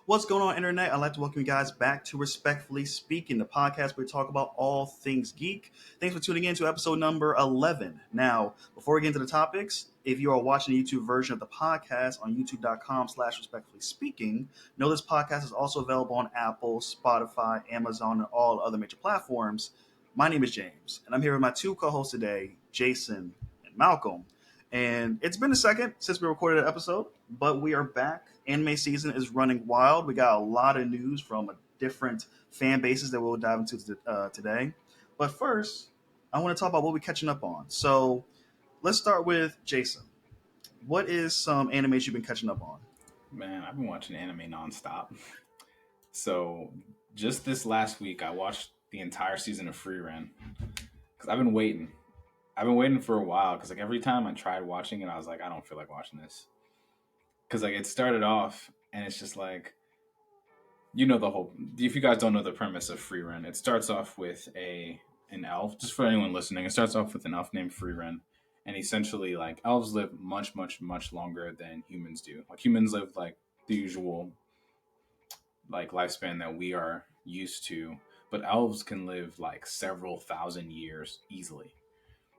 What's going on, Internet? I'd like to welcome you guys back to Respectfully Speaking, the podcast where we talk about all things geek. Thanks for tuning in to episode number 11. Now, before we get into the topics, if you are watching the YouTube version of the podcast on youtube.com/respectfully speaking, know this podcast is also available on Apple, Spotify, Amazon, and all other major platforms. My name is James, and I'm here with my two co-hosts today, Jason and Malcolm. And it's been a second since we recorded an episode, but we are back. Anime season is running wild. We got a lot of news from different fan bases that we'll dive into today. But first, I want to talk about what we're catching up on. So let's start with Jason. What is some animes you've been catching up on? Man, I've been watching anime nonstop. So just this last week, I watched the entire season of Free Ren because I've been waiting. I've been waiting for a while because every time I tried watching it, I was like, I don't feel like watching this because it started off and it's just the whole. If you guys don't know the premise of Free Ren, it starts off with an elf. Just for anyone listening, it starts off with an elf named Free Ren. And essentially, elves live much, much, much longer than humans do. Humans live the usual lifespan that we are used to, but elves can live several thousand years easily.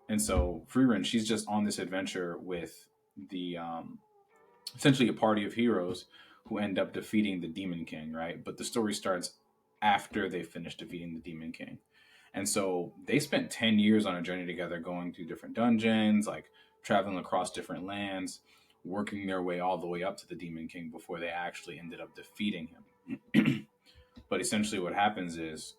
And so Freerin, she's just on this adventure with the essentially a party of heroes who end up defeating the Demon King, right? But the story starts after they finish defeating the Demon King. And so they spent 10 years on a journey together, going through different dungeons, traveling across different lands, working their way all the way up to the Demon King before they actually ended up defeating him. But essentially what happens is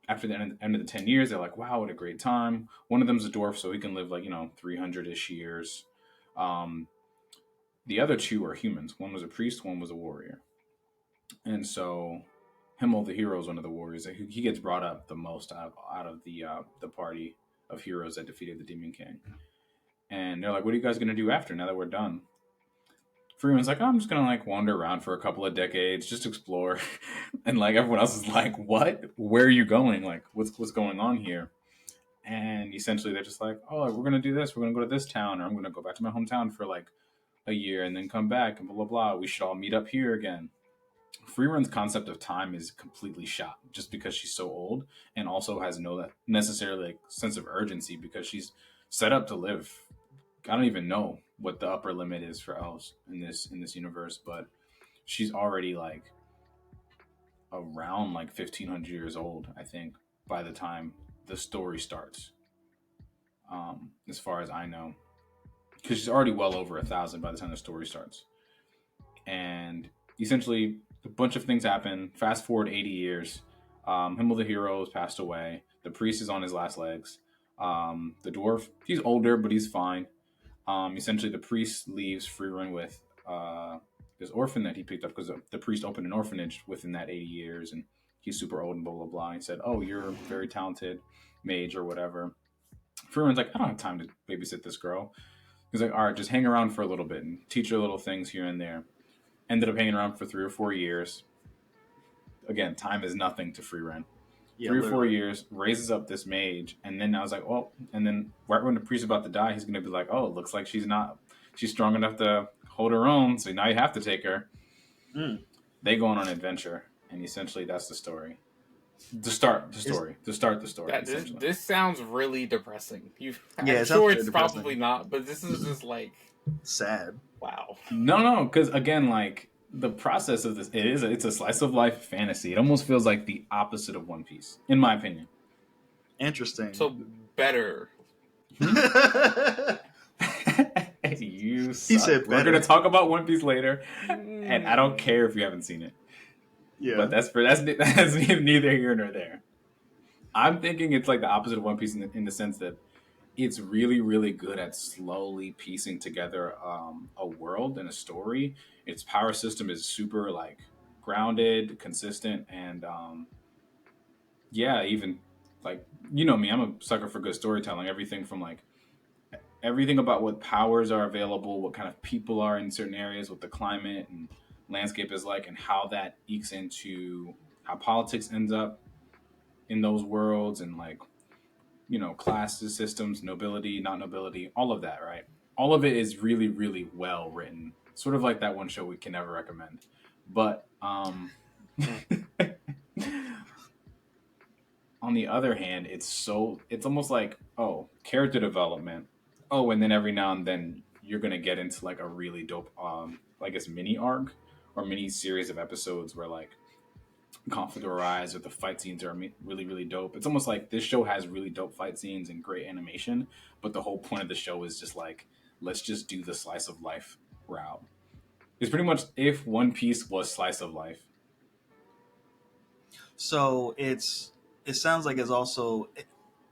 after the end of the 10 years, they're like, wow, what a great time. One of them's a dwarf, so he can live 300-ish years. The other two are humans. One was a priest, one was a warrior. And so Himmel, the hero, is one of the warriors. He gets brought up the most out of the party of heroes that defeated the Demon King. And they're like, what are you guys going to do after, now that we're done? Freeman's like, I'm just going to wander around for a couple of decades, just explore. And everyone else is like, what? Where are you going? What's going on here? And essentially they're just like, oh, we're going to do this. We're going to go to this town, or I'm going to go back to my hometown for a year and then come back and blah, blah, blah. We should all meet up here again. Freerun's concept of time is completely shot just because she's so old, and also has no necessarily sense of urgency because she's set up to live. I don't even know what the upper limit is for elves in this universe, but she's already around 1,500 years old, I think, by the time the story starts. As far as I know, because she's already well over 1,000 by the time the story starts. And essentially, a bunch of things happen. Fast forward 80 years. Himmel the hero has passed away. The priest is on his last legs. The dwarf, he's older, but he's fine. Essentially, the priest leaves Freerun with this orphan that he picked up because the priest opened an orphanage within that 80 years, and he's super old and blah, blah, blah. He said, oh, you're a very talented mage or whatever. Freerun's like, I don't have time to babysit this girl. He's like, all right, just hang around for a little bit and teach her little things here and there. Ended up hanging around for 3 or 4 years. Again, time is nothing to Freerun. Yeah, 3 or 4 years, raises up this mage, and then I was like, well, and then right when the priest's about to die, he's going to be like, oh, it looks like she's strong enough to hold her own, so now you have to take her. They go on an adventure, and essentially that's the story. To start the story. This sounds really depressing. I'm sure it's probably not, but this is just sad. Wow. No, because again, the process of this, it's a slice of life fantasy. It almost feels like the opposite of One Piece, in my opinion. Interesting. So better. You suck. He said better. We're going to talk about One Piece later, and I don't care if you haven't seen it. Yeah. But that's neither here nor there. I'm thinking it's the opposite of One Piece in the sense that it's really, really good at slowly piecing together a world and a story. Its power system is super grounded, consistent, and even you know me, I'm a sucker for good storytelling. Everything from everything about what powers are available, what kind of people are in certain areas, what the climate and landscape is and how that ekes into how politics ends up in those worlds, and classes, systems, nobility, not nobility, all of that, right? All of it is really, really well written Sort of like that one show we can never recommend. But on the other hand, it's almost like, oh, character development. Oh, and then every now and then you're gonna get into like a really dope, I guess mini arc or mini series of episodes where like conflict arise or the fight scenes are really really dope. It's almost like this show has really dope fight scenes and great animation, but the whole point of the show is just like, let's just do the slice of life route. It's pretty much if One Piece was slice of life. So it sounds like it's also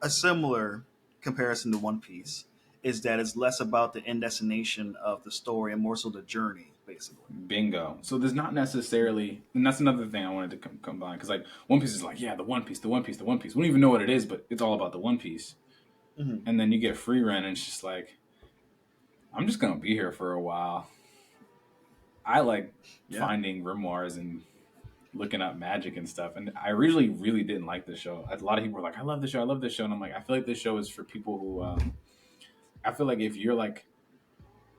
a similar comparison to One Piece, is that it's less about the end destination of the story and more so the journey, basically. Bingo. So there's not necessarily, and that's another thing I wanted to combine, because like One Piece is like, yeah, the One Piece, the One Piece, the One Piece. We don't even know what it is, but it's all about the One Piece. Mm-hmm. And then you get Free Run, and it's just like, I'm just gonna be here for a while. I like finding grimoires and looking up magic and stuff. And I originally really didn't like this show. A lot of people were like, I love this show. I love this show. And I'm like, I feel like this show is for people who, I feel like if you're like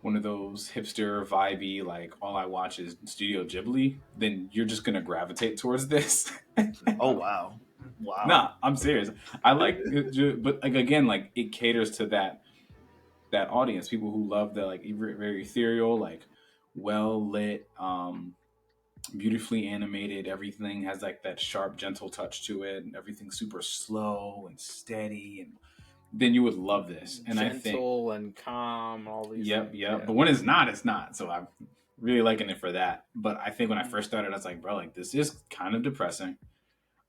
one of those hipster vibey, like all I watch is Studio Ghibli, then you're just going to gravitate towards this. Oh, wow. Wow. Nah, I'm serious. I like it, but like, again, like it caters to that audience, people who love the like very ethereal, like well lit, beautifully animated. Everything has like that sharp, gentle touch to it, and everything's super slow and steady. And then you would love this. And gentle, I think and calm, all these. Yep. But when it's not, it's not. So I'm really liking it for that. But I think when I first started, I was like, bro, like this is kind of depressing.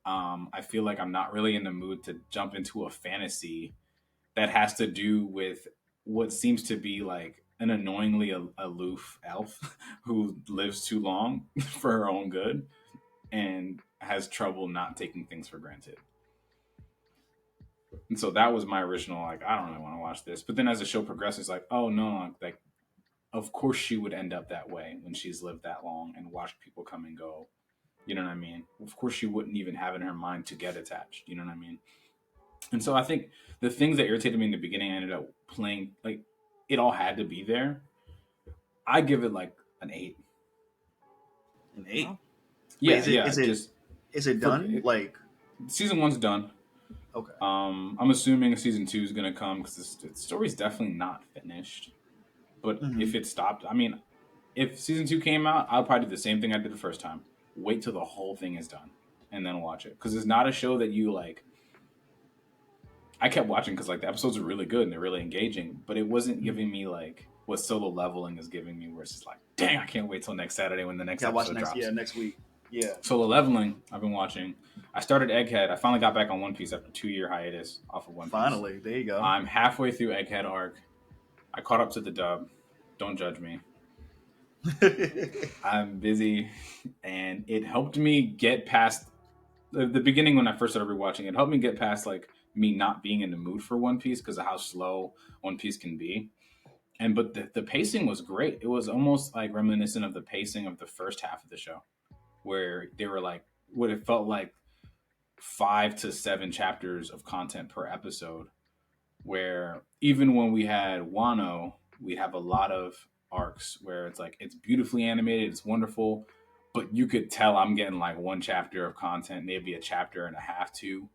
I feel like I'm not really in the mood to jump into a fantasy that has to do with what seems to be like an annoyingly aloof elf who lives too long for her own good and has trouble not taking things for granted. And so that was my original, like, I don't really want to watch this. But then as the show progresses, like, oh no, like, of course she would end up that way when she's lived that long and watched people come and go. You know what I mean? Of course she wouldn't even have in her mind to get attached. You know what I mean? And so I think the things that irritated me in the beginning, I ended up playing, like, it all had to be there. I give it like an 8. An 8? Yeah, Wait, is it done? Like season 1's done. Okay. I'm assuming season 2 is gonna come because the story's definitely not finished. But if it stopped, I mean, if season 2 came out, I'll probably do the same thing I did the first time. Wait till the whole thing is done and then watch it, because it's not a show that you like. I kept watching because like the episodes are really good and they're really engaging, but it wasn't giving me like what Solo Leveling is giving me, where it's just like, dang, I can't wait till next Saturday when the next episode drops. Yeah, next week. Yeah. Solo Leveling, I've been watching. I started Egghead. I finally got back on One Piece after a 2-year hiatus off of One Piece. Finally, there you go. I'm halfway through Egghead arc. I caught up to the dub. Don't judge me. I'm busy, and it helped me get past the beginning when I first started rewatching. It helped me get past like me not being in the mood for One Piece because of how slow One Piece can be. But the pacing was great. It was almost like reminiscent of the pacing of the first half of the show, where they were like what it felt like 5 to 7 chapters of content per episode, where even when we had Wano, we'd have a lot of arcs where it's like, it's beautifully animated, it's wonderful, but you could tell I'm getting like 1 chapter of content, maybe a chapter and a half, 2.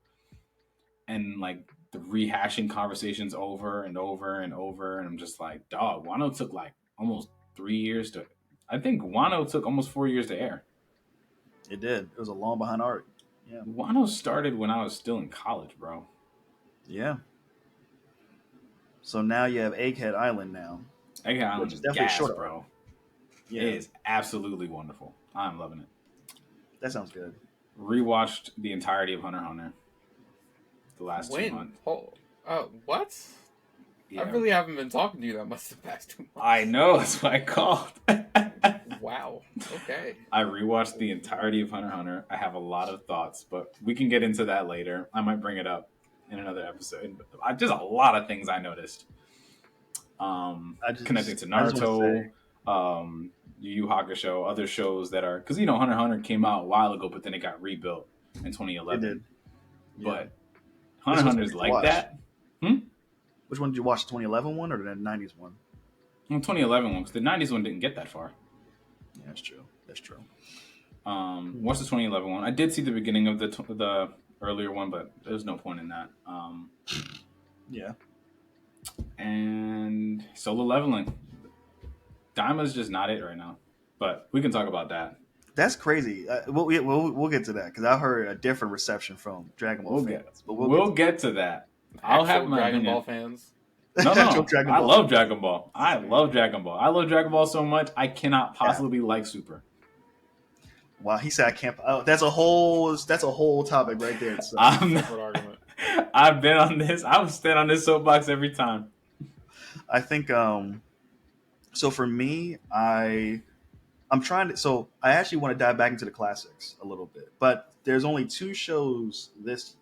And like the rehashing conversations over and over and over. And I'm just like, dog, Wano took like almost 3 years to, I think Wano took almost 4 years to air. It did. It was a long behind arc. Yeah. Wano started when I was still in college, bro. Yeah. So now you have Egghead Island now. Egghead Island is definitely short, bro. Yeah. It is absolutely wonderful. I'm loving it. That sounds good. Rewatched the entirety of Hunter x Hunter the last 2 months. What? Yeah. I really haven't been talking to you that much the past 2 months. I know, that's why I called. Wow. Okay. I rewatched the entirety of Hunter x Hunter. I have a lot of thoughts, but we can get into that later. I might bring it up in another episode. Just a lot of things I noticed. Connecting to Naruto, Yu Yu Hakusho, other shows that are, because Hunter x Hunter came out a while ago, but then it got rebuilt in 2011. It did. Yeah. But Hunter x Hunter is like that. Which one did you watch? The 2011 one or the 90s one? Well, 2011 one, because the 90s one didn't get that far. Yeah, that's true. That's true. What's the 2011 one? I did see the beginning of the earlier one, but there's no point in that. Yeah. And Solo Leveling. Daima's just not it right now, but we can talk about that. That's crazy. We'll get to that because I heard a different reception from Dragon Ball fans. But we'll get to that. I'll have my Dragon opinion. Ball fans. No. I love Dragon Ball. I love Dragon Ball so much. I cannot possibly like Super. Wow, he said I can't. That's a whole topic right there. So. Argument. I've been on this. I've stayed on this soapbox every time. I think. So for me, I'm trying to. So I actually want to dive back into the classics a little bit, but there's only 2 shows this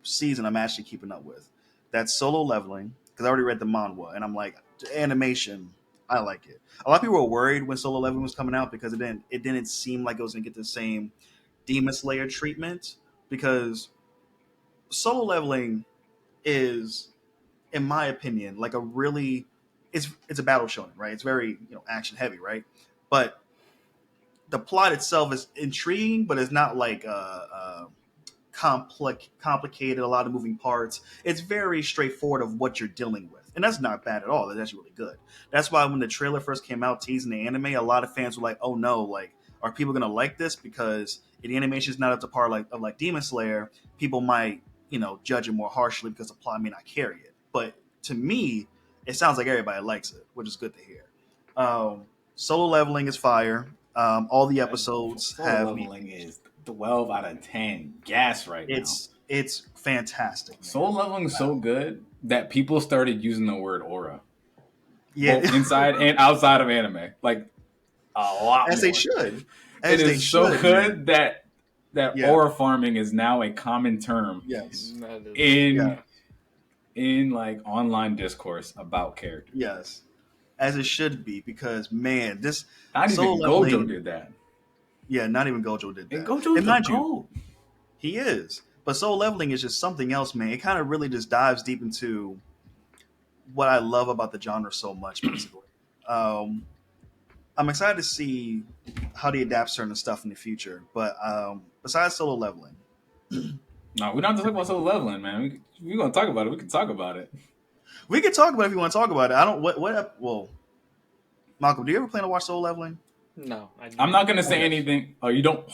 season I'm actually keeping up with. That's Solo Leveling, because I already read the manhwa, and I'm like, animation, I like it. A lot of people were worried when Solo Leveling was coming out because it didn't seem like it was gonna get the same Demon Slayer treatment, because Solo Leveling is, in my opinion, like a really it's a battle shonen, right? It's very action heavy, right? But the plot itself is intriguing, but it's not like complicated, a lot of moving parts. It's very straightforward of what you're dealing with, and that's not bad at all. That's actually really good. That's why when the trailer first came out teasing the anime, a lot of fans were like, "Oh no, like are people gonna like this?" Because the animation is not up to par like Demon Slayer. People might judge it more harshly because the plot may not carry it. But to me, it sounds like everybody likes it, which is good to hear. Solo Leveling is fire. All the episodes Solo Leveling is 12 out of 10 gas right now. It's fantastic. Man. Solo Leveling is so good that people started using the word aura. Yeah, both inside and outside of anime, like a lot. As more. They should. It is so good that aura farming is now a common term. Yes. In like online discourse about characters. Yes. As it should be, because man, this not even Gojo did that. Yeah, not even Gojo did that. And Gojo's the GOAT. He is. But Solo Leveling is just something else, man. It kind of really just dives deep into what I love about the genre so much, basically. I'm excited to see how they adapt certain stuff in the future. But besides Solo Leveling. No, we don't have to talk about Solo Leveling, man. We're going to talk about it. We can talk about it. We can talk about it if you want to talk about it. I don't. Well, Malcolm, do you ever plan to watch Solo Leveling? No, I'm not going to say anything. Oh, you don't?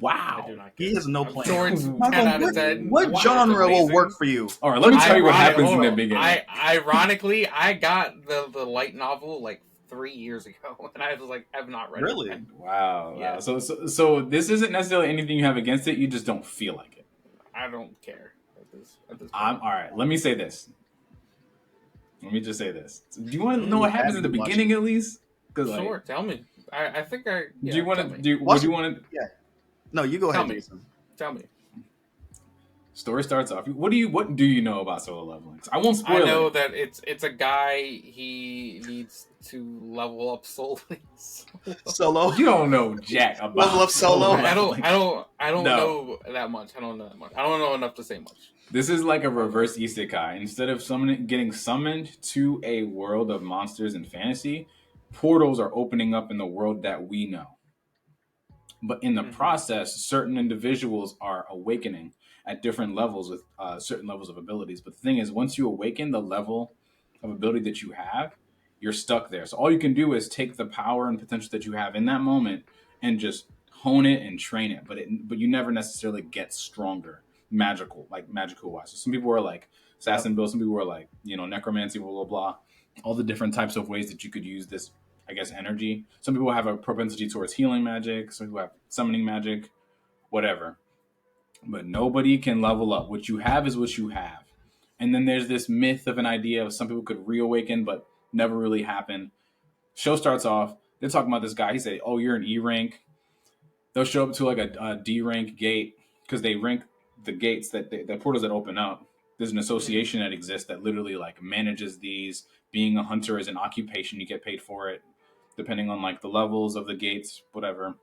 Wow. I do not he has no plan. Malcolm, what genre will work for you? All right, let me tell you what happens in the beginning. Ironically, I got the light novel like 3 years ago, and I was like, I've not read it. Really? Wow. Yeah. Wow. So this isn't necessarily anything you have against it. You just don't feel like it. I don't care at this point. All right. Let me say this. Let me just say this. Do you want to know what happens in the beginning at least? Sure. Tell me. I think I. Yeah, do you want to? What do you want to? Yeah. No, you go ahead. Tell me. Story starts off. What do you know about Solo Leveling? I won't spoil it. I know that it's a guy. He needs to level up solely. Solo. You don't know jack about level up Solo. I don't know that much. I don't know enough to say much. This is like a reverse isekai. Instead of getting summoned to a world of monsters and fantasy, portals are opening up in the world that we know. But in the process, certain individuals are awakening at different levels with certain levels of abilities. But the thing is, once you awaken the level of ability that you have, you're stuck there. So all you can do is take the power and potential that you have in that moment and just hone it and train it. But you never necessarily get stronger. Magical wise. So some people are like assassin build, some people are like, necromancy, blah, blah, blah. All the different types of ways that you could use this, I guess, energy. Some people have a propensity towards healing magic, some people have summoning magic, whatever. But nobody can level up. What you have is what you have. And then there's this myth of an idea of some people could reawaken, but never really happen. Show starts off, they're talking about this guy. He said, oh, you're an E rank. They'll show up to like a D rank gate because they rank the gates the portals that open up. There's an association that exists that literally like manages these. Being a hunter is an occupation. You get paid for it depending on like the levels of the gates, whatever.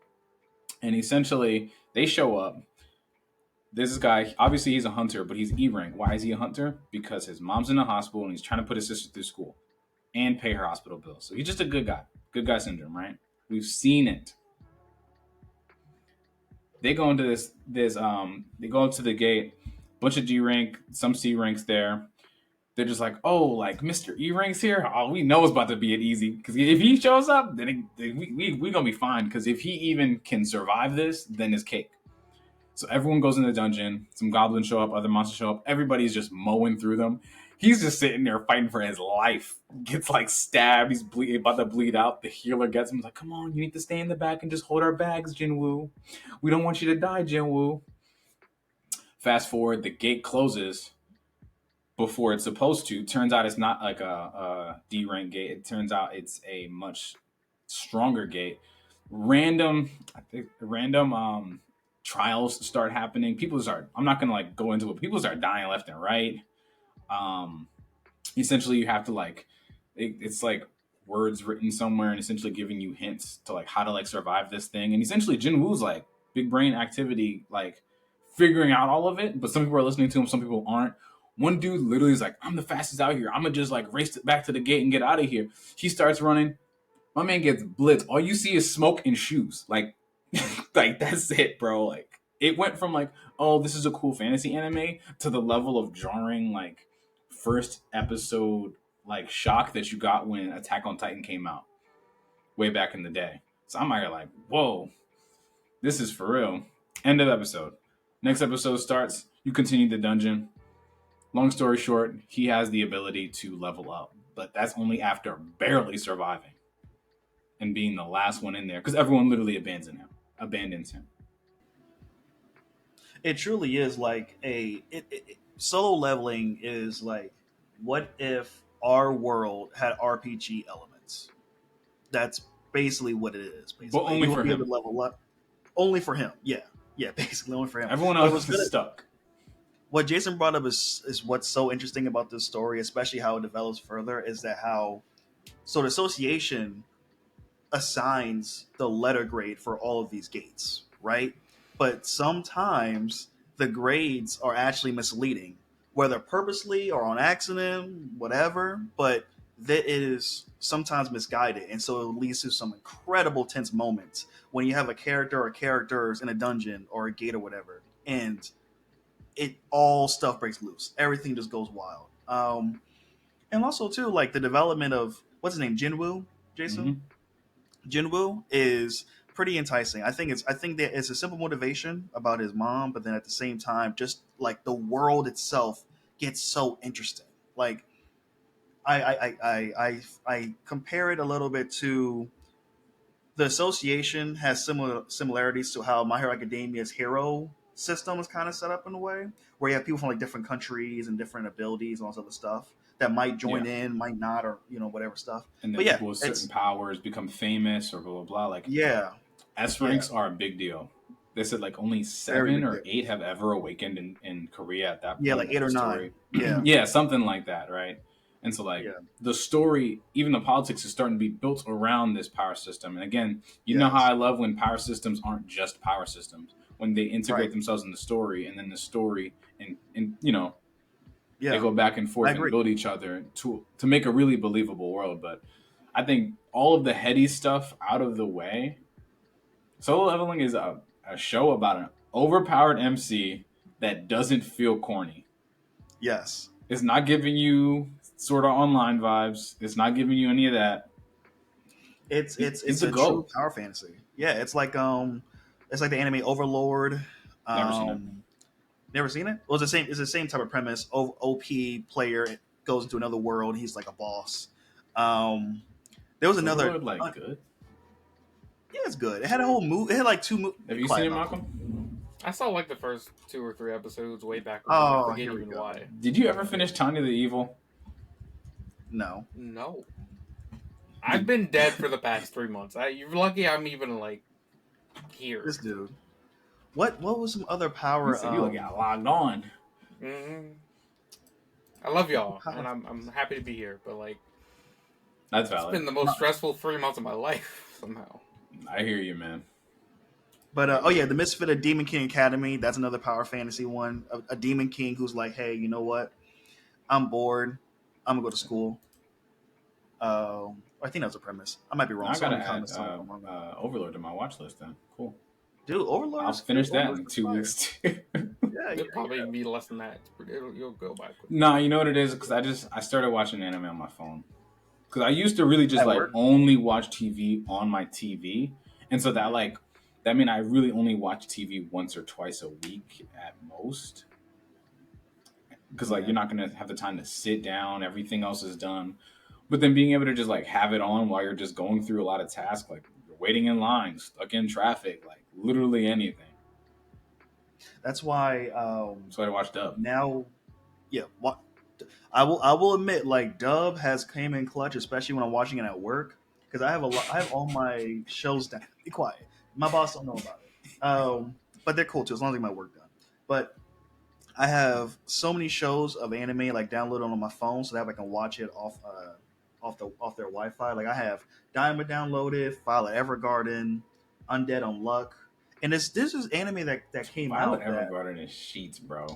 And essentially they show up. There's this guy, obviously he's a hunter, but he's E rank. Why is he a hunter? Because his mom's in the hospital and he's trying to put his sister through school. and pay her hospital bills. So he's just a good guy. Good guy syndrome, right? We've seen it. They go into they go into the gate, bunch of G rank, some C ranks there. They're just like, oh, like Mr. E rank's here. Oh, we know it's about to be an easy, because if he shows up, then we gonna be fine. Because if he even can survive this, then it's cake. So everyone goes in the dungeon. Some goblins show up, other monsters show up. Everybody's just mowing through them. He's just sitting there fighting for his life. Gets like stabbed. He's about to bleed out. The healer gets him. He's like, come on, you need to stay in the back and just hold our bags, Jinwoo. We don't want you to die, Jinwoo. Fast forward, the gate closes before it's supposed to. Turns out it's not like a D rank gate. It turns out it's a much stronger gate. Random trials start happening. I'm not gonna like go into it. People start dying left and right. Essentially you have to like, it's like words written somewhere and essentially giving you hints to like how to like survive this thing. And essentially Jinwoo's like big brain activity, like figuring out all of it. But some people are listening to him, some people aren't. One dude literally is like, I'm the fastest out here. I'm gonna just like race back to the gate and get out of here. He starts running. My man gets blitzed. All you see is smoke and shoes. Like, like that's it, bro. Like it went from like, oh, this is a cool fantasy anime to the level of jarring like first episode like shock that you got when Attack on Titan came out way back in the day. So I'm like, whoa, this is for real. End of episode. Next episode starts. You continue the dungeon. Long story short, he has the ability to level up, but that's only after barely surviving and being the last one in there, because everyone literally abandons him. It truly is like solo leveling is like, what if our world had RPG elements? That's basically what it is. Basically. But only for him. Level up. Only for him. Yeah, basically only for him. Everyone else is stuck. What Jason brought up is what's so interesting about this story, especially how it develops further, is that the association assigns the letter grade for all of these gates, right? But sometimes the grades are actually misleading, whether purposely or on accident, whatever, but that is sometimes misguided. And so it leads to some incredible tense moments when you have a character or characters in a dungeon or a gate or whatever, and it all stuff breaks loose. Everything just goes wild. And also too, like the development of what's his name, Jinwoo, Jason. Mm-hmm. Jinwoo is pretty enticing. I think that it's a simple motivation about his mom, but then at the same time, just like the world itself gets so interesting. Like I compare it a little bit to the association has similarities to how My Hero Academia's hero system is kind of set up in a way where you have people from like different countries and different abilities and all this other stuff that might join in, might not, or whatever stuff. And then people with certain powers become famous or blah blah blah. Like S ranks are a big deal. They said like only 7 or 8 have ever awakened in Korea at that point. Yeah, like 8 or 9. Yeah, yeah, something like that, right? And so like the story, even the politics is starting to be built around this power system. And again, you know how I love when power systems aren't just power systems, when they integrate themselves in the story, and then the story and they go back and forth and build each other to make a really believable world. But I think all of the heady stuff out of the way, Solo Leveling is a show about an overpowered MC that doesn't feel corny. Yes. It's not giving you Sword Art Online vibes. It's not giving you any of that. It's a true power fantasy. Yeah, it's like the anime Overlord. Never seen it. Never seen it? Well, it's the same type of premise. OP player goes into another world. He's like a boss. There was another good. Yeah, it's good. It had a whole movie. It had like 2 movies. Have you seen it, Malcolm? I saw like the first 2 or 3 episodes way back. I forget even why. Did you ever finish Tanya the Evil? No. I've been dead for the past 3 months. You're lucky I'm even like here. This dude. What was some other power? You got logged on. Mm-hmm. I love y'all, and I'm happy to be here. But like, that's valid. It's been the most stressful 3 months of my life somehow. I hear you, man. But the Misfit of Demon King Academy. That's another power fantasy one. A demon king who's like, hey, you know what? I'm bored. I'm gonna go to school. I think that was a premise. I might be wrong. I Someone gotta in the add comments tell me if I'm wrong. Overlord to my watch list then. Cool. Dude, Overlord I'll is good. finish that Overlord's in 2 fire. weeks. Yeah, It'll probably be less than that. You'll go by quick. No, you know what it is? Because I started watching anime on my phone. Because I used to really just At like work? only watch TV on my TV, and so that mean I really only watch TV once or twice a week at most. Because like Yeah. you're not gonna have the time to sit down, everything else is done. But then being able to just like have it on while you're just going through a lot of tasks, like you're waiting in line, stuck in traffic, like literally anything. That's why So I watched Dub. now, yeah. What I will admit, like Dub has came in clutch, especially when I'm watching it at work, because I have a lot. I have all my shows down. Be quiet. My boss don't know about it. But they're cool too, as long as I get my work done. But I have so many shows of anime like downloaded on my phone, so that I can watch it off their Wi-Fi. Like I have Daima downloaded, Violet Evergarden, Undead Unluck, and this is anime that came Violet out that Evergarden is sheets, bro.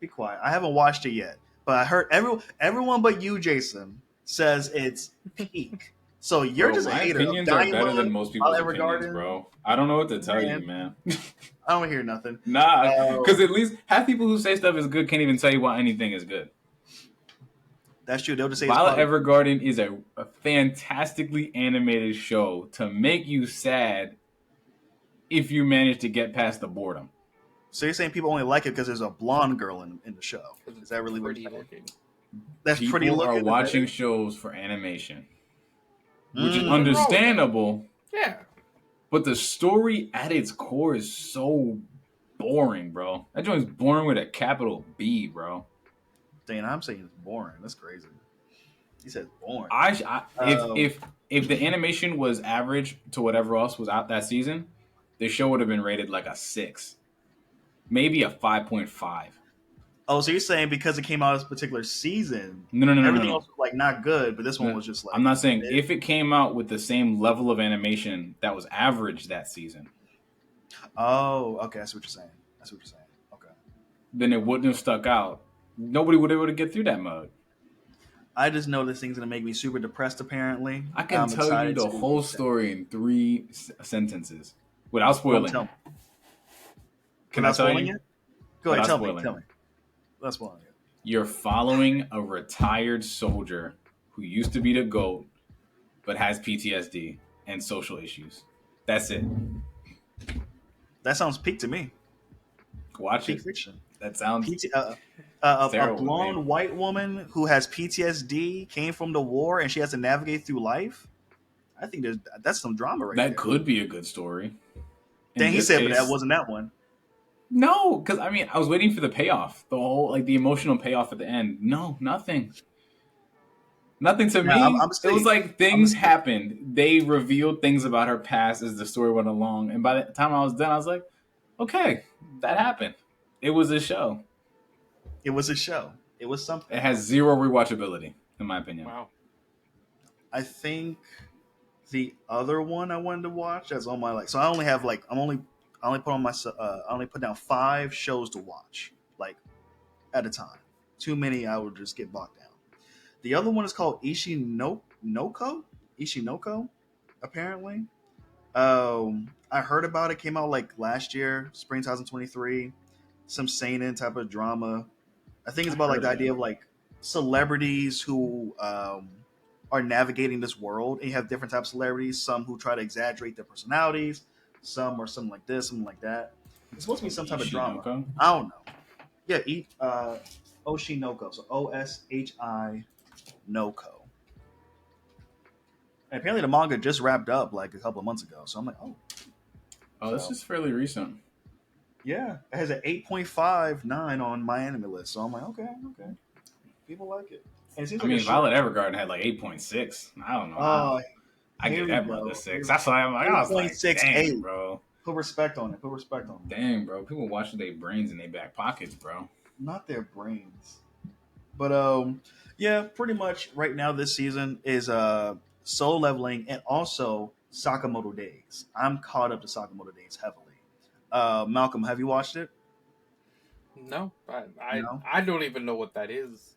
be quiet. I haven't watched it yet, but I heard everyone but you, Jason, says it's peak. So you're Bro, just a my hater of opinions are better Daima, than most people's Violet opinions, Evergarden. bro. I don't know what to tell you, Man, man. I don't hear nothing. Nah, because at least half people who say stuff is good can't even tell you why anything is good. That's true. They'll just say Violet it's Evergarden is a fantastically animated show to make you sad if you manage to get past the boredom. So you're saying people only like it because there's a blonde girl in the show? Is that really what pretty you're saying? looking? That's pretty People looking. are Is that watching it? shows for animation, which is Mm. Nothing wrong with that. understandable, Yeah. but the story at its core is so boring, bro. That joint's boring with a capital B, bro. Dang, I'm saying it's boring. That's crazy. He said boring. If the animation was average to whatever else was out that season, the show would have been rated like a 6, maybe a 5.5. Oh, so you're saying because it came out this particular season, No. everything else was like not good, but this one was just like. I'm not saying if it came out with the same level of animation that was average that season, Oh, okay. That's what you're saying. Okay. then it wouldn't have stuck out. Nobody would be able to get through that mode. I just know this thing's gonna make me super depressed. Apparently, I can I'm tell you excited the to- whole story in 3 sentences without spoiling. Tell me. Can I Without tell spoiling you? it? Go ahead. Without Tell me. spoiling Tell it. me. Without spoiling it. You're following a retired soldier who used to be the GOAT, but has PTSD and social issues. That's it. That sounds peak to me. Watch Peak it. fiction. That sounds A terrible to me. blonde white woman who has PTSD came from the war and she has to navigate through life. I think that's some drama right That there. could be a good story. In Dang, he this said, but case- that wasn't that one. No, because I mean, I was waiting for the payoff, the whole the emotional payoff at the end. No, nothing. Nothing to me. It was like things happened. They revealed things about her past as the story went along, and by the time I was done, I was like, okay, that happened. It was a show. It was a show. It was something. It has 0 rewatchability, in my opinion. Wow. I think the other one I wanted to watch that's on my so I only have I only put on my I only put down 5 shows to watch at a time. Too many I would just get bogged down. The other one is called Ishinoko, apparently. I heard about it. Came out last year, spring 2023. Some seinen type of drama. I think it's about the idea of celebrities who are navigating this world. And you have different types of celebrities. Some who try to exaggerate their personalities. Some are something like this, something like that. It's supposed to be some type of drama. Ishinoko? I don't know. Yeah, Oshinoko. So OSHI Noko. And apparently the manga just wrapped up a couple of months ago. So I'm like, oh. Oh, this is fairly recent. Yeah. It has an 8.59 on my anime list. So I'm like, okay. People like it. And it seems Violet Evergarden had 8.6. I don't know. I give that brother 6. That's why I was like, 8.68. dang, bro. Put respect on it. Dang, bro. People watching their brains in their back pockets, bro. Not their brains. But yeah, pretty much right now this season is Solo Leveling and also Sakamoto Days. I'm caught up to Sakamoto Days heavily. Malcolm, have you watched it? No, No? I don't even know what that is.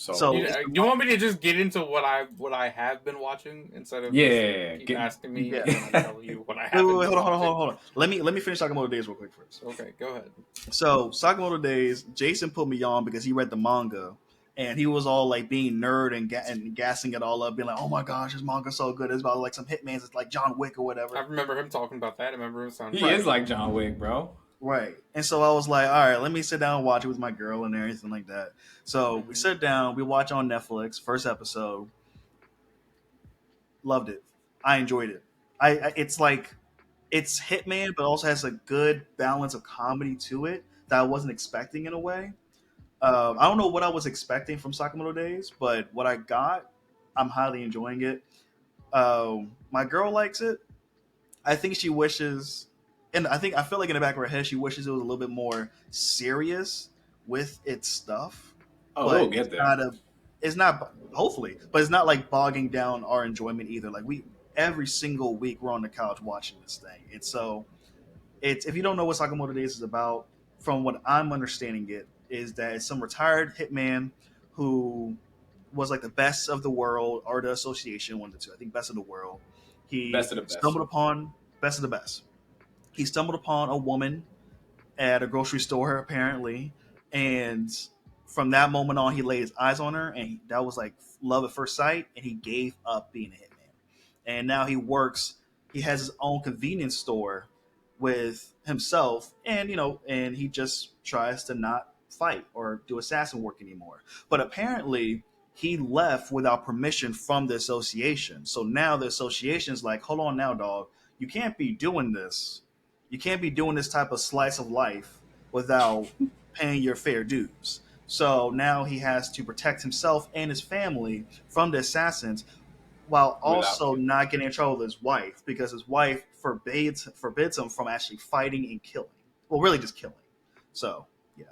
So you want me to just get into what I have been watching instead of keep asking me and then I tell you what I haven't been watching? Hold on. Let me finish Sakamoto Days real quick first. Okay, go ahead. So Sakamoto Days, Jason put me on because he read the manga, and he was all like being nerd and gassing it all up, being like, "Oh my gosh, this manga's so good! It's about like some hitmans, it's like John Wick or whatever." I remember him talking about that. I remember him sounding. He is like John Wick, bro. Right. And so I was like, all right, let me sit down and watch it with my girl and everything like that. So we sit down, we watch on Netflix, first episode. Loved it. I enjoyed it. It's like it's Hitman, but also has a good balance of comedy to it that I wasn't expecting in a way. I don't know what I was expecting from Sakamoto Days, but what I got, I'm highly enjoying it. My girl likes it. I think she wishes, and I feel like in the back of her head, she wishes it was a little bit more serious with its stuff. Oh, but we'll get there. It's not hopefully, but it's not like bogging down our enjoyment either. Like we every single week we're on the couch watching this thing, and so it's if you don't know what Sakamoto Days is about, from what I'm understanding, it is that it's some retired hitman who was like the best of the world or the association, one of the two. I think best of the world. He Best of the best. stumbled upon best of the best. He stumbled upon a woman at a grocery store apparently, and from that moment on, he laid his eyes on her, and that was like love at first sight, and he gave up being a hitman. And now he works. He has his own convenience store with himself, and and he just tries to not fight or do assassin work anymore. But apparently, he left without permission from the association. So now the association's like, hold on now, dog. You can't be doing this. You can't be doing this type of slice of life without paying your fair dues. So now he has to protect himself and his family from the assassins while also not getting in trouble with his wife because his wife forbids him from actually fighting and killing. Well, really just killing. So, yeah.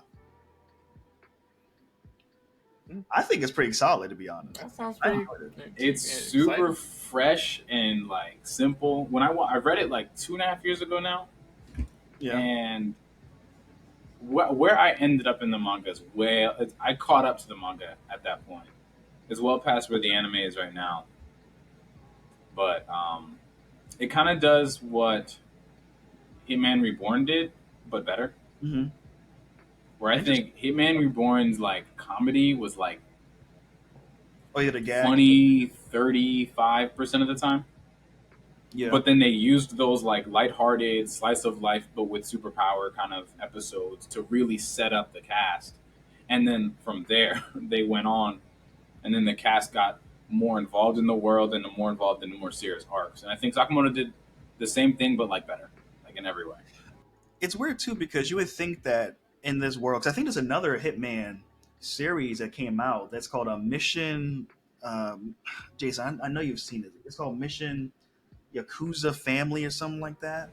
I think it's pretty solid, to be honest. That sounds pretty. It's super fresh and like simple. When I read it like 2.5 years ago now, and where I ended up in the manga is I caught up to the manga at that point. It's well past where the anime is right now, but it kind of does what Hitman Reborn did, but better. Mm-hmm. Where I think Hitman Reborn's like comedy was like 20, 35% of the time. Yeah. But then they used those like lighthearted slice of life, but with superpower kind of episodes to really set up the cast. And then from there, they went on, and then the cast got more involved in the world and more involved in the more serious arcs. And I think Sakamoto did the same thing, but like better, like in every way. It's weird too because you would think that in this world, because I think there's another Hitman series that came out that's called a Mission. Jason, I know you've seen it. It's called Mission Yakuza Family or something like that.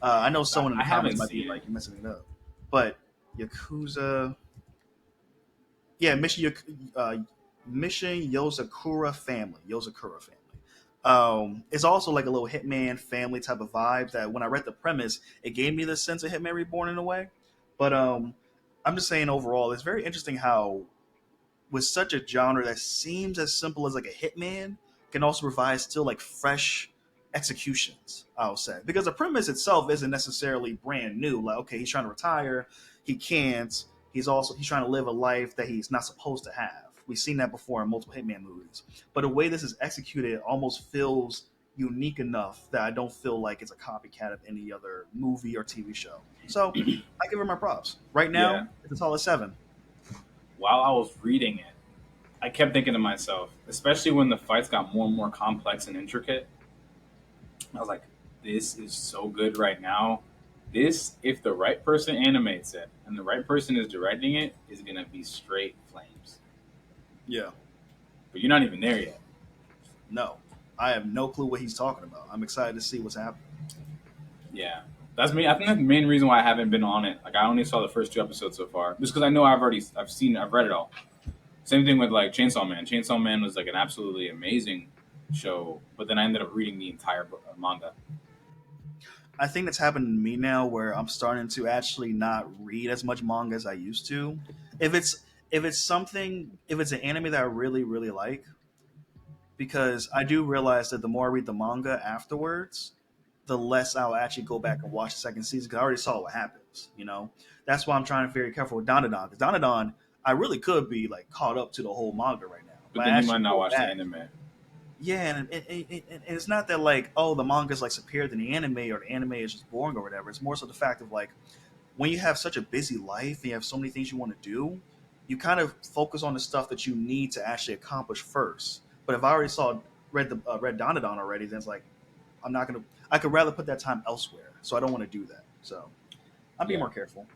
I know someone in the comments might be like, you're messing it up. But Yakuza. Yeah, Mission Yozakura Family. It's also like a little Hitman family type of vibes that when I read the premise, it gave me the sense of Hitman Reborn in a way. But I'm just saying overall, it's very interesting how with such a genre that seems as simple as like a Hitman can also provide still like fresh executions, I'll say. Because the premise itself isn't necessarily brand new. Like, okay, he's trying to retire, he can't. He's trying to live a life that he's not supposed to have. We've seen that before in multiple Hitman movies. But the way this is executed almost feels unique enough that I don't feel like it's a copycat of any other movie or TV show. So I give her my props. Right now, it's a solid 7. While I was reading it, I kept thinking to myself, especially when the fights got more and more complex and intricate, I was like, this is so good right now. This, if the right person animates it and the right person is directing it, is going to be straight flames. Yeah. But you're not even there yet. No. I have no clue what he's talking about. I'm excited to see what's happening. Yeah. That's me. I think that's the main reason why I haven't been on it. Like, I only saw the first 2 episodes so far. Just because I know I've read it all. Same thing with, like, Chainsaw Man. Chainsaw Man was, like, an absolutely amazing show, but then I ended up reading the entire manga. I think that's happened to me now where I'm starting to actually not read as much manga as I used to. If if it's an anime that I really really like, because I do realize that the more I read the manga afterwards, the less I'll actually go back and watch the second season because I already saw what happens. That's why I'm trying to be very careful with Dandadan, because Dandadan I really could be like caught up to the whole manga right now, but then you might not watch the anime. Yeah, and it's not that like, oh, the manga is like superior than the anime, or the anime is just boring or whatever. It's more so the fact of like, when you have such a busy life and you have so many things you want to do, you kind of focus on the stuff that you need to actually accomplish first. But if I already read Dandadan already, then it's like, I'm not gonna. I could rather put that time elsewhere, so I don't want to do that. So I'm being more careful.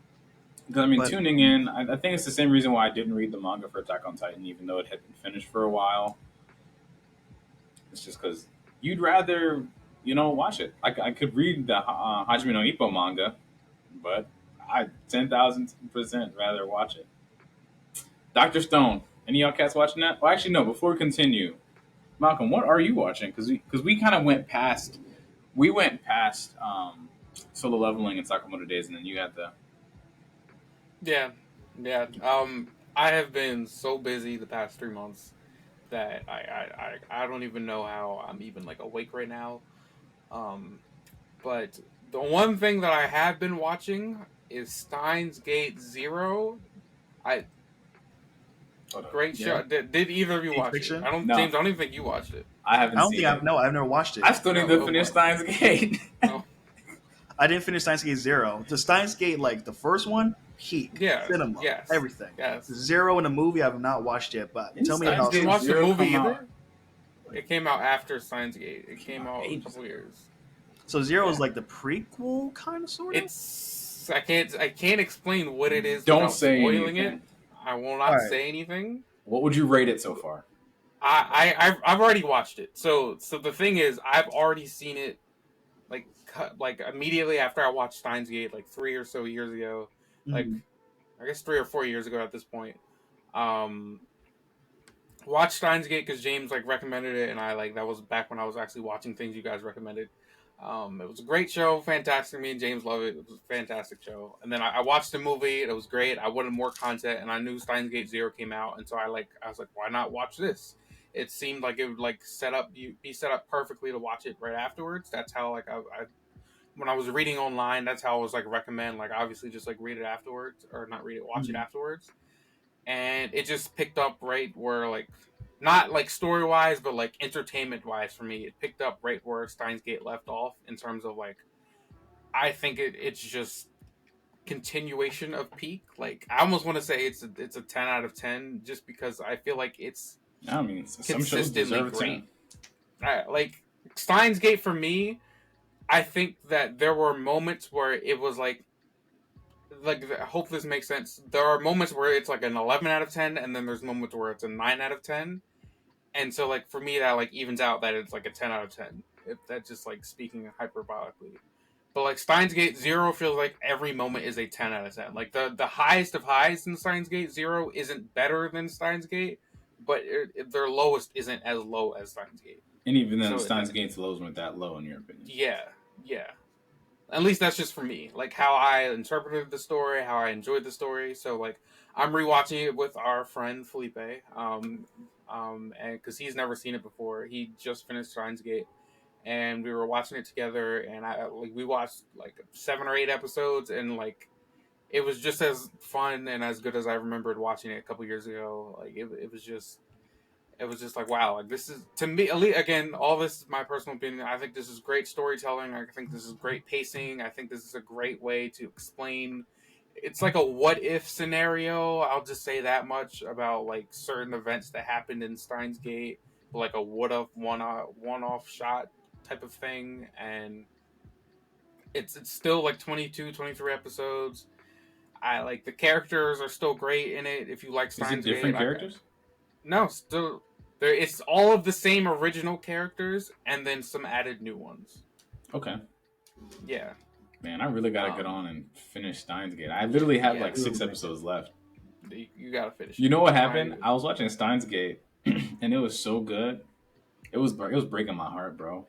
Because I mean, tuning in, I think it's the same reason why I didn't read the manga for Attack on Titan, even though it had been finished for a while. It's just because you'd rather, watch it. I could read the Hajime no Ippo manga, but I 10,000% rather watch it. Dr. Stone, any of y'all cats watching that? Well, actually, no. Before we continue, Malcolm, what are you watching? Because we kind of went past Solo Leveling and Sakamoto Days, and then you had the. Yeah. I have been so busy the past 3 months that I don't even know how I'm even like awake right now. But the one thing that I have been watching is Steins Gate Zero. Great show. Did either of you watch it? James, I don't even think you watched it. I haven't. I've never watched it. I still need to finish Steins Gate. No. I didn't finish Steins Gate Zero. The Steins Gate, like the first one, peak. Cinema. Yes. Everything. Yes. Zero in the movie, I have not watched yet, but tell me about it. Didn't watch the movie either? It came out after Steins Gate. It came out a couple years. So Zero is like the prequel, kind of, sort of? I can't explain what it is. Don't say spoiling anything. It. I will not say anything. What would you rate it so far? I've already watched it. So the thing is, I've already seen it like immediately after I watched Steins Gate, like 3 or so years ago. Like I guess 3 or 4 years ago at this point. Watched Steins Gate because James like recommended it, and that was back when I was actually watching things you guys recommended. It was a great show, fantastic. Me and James love it. It was a fantastic show. And then I watched the movie. It was great. I wanted more content, and I knew Steins Gate Zero came out, and so I was like, why not watch this? It seemed like it would be set up perfectly to watch it right afterwards. That's how I when I was reading online, that's how I was recommend obviously just read it afterwards, or not read it, watch it afterwards. And it just picked up right where not story wise, but entertainment wise for me, it picked up right where Steins Gate left off in terms of I think it's just continuation of peak. I almost want to say it's a 10 out of 10 just because I feel like it's consistently great. Steins Gate for me, I think that there were moments where it was I hope this makes sense. There are moments where it's an 11 out of 10, and then there's moments where it's a 9 out of 10. And so, for me, that, evens out that it's, a 10 out of 10. That's just, speaking hyperbolically. But, Steins Gate Zero feels like every moment is a 10 out of 10. The highest of highs in Steins Gate Zero isn't better than Steins Gate, but their lowest isn't as low as Steins Gate. And even then, Steins Gate's lows weren't that low, in your opinion. Yeah. At least that's just for me. How I interpreted the story, how I enjoyed the story. So, I'm rewatching it with our friend Felipe. And because he's never seen it before. He just finished Steins Gate. And we were watching it together. And we watched, 7 or 8 episodes. And, it was just as fun and as good as I remembered watching it a couple years ago. It was just wow, this is, to me, again, all this is my personal opinion. I think this is great storytelling. I think this is great pacing. I think this is a great way to explain. It's a what if scenario. I'll just say that much about certain events that happened in Steins Gate, a what if one-off shot type of thing. And it's still 22, 23 episodes. I the characters are still great in it. If you like Steins Gate, is it different characters? No, still there. It's all of the same original characters, and then some added new ones. Okay. Yeah. Man, I really gotta get on and finish Steins Gate. I literally have 6 episodes left. You gotta finish. You know what happened? I was watching Steins Gate, and it was so good. It was breaking my heart, bro.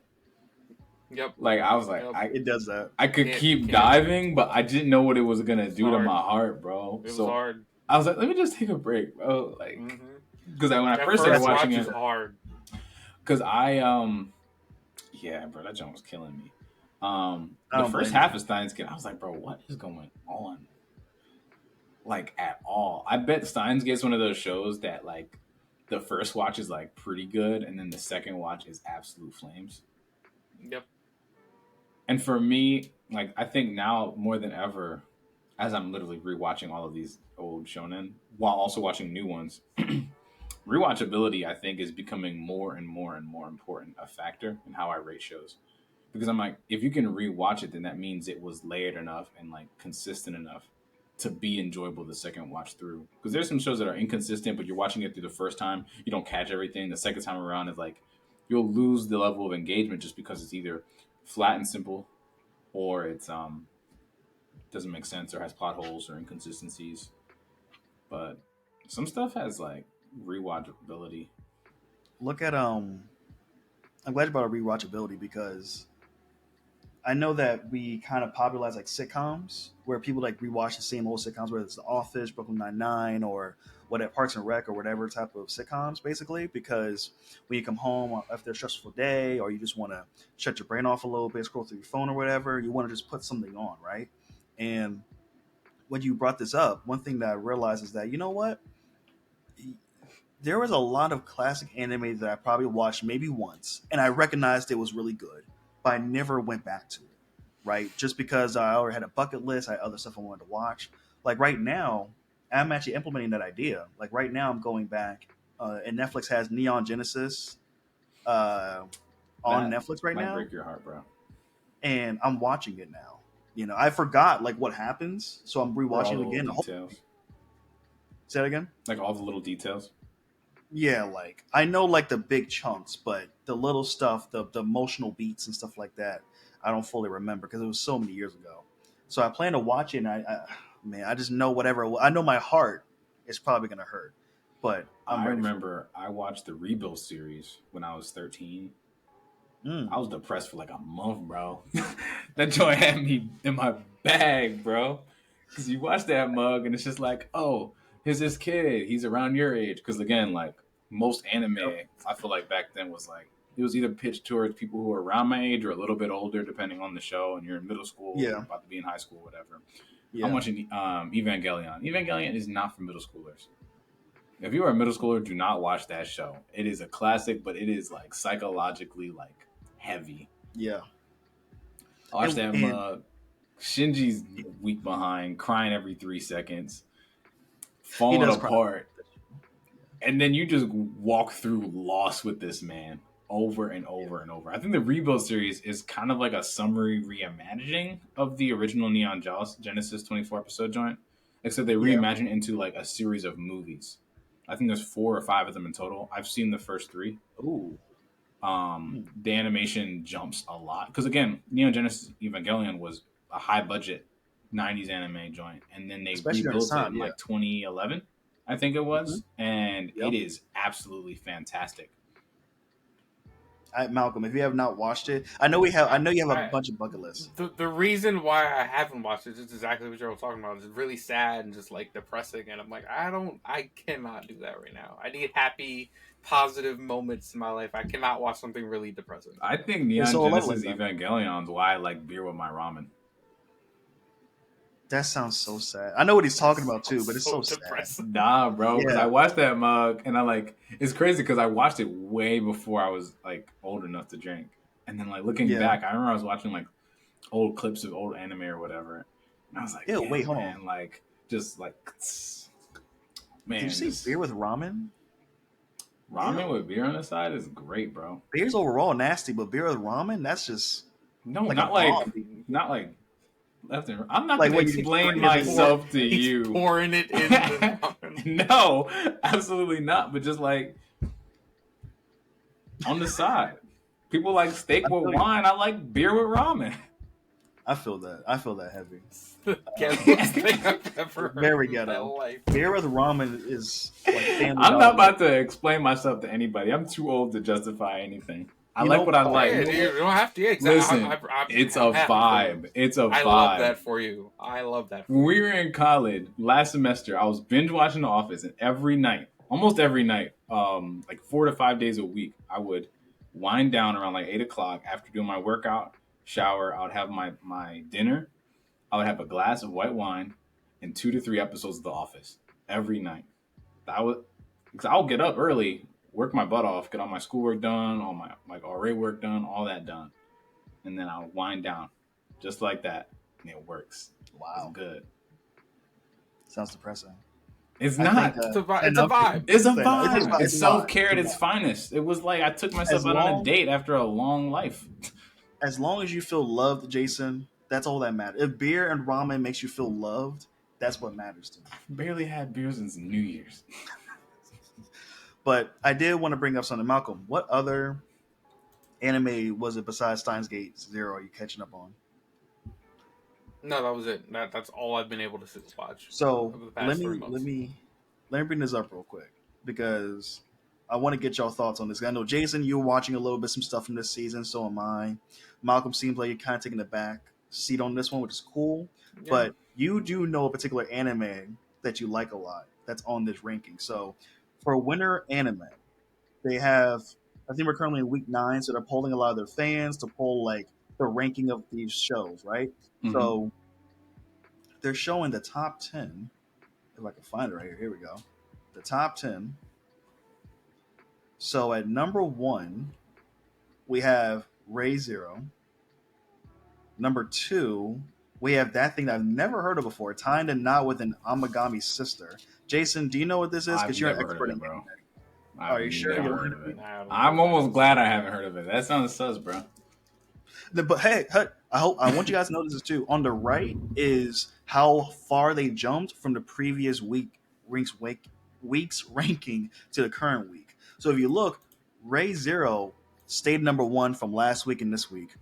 Yep. I was it does that. I could keep diving, but I didn't know what it was gonna do to my heart, bro. It was hard. I was like, let me just take a break, bro. Like, because when I That first started first watching watch it, is hard. because yeah, bro, that joint was killing me. I The don't first blame you. half of Steins Gate, I was like, bro, what is going on? Like at all. I bet Steins Gate's one of those shows that like the first watch is like pretty good, and then the second watch is absolute flames. Yep. And for me, like I think now more than ever, as I'm literally rewatching all of these old shonen while also watching new ones, rewatchability I think is becoming more and more and more important a factor in how I rate shows. Because I'm like, if you can rewatch it, then that means it was layered enough and like consistent enough to be enjoyable the second watch through. Because there's some shows that are inconsistent, but you're watching it through the first time, you don't catch everything. The second time around is like you'll lose the level of engagement just because it's either flat and simple or it's doesn't make sense or has plot holes or inconsistencies. But some stuff has like rewatchability. Look at I'm glad you brought up rewatchability because I know that we kind of popularize like sitcoms where people like rewatch the same old sitcoms, whether it's The Office, Brooklyn Nine Nine, or whatever Parks and Rec or whatever type of sitcoms, basically. Because when you come home after a stressful day, or you just want to shut your brain off a little bit, scroll through your phone or whatever, you want to just put something on, right? And when you brought this up, one thing that I realized is that you know what, there was a lot of classic anime that I probably watched maybe once, and I recognized it was really good, but I never went back to it. Right, just because I already had a bucket list, I had other stuff I wanted to watch. Like right now, I'm actually implementing that idea. Like right now, I'm going back, and Netflix has Neon Genesis uh, on That Netflix right might now, break your heart, bro. and I'm watching it now. You know, I forgot like what happens, so I'm Or all rewatching the it little again. details. Say that again. Like all the little details. Yeah, like I know like the big chunks, but the little stuff, the emotional beats and stuff like that, I don't fully remember because it was so many years ago. So I plan to watch it, and man, I just know whatever. I know my heart is probably gonna hurt, but I'm I ready for remember I watched the Rebuild series when I was 13. it. I was depressed for like a month, bro. That joint had me in my bag, bro. Because you watch that mug and it's just like, oh, here's this kid. He's around your age. Because again, like most anime, Yep. I feel like back then was like, it was either pitched towards people who are around my age or a little bit older, depending on the show. And you're in middle school, Yeah, you're about to be in high school, whatever. I'm yeah. watching Evangelion. Evangelion is not for middle schoolers. If you are a middle schooler, do not watch that show. It is a classic, but it is like psychologically like heavy. Yeah, I watched that and mug. Shinji's weak behind, crying every 3 seconds, he falling does cry. apart, and then you just walk through lost with this man over and over and over. I think the Rebuild series is kind of like a summary reimagining of the original Genesis 24 episode joint, except they Yeah. reimagine it into like a series of movies. I think there's 4 or 5 of them in total. I've seen the first 3. Ooh. Hmm. The animation jumps a lot because again, Neon Genesis Evangelion was a high budget 90s anime joint, and then they Especially during this rebuilt it time. in Yeah. like 2011, I think it Hmm. was, and it Yep. is absolutely fantastic. Malcolm, if you have not watched it, I know we have. I know you have a I, bunch of bucket lists. the reason why I haven't watched it is exactly what you're talking about. It's really sad and just like depressing, and I'm like, I cannot do that right now. I need happy, positive moments in my life. I cannot watch something really depressing. I think It's Neon so leveling Genesis then. Evangelion's why I like beer with my ramen. That sounds so sad. I know what he's That talking about too, sounds but it's so so sad. depressing. Nah, bro, because Yeah. I watched that mug and I like it's crazy because I watched it way before I was like old enough to drink, and then like looking Yeah. back, I remember I was watching like old clips of old anime or whatever. And I was like, Ew, yeah, wait, hold man, on. like just like man, Did you say just beer with ramen? ramen Ew. with beer on the side is great, bro. Beer's overall nasty, but beer with ramen, that's just No, like a not like bomb. not like left and right. I'm not Like gonna what you explain drink it myself to He's you. pouring it in the ramen. No, absolutely not. But just like on the side. People like steak I with feel you. wine. I like beer with ramen. I feel that. I feel that heavy. It's the ghettoest thing I've ever heard Very in my ghetto. life. Beer with ramen is like family I'm not dog. about to explain myself to anybody. I'm too old to justify anything. I You like know, what I oh, like. Yeah, dude, you don't have to. Yeah, exactly. Listen, it's a I'm happy for you. vibe. It's a I vibe. love that for you. I love that for When we you. were in college last semester, I was binge watching The Office, and every night, almost every night, like 4 to 5 days a week, I would wind down around like 8 o'clock after doing my workout, shower. I would have my dinner. I would have a glass of white wine and 2 to 3 episodes of The Office every night. That would, because I'll get up early, work my butt off, get all my schoolwork done, all my like RA work done, all that done, and then I'll wind down, just like that, and it works. It's wow, good. sounds depressing. It's I think not. It's a vibe. It's a enough people vibe. It's a say that. vibe. It's It's a self vibe. care at It's a its vibe. finest. It was like I took myself As out on a long date after a long life. as long as you feel loved, Jason, that's all that matters. If beer and ramen makes you feel loved, that's what matters to me. Barely had beer since New Year's. But I did want to bring up something, Malcolm. What other anime was it besides Steins Gate Zero? Are you catching up on? No, that was it. That's all I've been able to watch So over the let past 3 me months. bring this up real quick because I want to get y'all thoughts on this. I know Jason, you're watching a little bit some stuff from this season. So am I. Malcolm seems like you're kind of taking the back seat on this one, which is cool. Yeah. But you do know a particular anime that you like a lot that's on this ranking. So for winter anime, they have. I think we're currently in week 9, so they're polling a lot of their fans to poll like the ranking of these shows, right? Mm-hmm. So they're showing the top 10. If I can find it right here, here we go. The top 10. So at number 1, we have Ray Zero. Number 2, we have that thing that I've never heard of before, tying the knot with an Amagami sister. Jason, do you know what this is? I've Because you're an never heard of expert it, in bro. anime. I've Are you sure? never You're heard of it. Nah, I don't know I'm what that almost is. glad I haven't heard of it. That sounds sus, bro. But hey, I want you guys to notice this too. On the right is how far they jumped from the previous week's ranking to the current week. So if you look, Ray Zero stayed number 1 from last week and this week.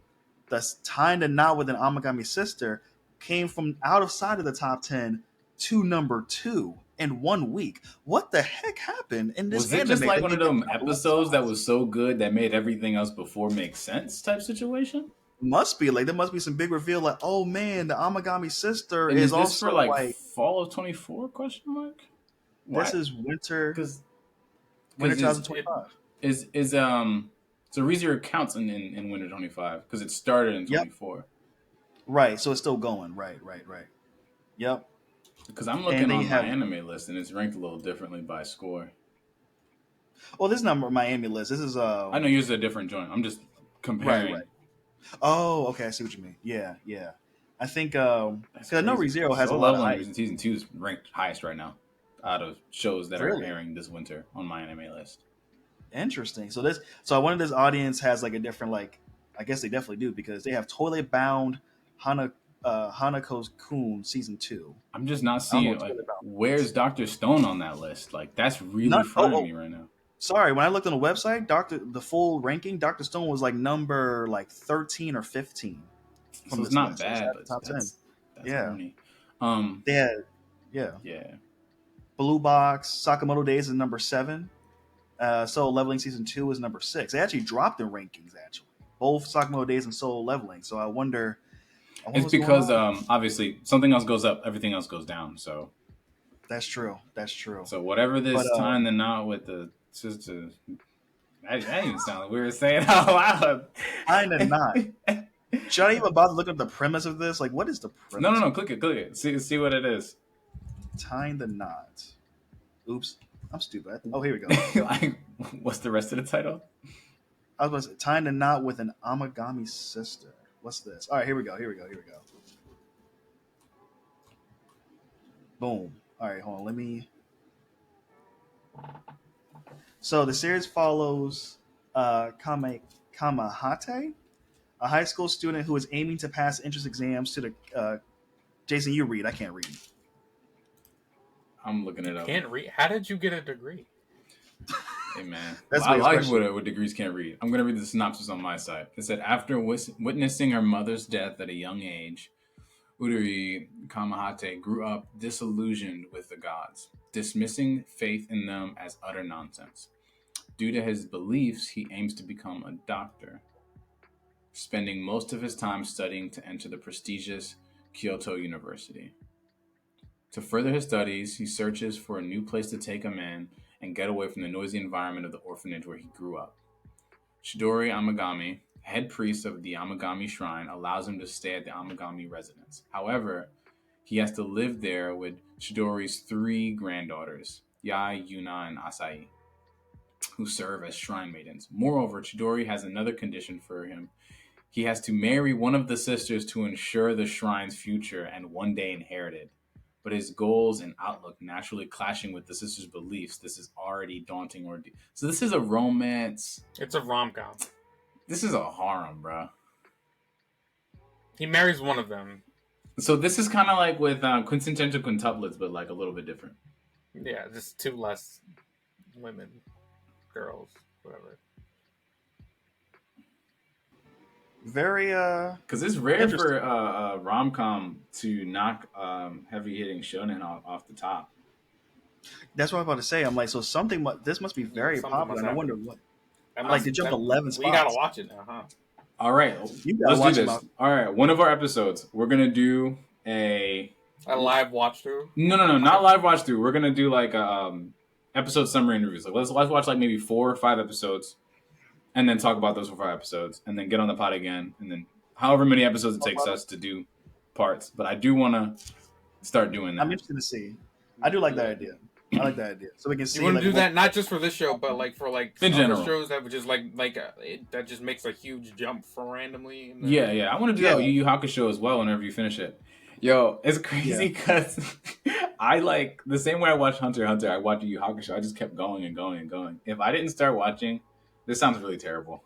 Thus, tying the knot with an Amagami sister came from outside of the top 10 to number 2 in 1 week. What the heck happened in this Was it anime? just like They one of gave it them a couple of episodes that spots. was so good that made everything else before make sense type situation? Must be like there must be some big reveal like, oh man, the Amagami sister And is is this for also like like fall of 24 question mark? this Why? is winter Because winter is 2025. is so ReZero counts in winter 25 because it started in Yep. 24. Right. So it's still going. Right. Yep. Because I'm And looking they on my have anime list and it's ranked a little differently by score. this is not Miami list. This is I know yours is a different joint. I'm just comparing. right. Oh, okay, I see what you mean. Yeah. I think That's because I know crazy. ReZero has a So lot of Leveling hype. in season 2 is ranked highest right now out of shows that are Really? airing this winter on my anime list. Interesting. So I wonder if this audience has like a different like I guess they definitely do because they have Toilet Bound Hanako's Kun season 2. I'm just not I don't know seeing what like Toilet Bound where's is. Dr. Stone on that list. Like that's really Not front of me right now. sorry, when I looked on the website, the full ranking, Dr. Stone was like number like 13 or 15 So from it's this not list. It was bad, at the but top 10. that's Yeah. corny. They had yeah. Yeah. Blue Box, Sakamoto Days is number 7. Soul Leveling season 2 is number 6. They actually dropped in rankings actually. Both Sakamoto Days and Soul Leveling. So I wonder It's what's going because on. obviously something else goes up, everything else goes down. So That's true. whatever But this time the knot with the sister, that even sounds weird saying out loud. kind of not. Should I even bother looking at the premise of this? Like, what is the premise? No. Click it. See what it is. Tying the knot. Oops, I'm stupid. Oh, here we go. Like, what's the rest of the title? I was about to say, tying the knot with an Amagami sister. What's this? All right, here we go. Boom. All right, hold on. Let me. So the series follows Kamahate, a high school student who is aiming to pass entrance exams to the. Jason, you read. I can't read. I'm looking it up. Can't read. How did you get a degree? Hey man, That's I the like question. what degrees can't read. I'm gonna read the synopsis on my side. It said after witnessing her mother's death at a young age, Udari Kamahate grew up disillusioned with the gods, dismissing faith in them as utter nonsense. Due to his beliefs, he aims to become a doctor, spending most of his time studying to enter the prestigious Kyoto University. To further his studies, he searches for a new place to take him in and get away from the noisy environment of the orphanage where he grew up. Chidori Amagami, head priest of the Amagami Shrine, allows him to stay at the Amagami residence. However, he has to live there with Chidori's 3 granddaughters, Yai, Yuna, and Asai, who serve as shrine maidens. Moreover, Chidori has another condition for him. He has to marry one of the sisters to ensure the shrine's future and one day inherit it. But his goals and outlook naturally clashing with the sisters' beliefs. This is already daunting ordeal. So this is a romance. It's a rom-com. This is a harem, bro. He marries one of them. So this is kind of like with quintessential quintuplets, but like a little bit different. Yeah, just 2 less women, girls, whatever. Very because it's rare for a rom-com to knock heavy hitting shonen off the top. That's what I'm about to say. I'm like, so this must be very popular. And I wonder what. Like to jump 11 spots. We gotta watch it now, huh? All right, let's do this. All right, one of our episodes, we're gonna do a live watch through. No, not live watch through. We're gonna do like a episode summary and reviews. Like let's watch like maybe 4 or 5 episodes. And then talk about those for 5 episodes, and then get on the pod again, and then however many episodes it takes us to do parts. But I do want to start doing that. I'm interested to see. I do like that idea. I like that idea. So we can see. You want to do that not just for this show, but like for like in general shows that would just that just makes a huge jump from randomly. Yeah. I want to do that with Yu Yu Hakusho as well. Whenever you finish it, yo, it's crazy because I like the same way I watch Hunter x Hunter. I watch Yu Yu Hakusho. I just kept going and going and going. If I didn't start watching. This sounds really terrible.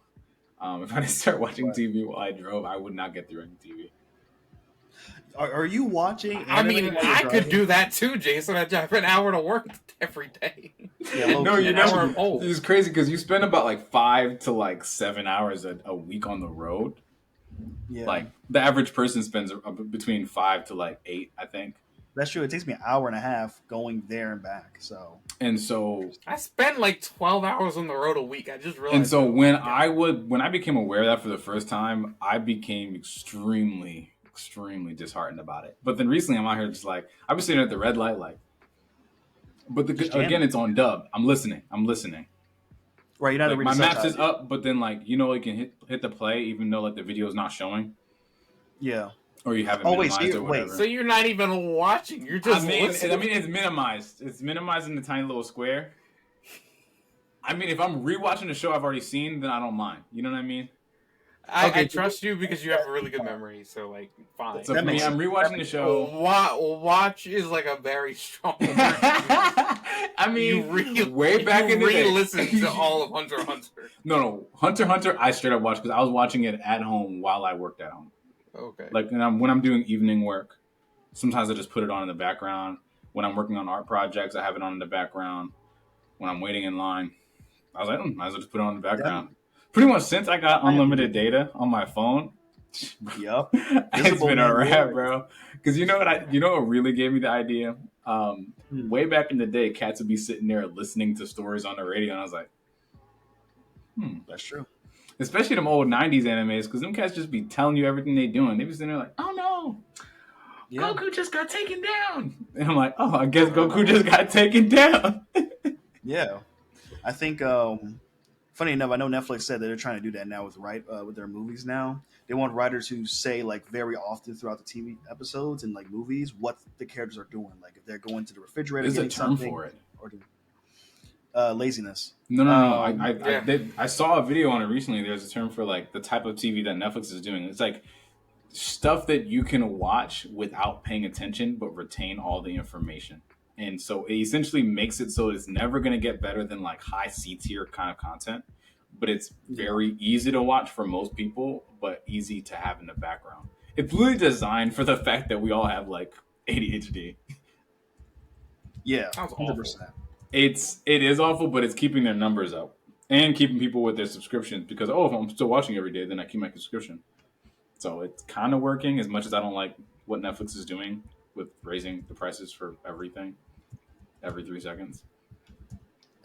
If I didn't start watching TV while I drove, I would not get through any TV. Are you watching? I mean, I could do that too, Jason. I drive an hour to work every day. Yeah, no, you know, it's crazy because you spend about like 5 to like 7 hours a week on the road. Yeah. Like the average person spends between 5 to like 8, I think. That's true. It takes me an hour and a half going there and back. So I spend like 12 hours on the road a week. I just realized. And so when I became aware of that for the first time, I became extremely disheartened about it. But then recently, I'm out here just like I was sitting at the red light, like. But again, it's on dub. I'm listening. Right, you're not like, my maps is up, but then like you can hit the play even though like the video is not showing. Yeah. Or you haven't minimized or whatever. So you're not even watching. You're just listening. I mean, it's minimized. It's minimized in the tiny little square. I mean, if I'm rewatching a show I've already seen, then I don't mind. You know what I mean? I trust you because you have a really good memory. So, like, fine. So for me, I'm rewatching the show. Watch is like a very strong word. I mean, way back in the day. Re-listen to all of Hunter x Hunter. No. Hunter x Hunter, I straight up watched because I was watching it at home while I worked at home. Okay. Like when I'm doing evening work, sometimes I just put it on in the background. When I'm working on art projects, I have it on in the background. When I'm waiting in line, I was like, might as well just put it on in the background. Yeah. Pretty much since I got unlimited data on my phone, yep, it's been a wrap, bro. Because you know what really gave me the idea? Way back in the day, cats would be sitting there listening to stories on the radio, and I was like, that's true. Especially them old 90s animes, because them cats just be telling you everything they doing. They be sitting there like, oh no, Goku just got taken down. And I'm like, oh, I guess Goku just got taken down. Yeah. I think, funny enough, I know Netflix said that they're trying to do that now with their movies now. They want writers who say, like, very often throughout the TV episodes and, like, movies, what the characters are doing. Like, if they're going to the refrigerator, there's a term for it. Or laziness. No. I saw a video on it recently. There's a term for like the type of TV that Netflix is doing. It's like stuff that you can watch without paying attention, but retain all the information. And so it essentially makes it so it's never going to get better than like high C tier kind of content, but it's very easy to watch for most people, but easy to have in the background. It's really designed for the fact that we all have like ADHD. Yeah, 100%. It is awful, but it's keeping their numbers up and keeping people with their subscriptions because, if I'm still watching every day, then I keep my subscription. So it's kind of working as much as I don't like what Netflix is doing with raising the prices for everything every 3 seconds.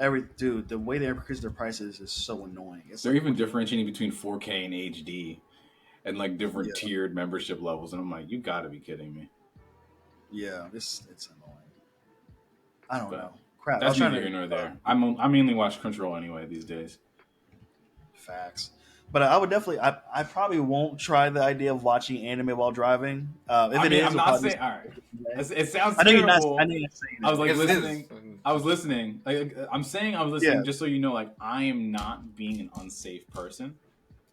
the way they increase their prices is so annoying. It's They're like, even differentiating between 4K and HD and like different yeah, tiered membership levels, and I'm like, you got to be kidding me. yeah, it's annoying. I don't But know. Crap, I that's was trying neither here nor there. I mainly watch Crunchyroll anyway these days. facts. But I would definitely, I probably won't try the idea of watching anime while driving. If I it mean, is, I'm it'll not probably saying all right. It sounds I know you're not. I terrible. know you're not saying I it. was like Because it is. listening. I was listening. Like I'm saying, I was Yeah, listening just so you know. Like I am not being an unsafe person.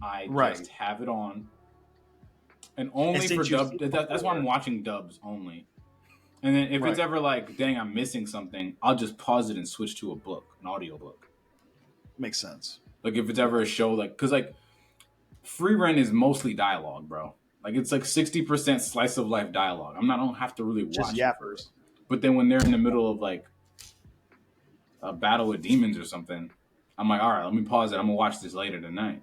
I right. just have it on, and And only for since you've dub. seen it That's why I'm before, watching dubs only. And then if it's right, ever like, dang, I'm missing something, I'll just pause it and switch to a book, an audio book. makes sense. Like if it's Yeah, ever a show, like because like Free Rent is mostly dialogue, bro. Like it's like 60% slice of life dialogue. I don't have to really just watch it for real. yappers. But then when they're in the middle of like a battle with demons or something, I'm like, all right, let me pause it. I'm gonna watch this later tonight,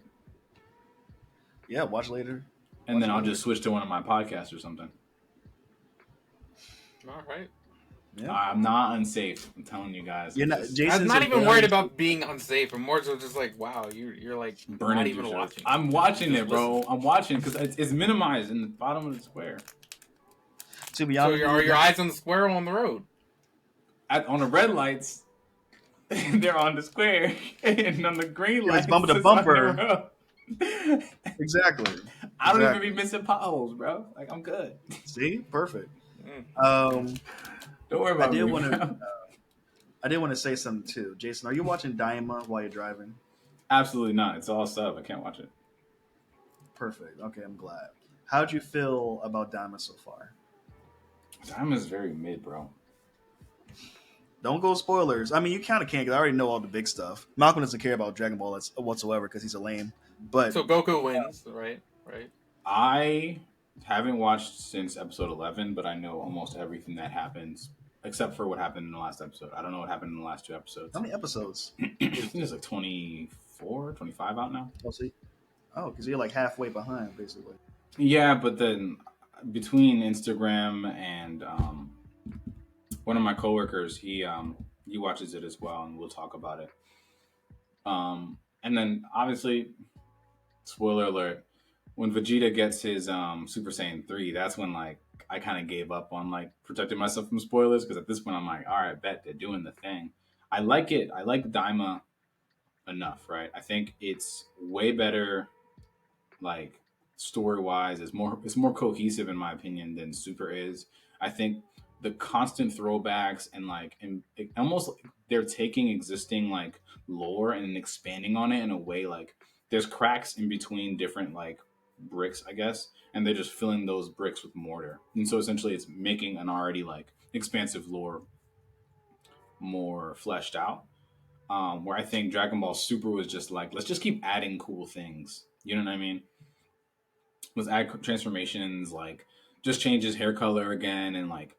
Yeah, watch later. and Watch then I'll later. just switch to one of my podcasts or something. All right. Yeah, I'm not unsafe. I'm telling you guys. you're not. Just I'm Jason's not a even very worried about being unsafe. I'm more so just like, wow, you're like burning not through even shows. watching. I'm watching Just it, bro. listen. I'm watching because it's minimized in the bottom of the square. To be So honest, are with you your guys, eyes on the square or on the road? On the red lights, they're on the square, and on the green yeah, lights, it's bumper to it's on the bumper. road. Exactly. I don't even be missing potholes, bro. Like I'm good. See, perfect. Mm. Um, Don't worry I about did me, want to. bro. I did want to say something too, Jason. Are you watching Daima while you're driving? Absolutely not. It's all sub. I can't watch it. Perfect. Okay, I'm glad. How'd you feel about Daima so far? Diamond's very mid, bro. Don't go spoilers. I mean, you kind of can't because I already know all the big stuff. Malcolm doesn't care about Dragon Ball whatsoever because he's a lame. But So Goku wins, right? Right. I haven't watched since episode 11, but I know almost everything that happens except for what happened in the last episode. I don't know what happened in the last two episodes. how many episodes? I think there's like 24, 25 out now. Oh, see, because you're like halfway behind, basically. Yeah, but then between Instagram and one of my coworkers, he watches it as well, and we'll talk about it. And then obviously, spoiler alert, when Vegeta gets his Super Saiyan 3, that's when like I kind of gave up on like protecting myself from spoilers because at this point I'm like, all right, bet they're doing the thing. I like it. I like Daima enough, right? I think it's way better, like story wise. It's more cohesive in my opinion than Super is. I think the constant throwbacks and it almost they're taking existing like lore and expanding on it in a way like there's cracks in between different like bricks, I guess, and they're just filling those bricks with mortar. And so essentially it's making an already like expansive lore more fleshed out. Where I think Dragon Ball Super was just like, let's just keep adding cool things. You know what I mean? Let's add transformations, like just change his hair color again, and like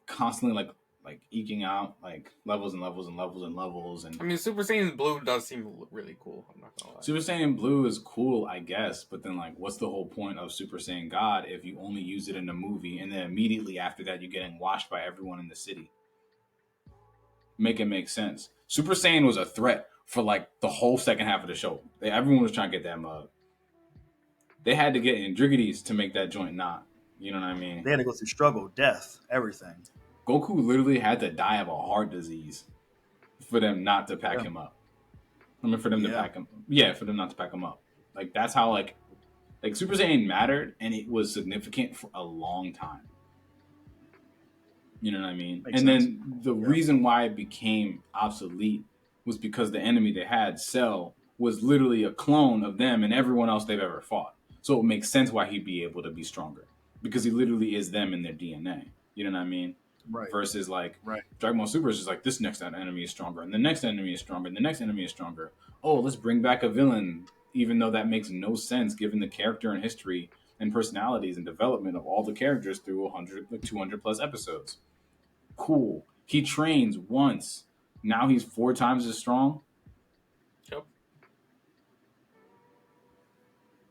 constantly like eking out like levels and levels and levels and levels. And I mean, Super Saiyan Blue does seem really cool. I'm not gonna lie. Super Saiyan Blue is cool, I guess, but then like, what's the whole point of Super Saiyan God if you only use it in a movie and then immediately after that you're getting washed by everyone in the city? Make it make sense. Super Saiyan was a threat for like the whole second half of the show. Everyone was trying to get that mug. They had to get Indrigites to make that joint not. You know what I mean? They had to go through struggle, death, everything. Goku literally had to die of a heart disease for them not to pack Yeah. him up. I mean, for them to Yeah. pack him. Yeah, for them not to pack him up. Like that's how like Super Saiyan mattered, and it was significant for a long time. You know what I mean? Makes and sense. then the Yeah. reason why it became obsolete was because the enemy they had, Cell, was literally a clone of them and everyone else they've ever fought. So it makes sense why he'd be able to be stronger because he literally is them in their DNA. You know what I mean? Right. Versus like Right. Dragon Ball Super is just like this next enemy is stronger, and the next enemy is stronger, and the next enemy is stronger. Oh, let's bring back a villain, even though that makes no sense given the character and history and personalities and development of all the characters through 100, like 200 plus episodes. Cool. He trains once. Now he's 4 times as strong. Yep.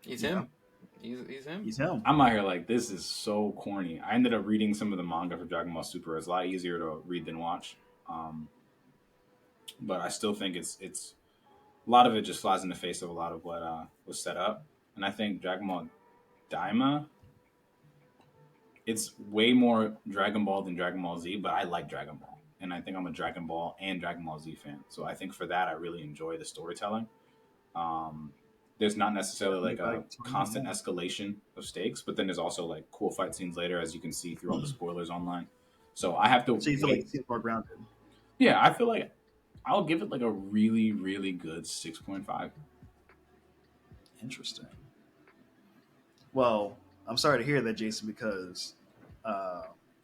He's Yeah. him. He's him. He's him. I'm out here like, this is so corny. I ended up reading some of the manga for Dragon Ball Super. It's a lot easier to read than watch. but I still think it's a lot of it just flies in the face of a lot of what was set up, and I think Dragon Ball Daima, it's way more Dragon Ball than Dragon Ball Z, but I like Dragon Ball, and I think I'm a Dragon Ball and Dragon Ball Z fan, so I think for that I really enjoy the storytelling. Um, there's not necessarily like a constant escalation of stakes, but then there's also like cool fight scenes later, as you can see through all the spoilers online. So I have to So you feel like wait. it seems more grounded. Yeah, I feel like I'll give it like a really, really good 6.5. Interesting. Well, I'm sorry to hear that, Jason, because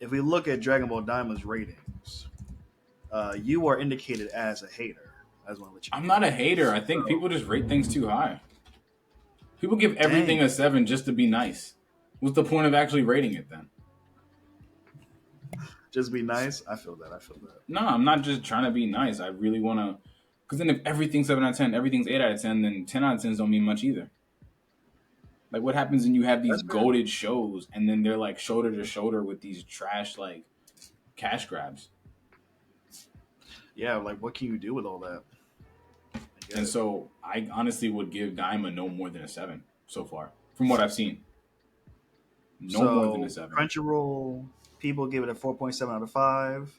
if we look at Dragon Ball Daima's ratings, you are indicated as a hater. I just want to let you I'm know. not a hater. I think people just rate things too high. People give everything Dang. a 7 just to be nice. What's the point of actually rating it then? Just be nice. I feel that. No, I'm not just trying to be nice. I really want to. Because then if everything's 7 out of 10, everything's 8 out of 10, then 10 out of 10s don't mean much either. Like, what happens when you have these That's fair. goated shows and then they're like shoulder to shoulder with these trash, like, cash grabs? Yeah, like what can you do with all that? And so I honestly would give Daima no more than a 7 so far, from what I've seen. No more than a 7. Crunchyroll people give it a 4.7 out of 5.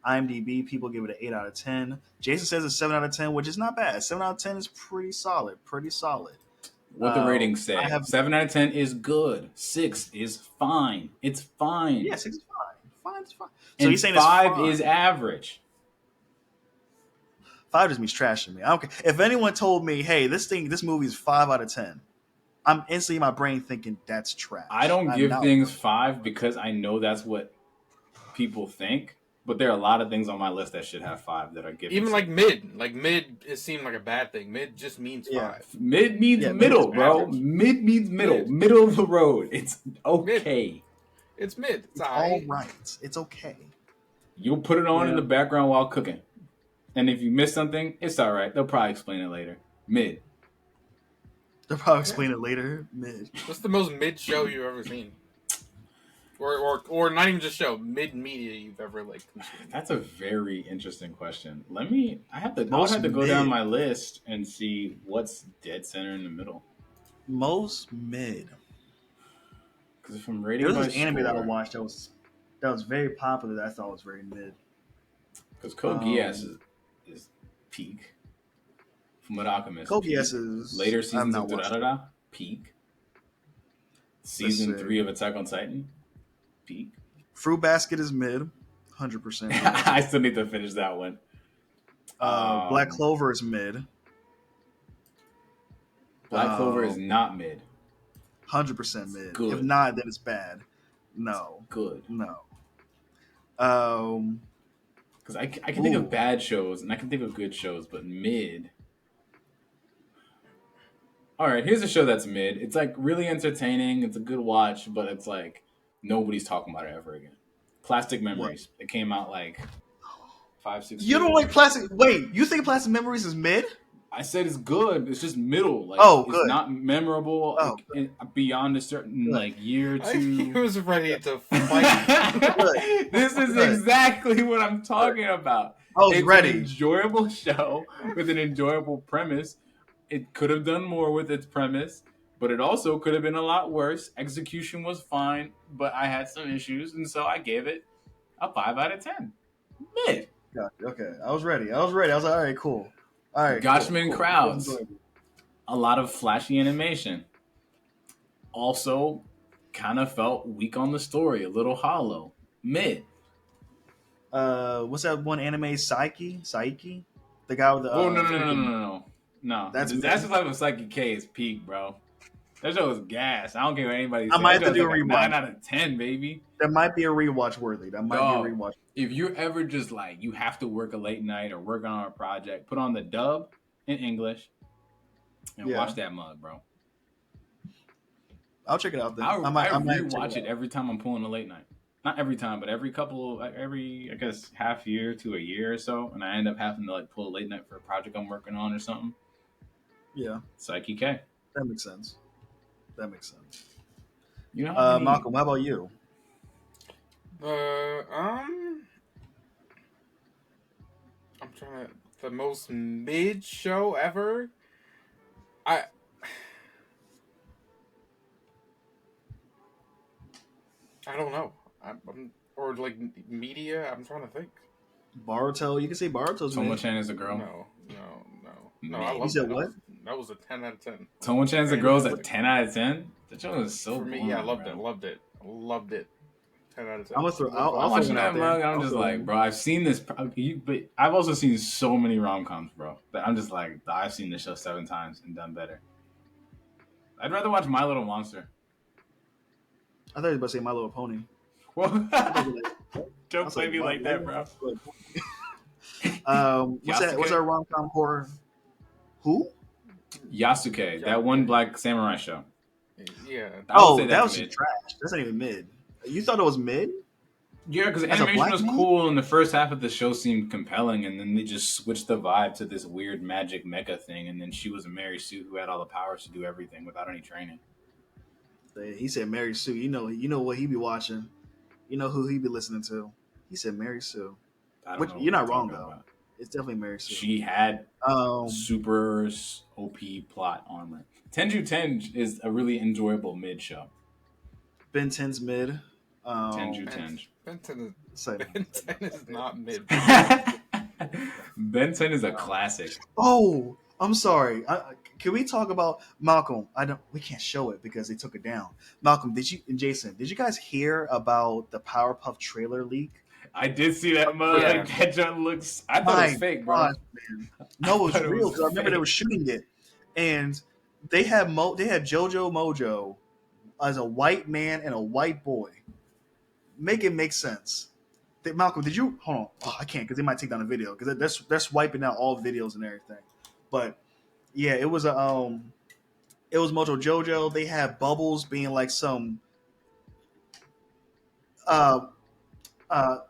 IMDb people give it an 8 out of 10. Jason says a 7 out of 10, which is not bad. 7 out of 10 is pretty solid. Pretty solid. What the ratings say. 7 out of 10 is good. 6 is fine. It's fine. Yeah, 6 is fine. 5 is fine. So you're saying 5 it's is average. 5 just means trashing me. I don't care. If anyone told me, hey, this movie is 5 out of 10, I'm instantly in my brain thinking that's trash. I don't give things 5 because I know that's what people think. But there are a lot of things on my list that should have 5 that are given. Even like mid. Like mid, it seemed like a bad thing. Mid just means 5. Mid means middle, bro. Average. Mid means middle. Middle of the road. It's okay. Mid. It's mid. It's all right. It's okay. You'll put it on in the background while cooking. And if you miss something, it's all right. They'll probably explain it later. Mid. They'll probably explain it later. Mid. What's the most mid show you've ever seen? Or not even just show, mid media you've ever like consumed? That's a very interesting question. I have to go down my list and see what's dead center in the middle. Most mid. Because if I'm rating there was by this anime score, that I watched that was very popular that I thought was very mid. Because Code Geass is peak. Fullmetal Alchemist. Code Geass is later seasons of Durarara, peak. Season 3 of Attack on Titan, peak. Fruit Basket is mid, 100%. I still need to finish that one. Black Clover is mid. Black Clover is not mid. 100% mid. Good. If not, then it's bad. No. Good. No. Because I can think of bad shows and I can think of good shows, but mid. All right, here's a show that's mid. It's like really entertaining. It's a good watch, but it's like nobody's talking about it ever again. Plastic Memories. It came out like 5-6 years. You don't like Plastic? Wait, you think Plastic Memories is mid? I said it's good. It's just middle. Like, good. It's not memorable beyond a certain like year or two. He was ready to fight. This is exactly what I'm talking about. I was ready. An enjoyable show with an enjoyable premise. It could have done more with its premise, but it also could have been a lot worse. Execution was fine, but I had some issues, and so I gave it a 5 out of 10. Mid. Gotcha. Okay, I was ready. I was like, all right, cool. All right. Gotchman crowds. A lot of flashy animation. Also, kind of felt weak on the story, a little hollow. Mid. What's that one anime? Psyche? The guy with the. No. That's just like a Psyche K is peak, bro. That show is gas. I don't care what anybody says. I might have to do a like rewatch. 9 out of 10, baby. That might be a rewatch worthy. If you're ever just like, you have to work a late night or work on a project, put on the dub in English and watch that mug, bro. I'll check it out then. I rewatch it every time I'm pulling a late night. Not every time, but every I guess half year to a year or so, and I end up having to like pull a late night for a project I'm working on or something. Yeah. Psyche K. That makes sense. You know, Malcolm, how about you? I'm trying to The most mid show ever. I don't know. Or like media. I'm trying to think. Baruto, you can say Baruto's mid. Tomo-chan is a girl. No. I Mid. love You said that. what? That was a 10 out of 10. Tomo-chan's a girl is a 10 out of 10? That show is so For me, boring, yeah, I loved bro. Loved it. 10 out of 10. I'm gonna throw. I'll I'm throw watching one out that there. manga. I'm just like, bro, I've seen this, but I've also seen so many rom-coms, bro. That I'm just like, I've seen this show 7 times and done better. I'd rather watch My Little Monster. I thought you were about to say My Little Pony. Well, don't was play like, me what? like that, bro. What's that? What's our rom-com horror? Who? Yasuke, that one black samurai show. Yeah. I would say that that's was mid. just trash. That's not even mid. You thought it was mid? Yeah, because the As a animation black was man? cool, and the first half of the show seemed compelling, and then they just switched the vibe to this weird magic mecha thing, and then she was a Mary Sue who had all the powers to do everything without any training. He said Mary Sue. You know what he be watching. You know who he be listening to. He said Mary Sue. I don't Which know you're what not wrong talking though. about. It's definitely Mary Sue. She had Um, super OP plot armor. Tenju Tenj is a really enjoyable mid show. Ben 10's mid. Tenju Tenj. Ben 10 Say- is not mid. Ben 10 is a classic. Oh, I'm sorry. Can we talk about Malcolm? We can't show it because they took it down. Malcolm, and Jason, did you guys hear about the Powerpuff trailer leak? I did see that mug. Yeah. That junk looks. I thought it was fake, bro. God, man. No, it was I thought it real was because I remember they fake. were shooting it, and they had JoJo Mojo as a white man and a white boy. Make it make sense. Malcolm, did you hold on? Oh, I can't because they might take down the video because they're swiping out all videos and everything. But yeah, it was Mojo Jojo. They had Bubbles being like some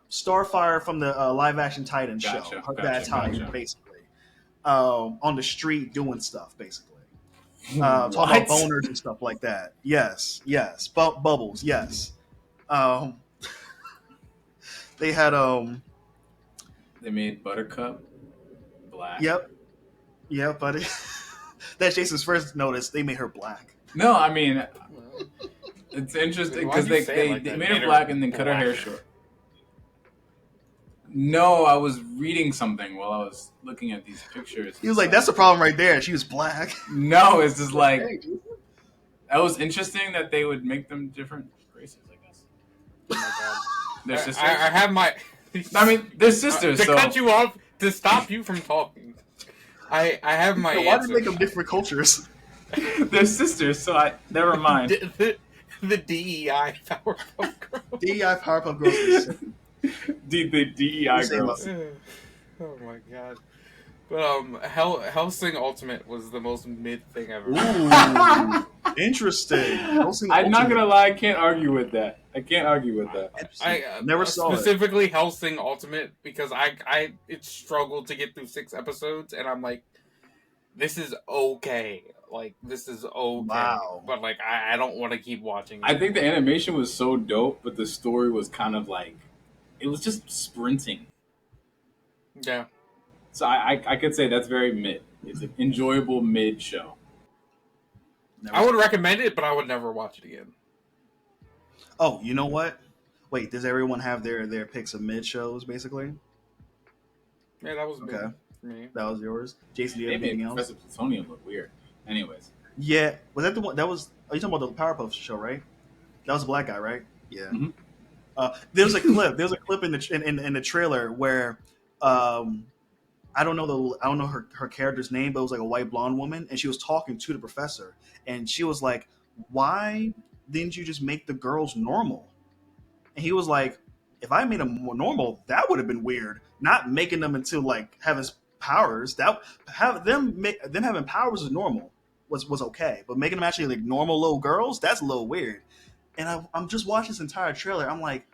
Starfire from the live action Titan show. That's how basically on the street doing stuff basically. Talking about boners and stuff like that. Yes. Bubbles. Yes. They had They made Buttercup black. Yep, but that's Jason's first notice. They made her black. No, I mean it's interesting because Why'd you they say it like that? made her black and then cut her hair short. No, I was reading something while I was looking at these pictures. He was like, "That's the problem right there." She was black. No, it's just like that was interesting that they would make them different races. I guess. Oh my god. They're sisters. I have my. I mean, they're sisters. To so cut you off, to stop you from talking. I have my. Why did they make them different cultures? they're sisters. So never mind. The DEI Powerpuff Girls. DEI Powerpuff Girls. The DEI girls. Oh my god. But Hellsing Ultimate was the most mid thing ever. Ooh, interesting. I'm not gonna lie, I can't argue with that. I never saw specifically Hellsing Ultimate because I struggled to get through 6 episodes and I'm like, this is okay. Like this is okay. Wow. But like I don't want to keep watching it. I think the animation was so dope, but the story was kind of like it was just sprinting. Yeah. So I could say that's very mid. It's an enjoyable mid show. I would recommend it, but I would never watch it again. Oh, you know what? Wait, does everyone have their picks of mid shows basically? Yeah, that was mid Okay. for me. That was yours. Jason, do you They have made anything else? Professor Plutonium look weird. Anyways. Yeah, was that the one? That was. Are you talking about the Powerpuff show, right? That was a black guy, right? Yeah. Mm-hmm. There was a clip. There was a clip in the trailer where, I don't know her character's name, but it was like a white blonde woman, and she was talking to the professor, and she was like, "Why didn't you just make the girls normal?" And he was like, "If I made them more normal, that would have been weird. Not making them into like having powers. That them having powers is normal was okay, but making them actually like normal little girls, that's a little weird." And I'm just watching this entire trailer. I'm like,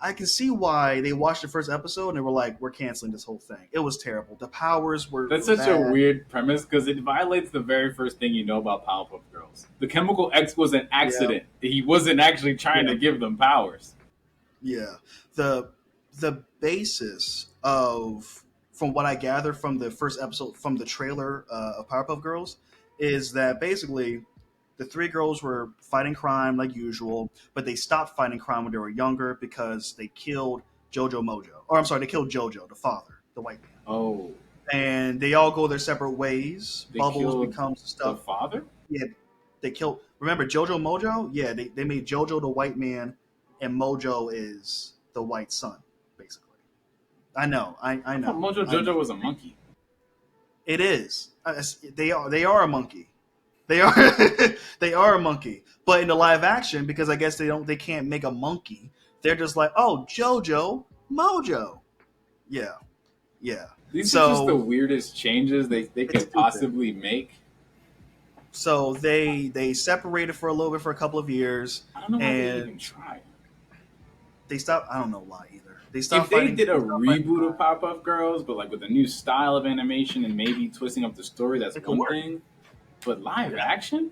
I can see why they watched the first episode and they were like, "We're canceling this whole thing." It was terrible. The powers were. That's such bad. a weird premise because it violates the very first thing you know about Powerpuff Girls. The Chemical X was an accident. Yeah. He wasn't actually trying to give them powers. Yeah. The basis from what I gather from the first episode from the trailer of Powerpuff Girls, is that basically the three girls were fighting crime like usual, but they stopped fighting crime when they were younger because they killed Jojo Mojo. Or I'm sorry, they killed Jojo, the father, the white man. Oh, And they all go their separate ways. they Bubbles killed becomes the stuff. father? Yeah, they killed. Remember Jojo Mojo? Yeah, they made Jojo the white man, and Mojo is the white son, basically. I know, I I thought know, Mojo I Jojo know. was a monkey. It is. They are a monkey. They are they are a monkey. But in the live action, because I guess they can't make a monkey, they're just like, oh, Jojo Mojo. Yeah, yeah. These are just the So weirdest changes they it's could stupid. possibly make. So they separated for a little bit for a couple of years, I don't know why they and even tried. they stopped. I don't know why either. They If stopped they fighting. did a They stopped fighting reboot of crime. Pop-Up Girls, but like with a new style of animation and maybe twisting up the story, that's It could one work. thing. But live Yeah, action?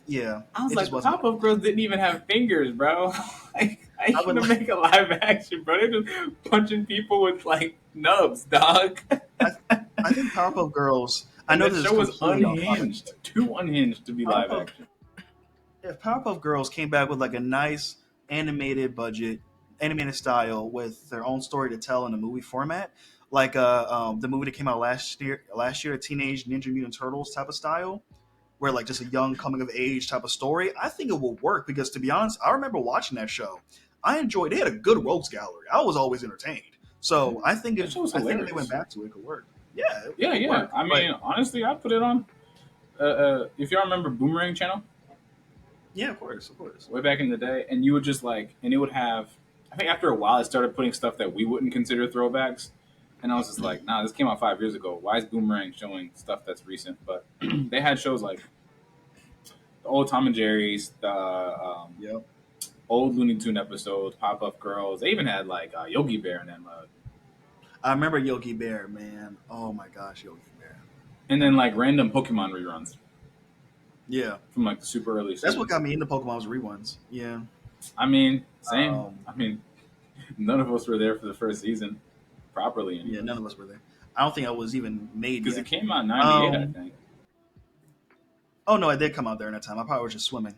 yeah. I was It like, just the wasn't. Pop-Up Girls didn't even have fingers, bro. Like, I I would gonna like. make a live action, bro. They're just punching people with like nubs, dog. I, I think Powerpuff Girls. I And know that this is show was completely off topic. unhinged. Too unhinged to be live Powerpuff action. if Powerpuff Girls came back with like a nice animated budget, animated style with their own story to tell in a movie format, like the movie that came out last year, Teenage Ninja Mutant Turtles type of style, where like just a young coming of age type of story, I think it will work because to be honest, I remember watching that show. I enjoyed. They had a good rogues gallery. I was always entertained. So I think That show was if they went hilarious. back to it, it could work. Yeah, it Yeah, could yeah. work. I But mean, honestly, I put it on. If y'all remember Boomerang Channel yeah, of course. way back in the day, and you would just like, and it would have. I think after a while, it started putting stuff that we wouldn't consider throwbacks, and I was just like, nah, this came out 5 years ago. Why is Boomerang showing stuff that's recent? But they had shows like the old Tom and Jerry's, the Yep. old Looney Tune episodes, Pop Up Girls. They even had like Yogi Bear in that mug. I remember Yogi Bear, man. Oh my gosh, Yogi Bear. And then like random Pokemon reruns Yeah, from like the super early that's what seasons. got me into Pokemon was reruns. Yeah. I mean, same. Um, I mean, none of us were there for the first season properly, yeah, anyways. none of us were there. I don't think I was even made Because it yet. came out in '98, I Um, think. oh no, I did come out there in that time. I probably was just swimming.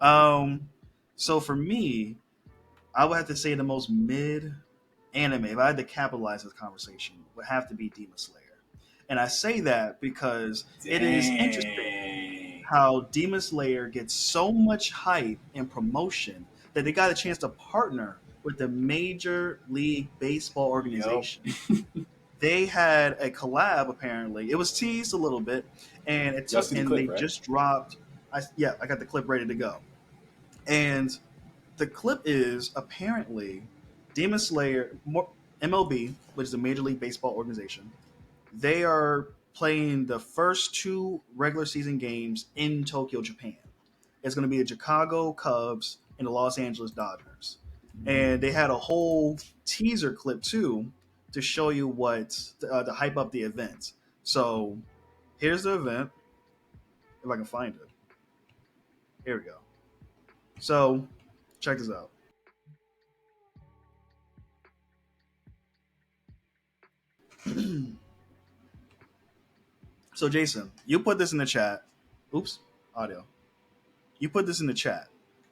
Um, so for me, I would have to say the most mid anime, if I had to capitalize this conversation, would have to be Demon Slayer. And I say that because it is interesting Dang. how Demon Slayer gets so much hype and promotion that they got a chance to partner with the Major League Baseball Yep. organization. They had a collab apparently. It was teased a little bit, and Y'all see the they clip, right? just dropped. I got the clip ready to go, and the clip is apparently Demon Slayer, MLB, which is the Major League Baseball organization. They are playing the first two regular season games in Tokyo, Japan. It's going to be the Chicago Cubs and the Los Angeles Dodgers. And they had a whole teaser clip too to show you what to hype up the event. So here's the event. If I can find it. Here we go. So check this out. So Jason, you put this in the chat. Oops, audio. You put this in the chat.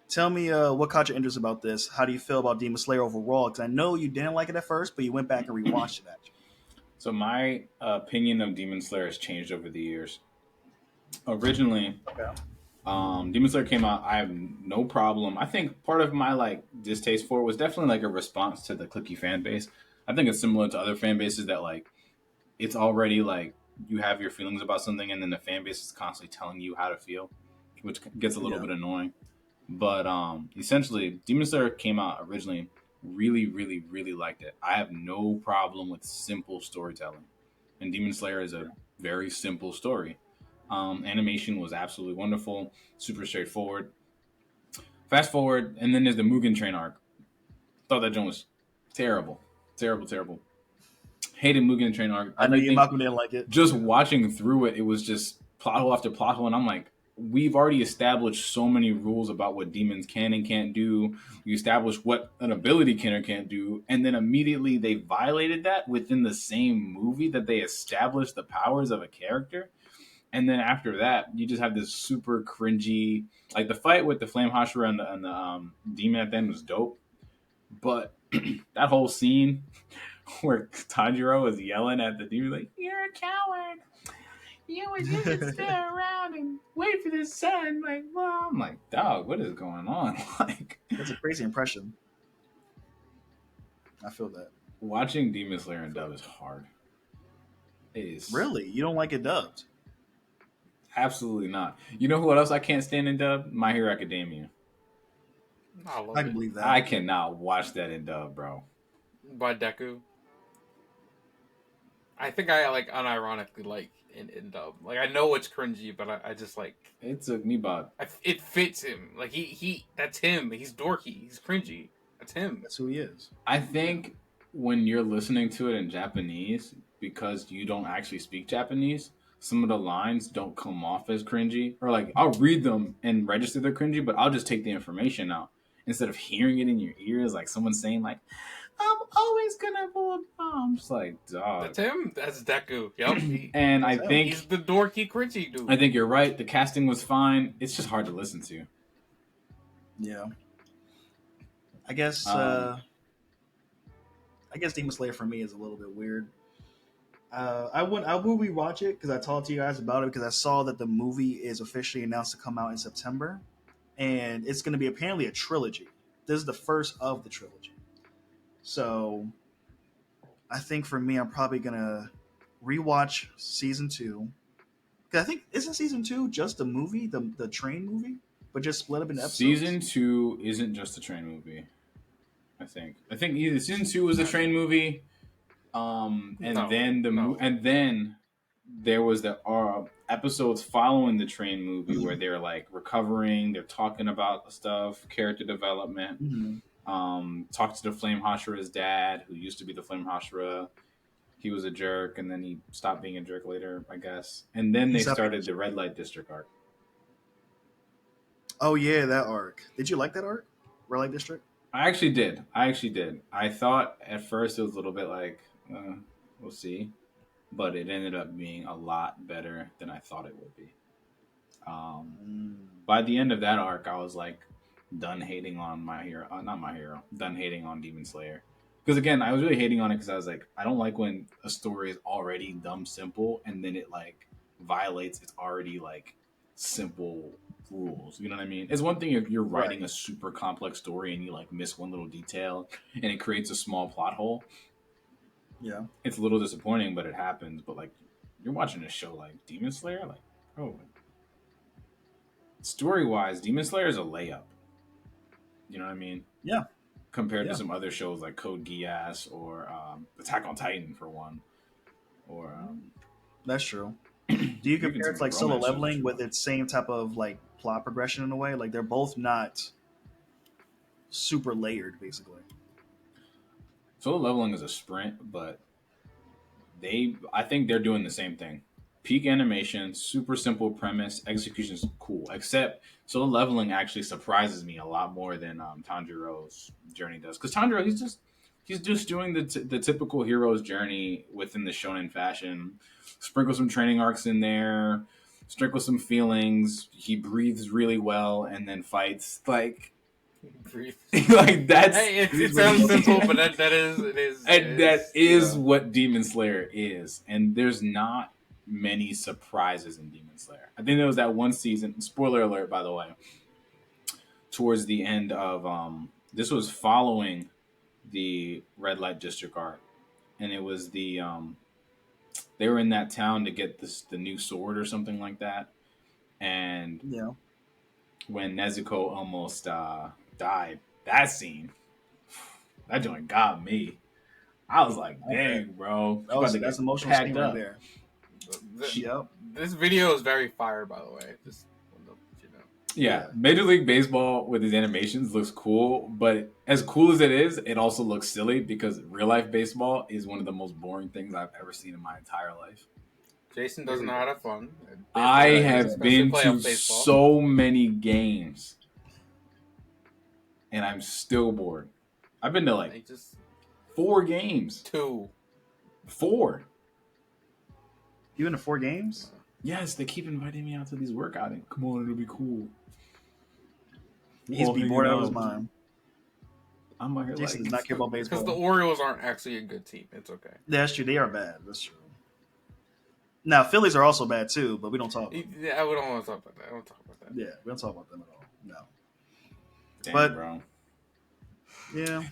Tell me what caught your interest about this. How do you feel about Demon Slayer overall? Because I know you didn't like it at first, but you went back and rewatched it. Actually, So my opinion of Demon Slayer has changed over the years. Originally, okay. Demon Slayer came out. I have no problem. I think part of my like distaste for it was definitely like a response to the clicky fan base. I think it's similar to other fan bases that like it's already like you have your feelings about something, and then the fan base is constantly telling you how to feel, which gets a little Yeah. bit annoying. But essentially, Demon Slayer came out originally. Really, really, really liked it. I have no problem with simple storytelling, and Demon Slayer is a very simple story. Animation was absolutely wonderful, super straightforward. Fast forward, and then there's the Mugen Train arc. Thought that joint was terrible, terrible, terrible. Hated Mugen Train arc. I know you, Everything. Malcolm, didn't like it. Just watching through it, it was just plot hole after plot hole, and I'm like, we've already established so many rules about what demons can and can't do. We established what an ability can or can't do, and then immediately they violated that within the same movie that they established the powers of a character. And then after that, you just have this super cringy, like the fight with the Flame Hashira and the demon at the end was dope, but that whole scene where Tanjiro was yelling at the demon like, "You're a coward. You just stay around and wait for the sun." Like, well, I'm like, dog, what is going on? Like, That's a crazy impression. I feel that. watching Demon Slayer and dub is hard. It is Really? You don't like it dubbed? absolutely not. You know what else I can't stand in dub? My Hero Academia. I love I can it. believe that. I cannot watch that in dub, bro. By Deku. I think I like unironically like in dub. Like I know it's cringy, but I just like It took me about it fits him. Like he that's him. He's dorky. He's cringy. That's him. That's who he is. I think when you're listening to it in Japanese, because you don't actually speak Japanese, some of the lines don't come off as cringy. Or like I'll read them and register they're cringy, but I'll just take the information out instead of hearing it in your ears, like someone saying like, "I'm always gonna bomb." I'm just like, dog. That's him. That's Deku. Yup. And I think He's the dorky cringy dude. I think you're right. The casting was fine. It's just hard to listen to. Yeah. I guess Demon Slayer for me is a little bit weird. I will rewatch it because I talked to you guys about it because I saw that the movie is officially announced to come out in September, and it's going to be apparently a trilogy. This is the first of the trilogy, so I think for me, I'm probably gonna rewatch season 2. Because I think isn't season 2 just the movie, the train movie, but just split up into episodes. Season 2 isn't just a train movie. I think either season 2 was the train movie, and then there was the episodes following the train movie where they're like recovering, they're talking about stuff, character development. Mm-hmm. Talked to the Flame Hashira's dad, who used to be the Flame Hashira. He was a jerk, and then he stopped being a jerk later, I guess. And then they started the Red Light District arc. Oh yeah, that arc. Did you like that arc, Red Light District? I actually did. I thought at first it was a little bit like, we'll see. But it ended up being a lot better than I thought it would be. By the end of that arc, I was like done hating on done hating on Demon Slayer. Because again, I was really hating on it because I was like, I don't like when a story is already dumb simple and then it like violates its already like simple rules. You know what I mean? It's one thing if you're writing a super complex story and you like miss one little detail and it creates a small plot hole. Yeah, it's a little disappointing, but it happens. But like, you're watching a show like Demon Slayer, like, oh, story wise, Demon Slayer is a layup. You know what I mean? Yeah. Compared to some other shows like Code Geass or Attack on Titan, for one. Or that's true. Do you compare it to like Solo Leveling with its same type of like plot progression in a way? Like they're both not super layered, basically. Solo Leveling is a sprint, but I think they're doing the same thing. Peak animation, super simple premise, execution is cool. Except Solo Leveling actually surprises me a lot more than Tanjiro's journey does. Because Tanjiro, he's just doing the typical hero's journey within the shonen fashion. Sprinkle some training arcs in there, sprinkle some feelings. He breathes really well and then fights like. Like that's it sounds simple, but that is what Demon Slayer is, and there's not many surprises in Demon Slayer. I think there was that one season. Spoiler alert, by the way. Towards the end of this was following the Red Light District arc, and it was the they were in that town to get the new sword or something like that, and when Nezuko almost died, that scene, that joint got me. I was like, dang, bro. That's emotional scene right there. This video is very fire, by the way. Just you know. Yeah, Major League Baseball with his animations looks cool, but as cool as it is, it also looks silly because real life baseball is one of the most boring things I've ever seen in my entire life. Jason doesn't know how to have fun. I have Especially been to playoff baseball. so many games, and I'm still bored. I've been to like 4 games. 2. 4. You been to 4 games? Yes, they keep inviting me out to these workouts. Come on, it'll be cool. He's be bored out of his mind. I'm out here Jason like, does not care about baseball. Because the Orioles aren't actually a good team. It's okay. That's true. They are bad. That's true. Now, Phillies are also bad too, but we don't talk about them. Yeah, we don't want to talk about that. I don't talk about that. Yeah, we don't talk about them at all. No. damn, But- bro. Yeah.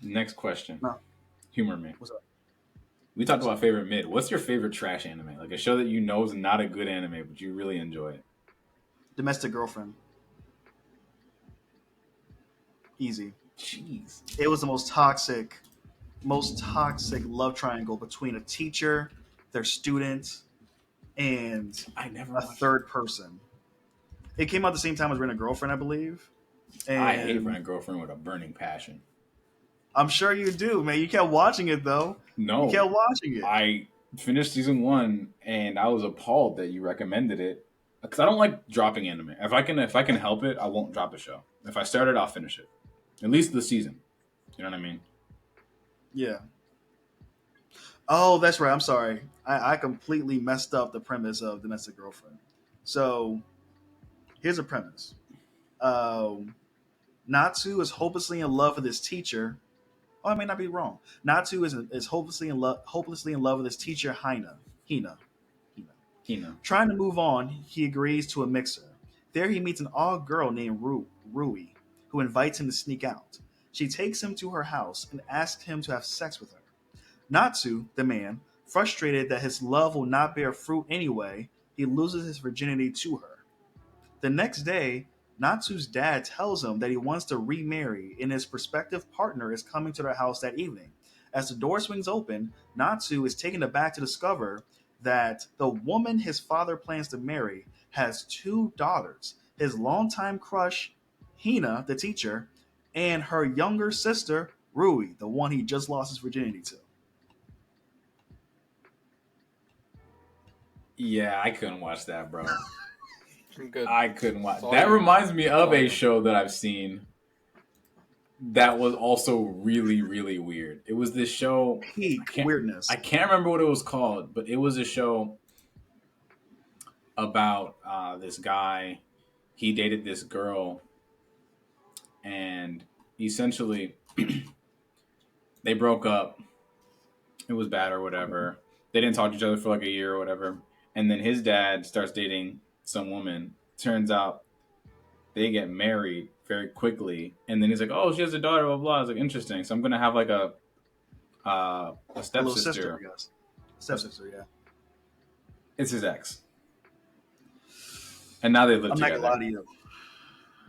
Next question. No. Humor me. What's up? We talked about favorite mid. What's your favorite trash anime? Like a show that you know is not a good anime, but you really enjoy it. Domestic Girlfriend. Easy. Jeez. It was the most toxic love triangle between a teacher, their student, and I never a third person. It came out the same time as Rent a Girlfriend, I believe. And I hate Rent a Girlfriend with a burning passion. I'm sure you do, man. You kept watching it though. No. You kept watching it. I finished season 1 and I was appalled that you recommended it. Because I don't like dropping anime. If I can help it, I won't drop a show. If I start it, I'll finish it. At least the season. You know what I mean? Yeah. Oh, that's right. I'm sorry. I completely messed up the premise of Domestic Girlfriend. So, here's a premise. Natsu is hopelessly in love with his teacher. Oh, I may not be wrong. Natsu is hopelessly in love with his teacher, Hina. Trying to move on, he agrees to a mixer. There he meets an all-girl named Rui, who invites him to sneak out. She takes him to her house and asks him to have sex with her. Natsu, the man, frustrated that his love will not bear fruit anyway, he loses his virginity to her. The next day, Natsu's dad tells him that he wants to remarry and his prospective partner is coming to their house that evening. As the door swings open, Natsu is taken aback to discover that the woman his father plans to marry has 2 daughters, his longtime crush, Hina, the teacher, and her younger sister, Rui, the one he just lost his virginity to. Yeah, I couldn't watch that, bro. Good. I couldn't watch. That reminds me of a show that I've seen that was also really, really weird. It was this show. Peak weirdness. I can't remember what it was called, but it was a show about this guy. He dated this girl, and essentially they broke up. It was bad or whatever. They didn't talk to each other for like a year or whatever. And then his dad starts dating some woman. Turns out they get married very quickly. And then he's like, oh, she has a daughter, blah, blah. I was like, interesting. So I'm going to have like a stepsister. I guess. Stepsister, yeah. It's his ex. And now they live I'm together. not going to lie to you.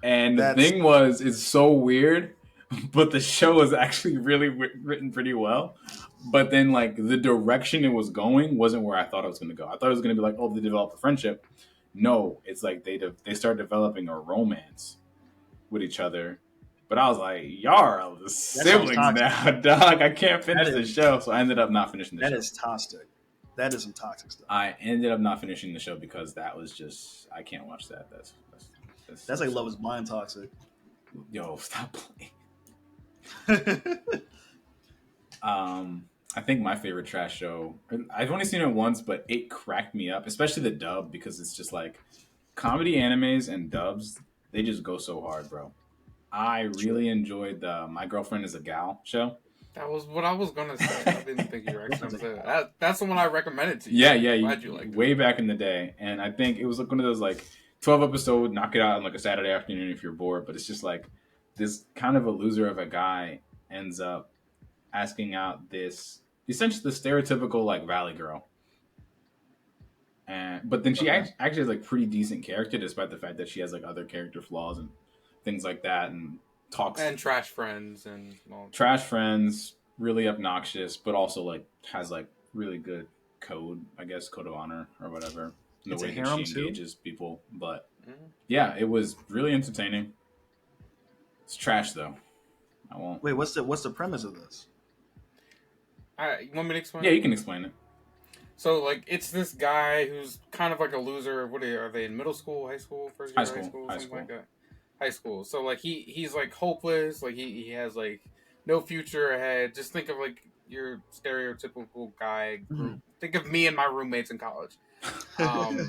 And the thing was, it's so weird, but the show is actually really written pretty well. But then, like, the direction it was going wasn't where I thought it was going to go. I thought it was going to be like, oh, they developed a friendship. No, it's like they start developing a romance with each other. But I was like, y'all are the siblings now, dog. I can't finish the show. So I ended up not finishing the show. That is toxic. That is some toxic stuff. I ended up not finishing the show because that was just, I can't watch that. That's like Love is Blind toxic. Yo, stop playing. I think my favorite trash show, I've only seen it once, but it cracked me up, especially the dub, because it's just like comedy animes and dubs, they just go so hard, bro. I really enjoyed the My Girlfriend is a Gal show. That was what I was going to say. I didn't think you were actually going to say that. That's the one I recommended to you. Yeah. Glad you liked it. Way back in the day. And I think it was like one of those like 12 episode, knock it out on like a Saturday afternoon if you're bored. But it's just like this kind of a loser of a guy ends up asking out this, essentially the stereotypical like Valley girl. But then she actually has like pretty decent character despite the fact that she has like other character flaws and things like that, and talks and trash friends and trash friends, really obnoxious, but also like has like really good code, I guess, code of honor or whatever. The way that she engages people. But yeah, it was really entertaining. It's trash though. I won't. Wait, what's the premise of this? You want me to explain? Yeah, you can explain it. So like it's this guy who's kind of like a loser. Are they in middle school, high school, first year High of high school, school, high something school. like that? High school. So like he's like hopeless. Like he has like no future ahead. Just think of like your stereotypical guy group. Mhm. Think of me and my roommates in college. Um,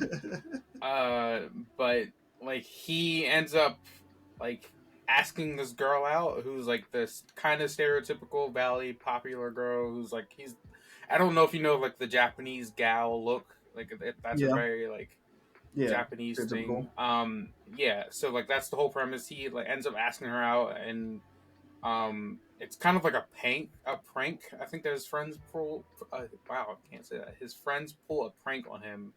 uh, but like he ends up like asking this girl out who's like this kind of stereotypical valley popular girl who's like he's I don't know if you know like the Japanese gal look like that's a Yeah, very like yeah, Japanese stereotypical. thing. Yeah, so like that's the whole premise. He like ends up asking her out, and it's kind of like a prank. I think that his friends pull. Wow, I can't say that. His friends pull a prank on him,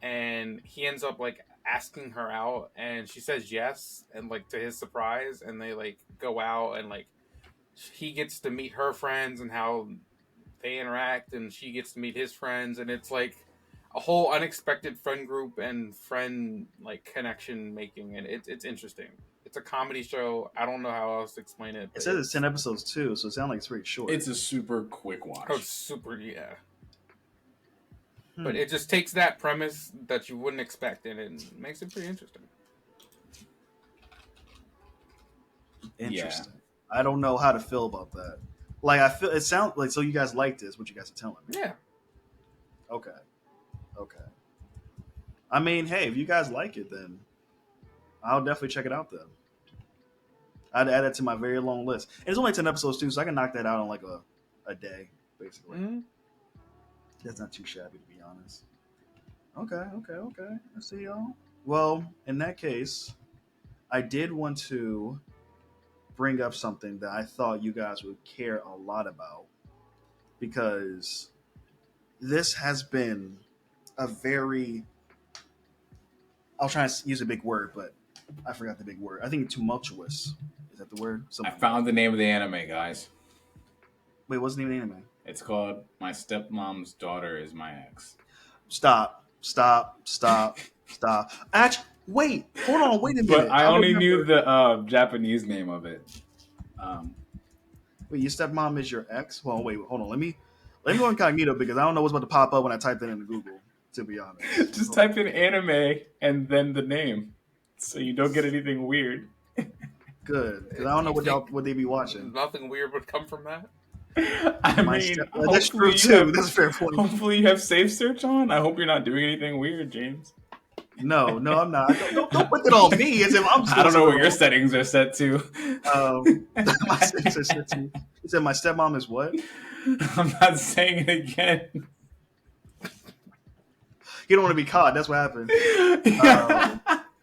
and he ends up like asking her out, and she says yes, and like to his surprise, and they like go out, and like he gets to meet her friends and how they interact, and she gets to meet his friends, and it's like a whole unexpected friend group and friend like connection making, and it's interesting. It's a comedy show. I don't know how else to explain it, It but says it's 10 episodes too, so it sounds like it's pretty short. It's a super quick it's watch. super, yeah. But Hmm. it just takes that premise that you wouldn't expect, and it makes it pretty interesting. Interesting. I don't know how to feel about that. Like I feel it sounds like so you guys like this, what you guys are telling me. Yeah. Okay. Okay. I mean, hey, if you guys like it, then I'll definitely check it out then. I'd add it to my very long list. And it's only 10 episodes too, so I can knock that out in like a day, basically. Mm-hmm. That's not too shabby to be honest. Okay. I see y'all. Well, in that case, I did want to bring up something that I thought you guys would care a lot about because this has been a very I was trying to use a big word, but I forgot the big word. I think tumultuous. Is that the word? I Something like found that. the name of the anime, guys. Wait, what's the name of the anime? It's called My Stepmom's Daughter Is My Ex. Stop. Actually, wait. Hold on. Wait a But minute. I I only knew remember. the Japanese name of it. Wait, your stepmom is your ex? Well, wait. Hold on. Let me go incognito because I don't know what's about to pop up when I type that into Google. To be honest. Just Hold on. type in anime and then the name, so you don't get anything weird. Good, because I don't know You think what they be watching. nothing weird would come from that? I My mean, step. That's true too. That's a fair point. hopefully you have safe search on. I hope you're not doing anything weird, James. No, I'm not. Don't put it on me as if I'm I doing don't know something what your wrong. settings are set to. My sister said to me. He said my stepmom is what? I'm not saying it again. You don't want to be caught. That's what happened.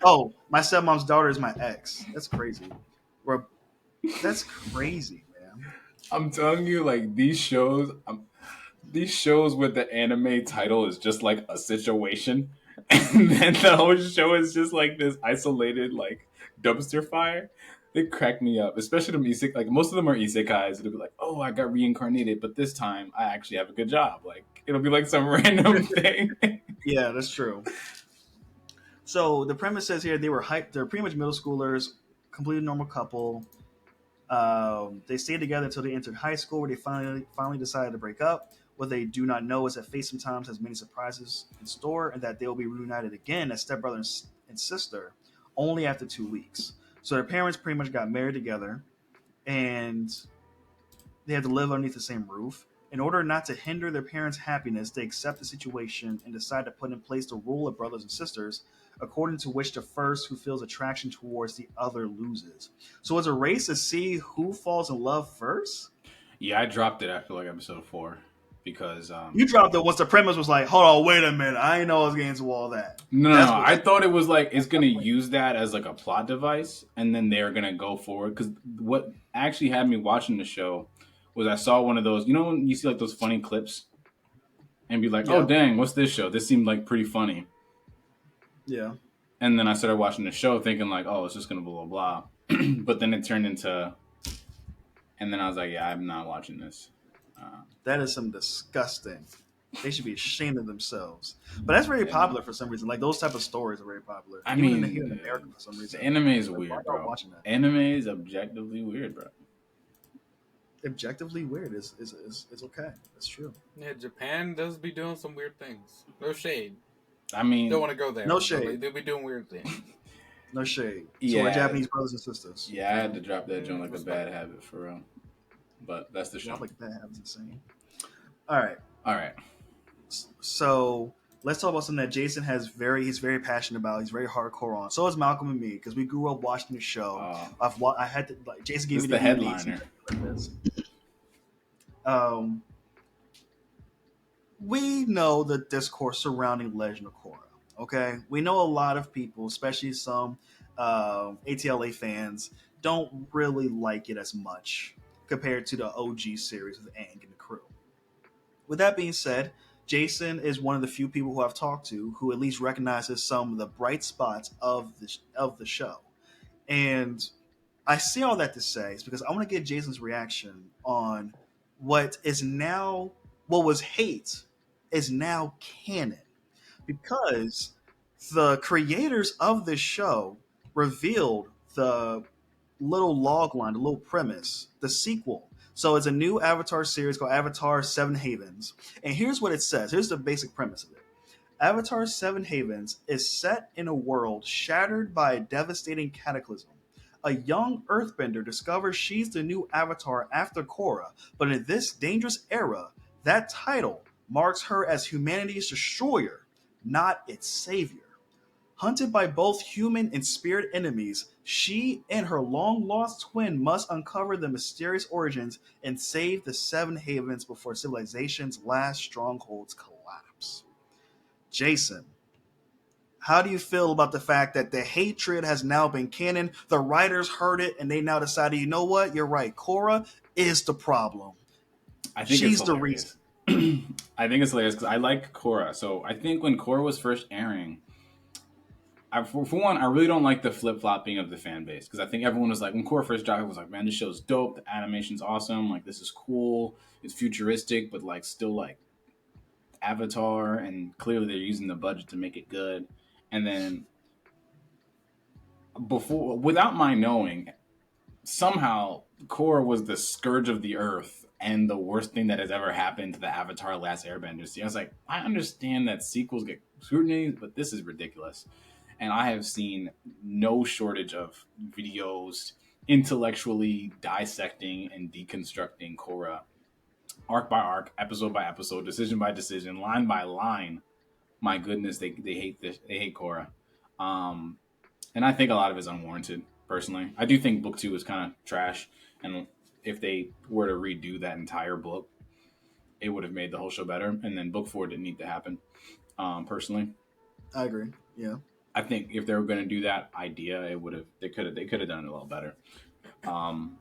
Oh, my stepmom's daughter is my ex. That's crazy. That's crazy, man. I'm telling you, like these shows with the anime title is just like a situation, and then the whole show is just like this isolated like dumpster fire. They crack me up, especially the isekai. Like most of them are isekais. It'll be like, oh, I got reincarnated, but this time I actually have a good job. Like it'll be like some random thing. Yeah, that's true. So the premise says here they were hyped. They're pretty much middle schoolers, completely normal couple. They stayed together until they entered high school, where they finally decided to break up. What they do not know is that fate sometimes has many surprises in store, and that they will be reunited again as stepbrother and sister only after 2 weeks. So their parents pretty much got married together, and they had to live underneath the same roof. In order not to hinder their parents' happiness, they accept the situation and decide to put in place the rule of brothers and sisters, according to which the first who feels attraction towards the other loses. So it's a race to see who falls in love first? Yeah, I dropped it after like episode 4 because You dropped it once the premise was like, hold on, wait a minute. I ain't know I was getting into all that. no, I thought it was like it's gonna use that as like a plot device, and then they're gonna go forward. Because what actually had me watching the show was I saw one of those. You know when you see like those funny clips and be like, "Oh Yeah. dang, what's this show? This seemed like pretty funny." Yeah. And then I started watching the show, thinking like, "Oh, it's just gonna blah blah blah," but then it turned into, and then I was like, "Yeah, I'm not watching this." That is some disgusting. They should be ashamed of themselves. But that's very popular for some reason. Like those type of stories are very popular. I Even mean, here in America for some reason. the anime is Like, why weird, y'all bro. watching that? Anime is objectively weird, bro. objectively weird is okay. That's true. Yeah, Japan does be doing some weird things. No shade. I Don't mean, want to go there, No but like, shade. they'll be doing weird things. No shade to our yeah, Japanese brothers and sisters. yeah, I had to drop that Yeah, joint like a respect. bad habit for real. But that's the show. Drop like that happens insane. All right. All right. So let's talk about something that Jason he's very passionate about. He's very hardcore on. So is Malcolm and me because we grew up watching the show. Uh, I had to like Jason gave this me is the the DVDs headliner. like this. Um, we know the discourse surrounding Legend of Korra. Okay, we know a lot of people, especially some ATLA fans, don't really like it as much compared to the OG series with Aang and the crew. With that being said, Jason is one of the few people who I've talked to who at least recognizes some of the bright spots of the show. And I say all that to say is because I want to get Jason's reaction on what is now what was hate is now canon because the creators of this show revealed the little log line, the little premise, the sequel. So it's a new Avatar series called Avatar Seven Havens. And here's what it says. Here's the basic premise of it. Avatar Seven Havens is set in a world shattered by a devastating cataclysm. A young earthbender discovers she's the new Avatar after Korra, but in this dangerous era, that title marks her as humanity's destroyer, not its savior. Hunted by both human and spirit enemies, she and her long lost twin must uncover the mysterious origins and save the Seven Havens before civilization's last strongholds collapse. Jason, how do you feel about the fact that the hatred has now been canon? The writers heard it and they now decided, you know what? You're right. Korra is the problem. I think it's She's the reason. hilarious. I think it's hilarious because I like Korra. So I think when Korra was first airing, for one, I really don't like the flip flopping of the fan base because I think everyone was like, when Korra first dropped, it was like, man, this show's dope. The animation's awesome. Like, this is cool. It's futuristic, but like still like Avatar, and clearly they're using the budget to make it good. And then before, without my knowing, somehow Korra was the scourge of the earth and the worst thing that has ever happened to the Avatar Last Airbender. See, I was like, I understand that sequels get scrutiny, but this is ridiculous. And I have seen no shortage of videos intellectually dissecting and deconstructing Korra, arc by arc, episode by episode, decision by decision, line by line. My goodness, they hate this. They hate Korra, and I think a lot of it's unwarranted. Personally, I do think book 2 is kind of trash, and if they were to redo that entire book, it would have made the whole show better. And then book 4 didn't need to happen. Personally, I agree. Yeah. I think if they were going to do that idea, it would have they could have done it a little better. Um,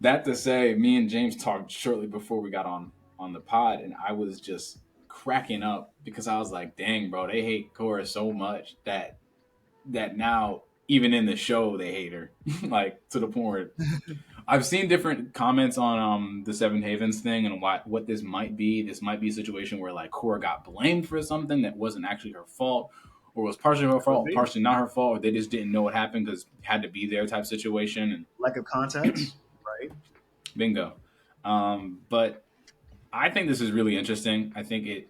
that to say, me and James talked shortly before we got on the pod, and I was just cracking up because I was like, "Dang, bro, they hate Korra so much that now even in the show they hate her, like to the point where I've seen different comments on the Seven Havens thing and what this might be. This might be a situation where like Korra got blamed for something that wasn't actually her fault, or was partially her fault, partially not her fault, or they just didn't know what happened because had to be there type situation. And Lack of context, right? bingo. But I think this is really interesting. I think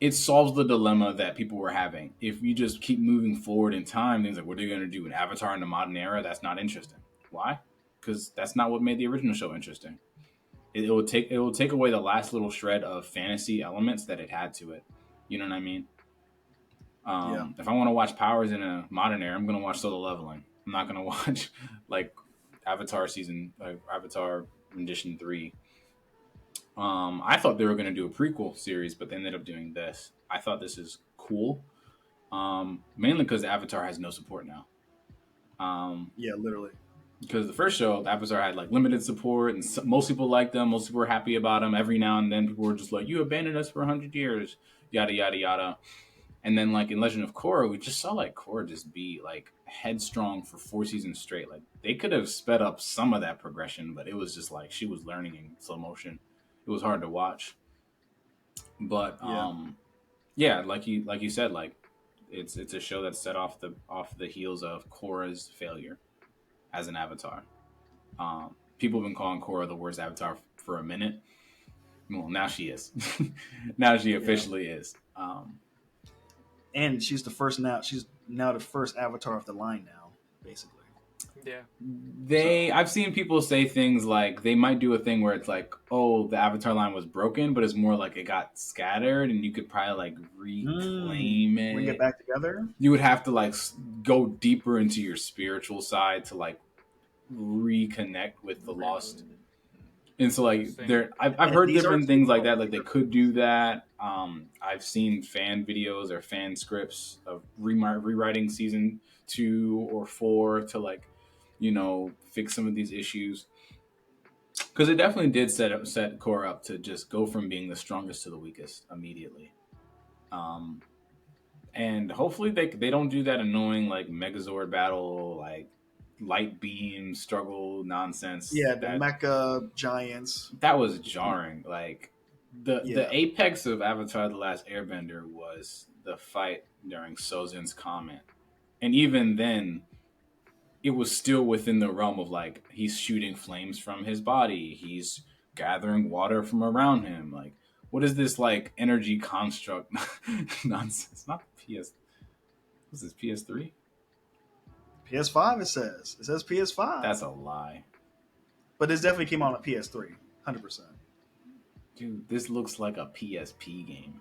it solves the dilemma that people were having. If you just keep moving forward in time, things like what are you going to do? An Avatar in the modern era? That's not interesting. Why? Because that's not what made the original show interesting. It will take away the last little shred of fantasy elements that it had to it. You know what I mean? Yeah. If I want to watch powers in a modern era, I'm going to watch Solo Leveling. I'm not going to watch like Avatar Rendition 3. I thought they were going to do a prequel series, but they ended up doing this. I thought this is cool, mainly because Avatar has no support now. Yeah, literally. Because the first show, Avatar had like limited support, and most people liked them. Most people were happy about them. Every now and then, people were just like, "You abandoned us for 100 years," yada yada yada. And then, like in Legend of Korra, we just saw like Korra just be like headstrong for 4 seasons straight. Like they could have sped up some of that progression, but it was just like she was learning in slow motion. It was hard to watch. But yeah, like you said, like it's a show that's set off the heels of Korra's failure as an Avatar. people have been calling Korra the worst Avatar for a minute. Well, now she is. Now she officially is. And she's the first now. She's now the first Avatar of the line now, basically. Yeah. I've seen people say things like they might do a thing where it's like, oh, the Avatar line was broken, but it's more like it got scattered and you could probably like reclaim it. Bring it back together. You would have to like go deeper into your spiritual side to like reconnect with the lost. And so like I've heard different things like that. Like they could do that. I've seen fan videos or fan scripts of rewriting season 2 or 4 to like, fix some of these issues. Because it definitely did set Korra up to just go from being the strongest to the weakest immediately. And hopefully they don't do that annoying like Megazord battle, like light beam struggle nonsense. Yeah, the mecha giants. That was jarring. Like the apex of Avatar: The Last Airbender was the fight during Sozin's comment, and even then, it was still within the realm of like he's shooting flames from his body, he's gathering water from around him. Like, what is this like energy construct nonsense? Not PS. What's this, PS3? PS5. It says PS5. That's a lie. But this definitely came out on PS3, 100%. Dude, this looks like a PSP game.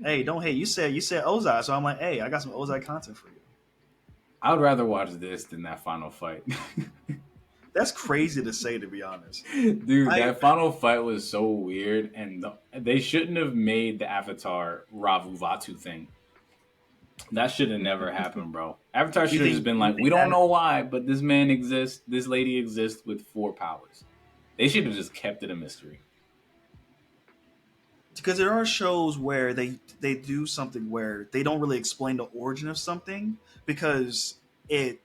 Hey, don't hate. You said Ozai, so I'm like, hey, I got some Ozai content for you. I would rather watch this than that final fight. That's crazy to say, to be honest. Dude, that final fight was so weird, and they shouldn't have made the Avatar Ravu Vatu thing. That should have never happened, bro. Avatar should have just been like, we don't know why, but this man exists, this lady exists with 4 powers. They should have just kept it a mystery. Because there are shows where they do something where they don't really explain the origin of something because it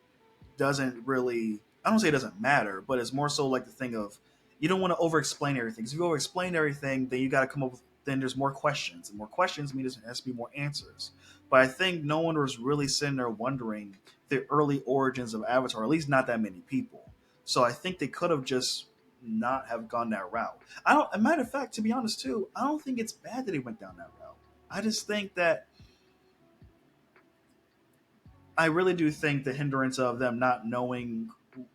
doesn't really, I don't say it doesn't matter, but it's more so like the thing of you don't want to over-explain everything. Because if you over-explain everything, then you got to come up with, then there's more questions. And more questions means there has to be more answers. But I think no one was really sitting there wondering the early origins of Avatar, at least not that many people. So I think they could have just not have gone that route. As a matter of fact, to be honest too, I don't think it's bad that he went down that route. I just think that I really do think the hindrance of them not knowing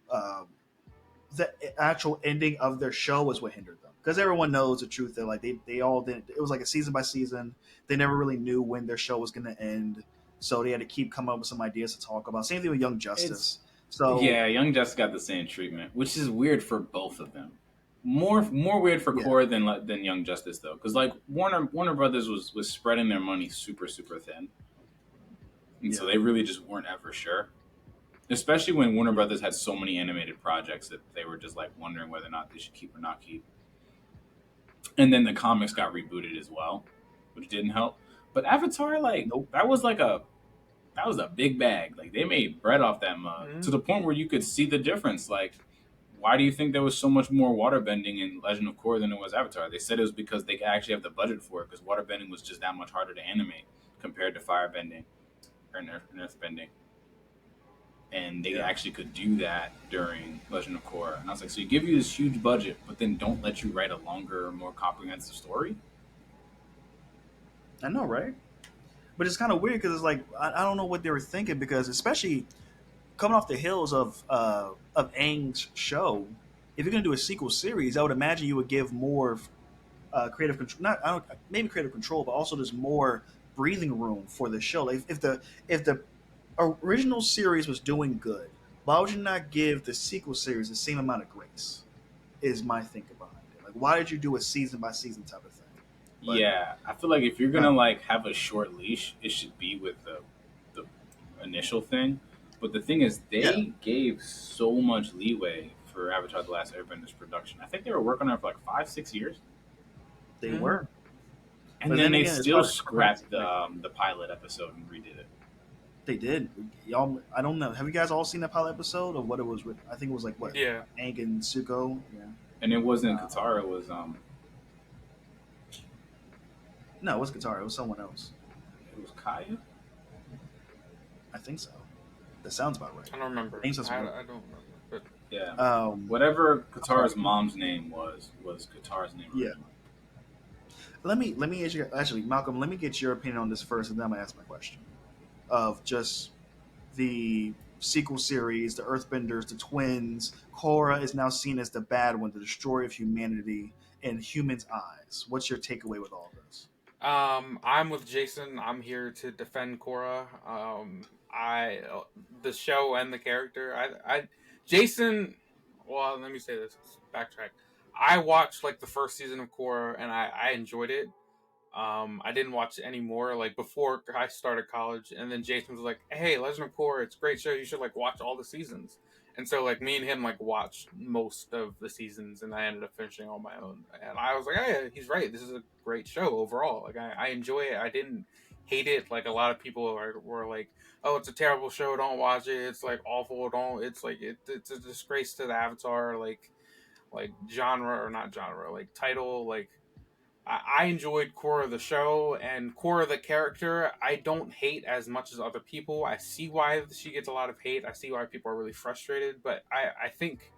the actual ending of their show was what hindered them. Because everyone knows the truth that like they all didn't. It was like a season by season. They never really knew when their show was going to end, so they had to keep coming up with some ideas to talk about. Same thing with Young Justice. So yeah, Young Justice got the same treatment, which is weird for both of them. More weird for Korra than Young Justice though, because like Warner Brothers was spreading their money super thin, and so they really just weren't ever sure. Especially when Warner Brothers had so many animated projects that they were just like wondering whether or not they should keep or not keep. And then the comics got rebooted as well, which didn't help. But Avatar, like, that was a big bag. Like, they made bread off that mug to the point where you could see the difference. Like, why do you think there was so much more waterbending in Legend of Korra than it was Avatar? They said it was because they actually have the budget for it, because waterbending was just that much harder to animate compared to firebending or earthbending. And they actually could do that during Legend of Korra. And I was like, so you give you this huge budget, but then don't let you write a longer, more comprehensive story? I know, right? But it's kind of weird because it's like, I don't know what they were thinking, because especially coming off the heels of Aang's show, if you're going to do a sequel series, I would imagine you would give more creative control. Maybe creative control, but also there's more breathing room for the show. Like if the original series was doing good, why would you not give the sequel series the same amount of grace? Is my thinking behind it. Like, why did you do a season by season type of thing? But, yeah, I feel like if you're gonna like have a short leash, it should be with the initial thing. But the thing is, they gave so much leeway for Avatar: The Last Airbender's production. I think they were working on it for like 5-6 years. They were, and then they still scrapped the pilot episode and redid it. They did. Y'all, I don't know. Have you guys all seen that pilot episode of what it was with? I think it was like what? Yeah. Aang and Zuko. Yeah. And it wasn't Katara. It was No, it was Katara. It was someone else. It was Kaya. I think so. That sounds about right. I don't remember. I don't remember. But Yeah. Um, Whatever Katara's mom's name was Katara's name yeah. originally. Let me ask you, actually, Malcolm. Let me get your opinion on this first, and then I'm gonna ask my question of just the sequel series, the Earthbenders, the twins. Korra is now seen as the bad one, the destroyer of humanity in humans' eyes. What's your takeaway with all this? I'm with Jason. I'm here to defend Korra. I the show and the character. Jason. Well, let me say this. Backtrack. I watched like the first season of Korra and I enjoyed it. I didn't watch it anymore like before I started college, and then Jason was like, "Hey, Legend of Korra, it's a great show. You should like watch all the seasons." And so like me and him like watched most of the seasons, and I ended up finishing on my own. And I was like, "Hey, he's right. This is a great show overall. Like I enjoy it. I didn't hate it like a lot of people were like, oh, it's a terrible show. Don't watch it. It's like awful. Don't. It's like it's a disgrace to the Avatar like genre or not genre like title like." I enjoyed Korra the show and Korra the character. I don't hate as much as other people. I see why she gets a lot of hate. I see why people are really frustrated. But I think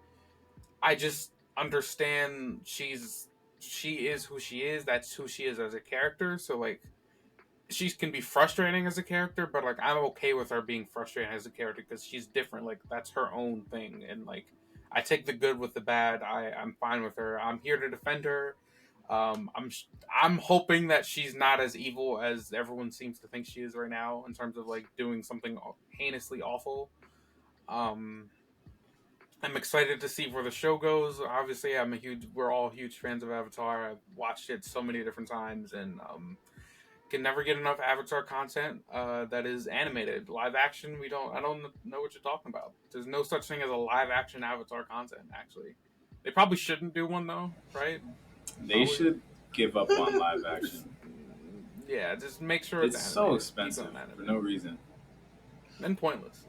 I just understand she is who she is. That's who she is as a character. So like she can be frustrating as a character, but like I'm okay with her being frustrating as a character because she's different. Like that's her own thing, and like I take the good with the bad. I'm fine with her. I'm here to defend her. Um, I'm I'm hoping that she's not as evil as everyone seems to think she is right now in terms of like doing something heinously awful. Um, I'm excited to see where the show goes. Obviously, we're all huge fans of Avatar. I've watched it so many different times, and can never get enough Avatar content that is animated. Live action, I don't know what you're talking about. There's no such thing as a live action Avatar content. Actually, they probably shouldn't do one though, right? They Probably. should give up on live action. Just yeah, just make sure it's It's so animated. Keep expensive going for no animated. reason. And pointless.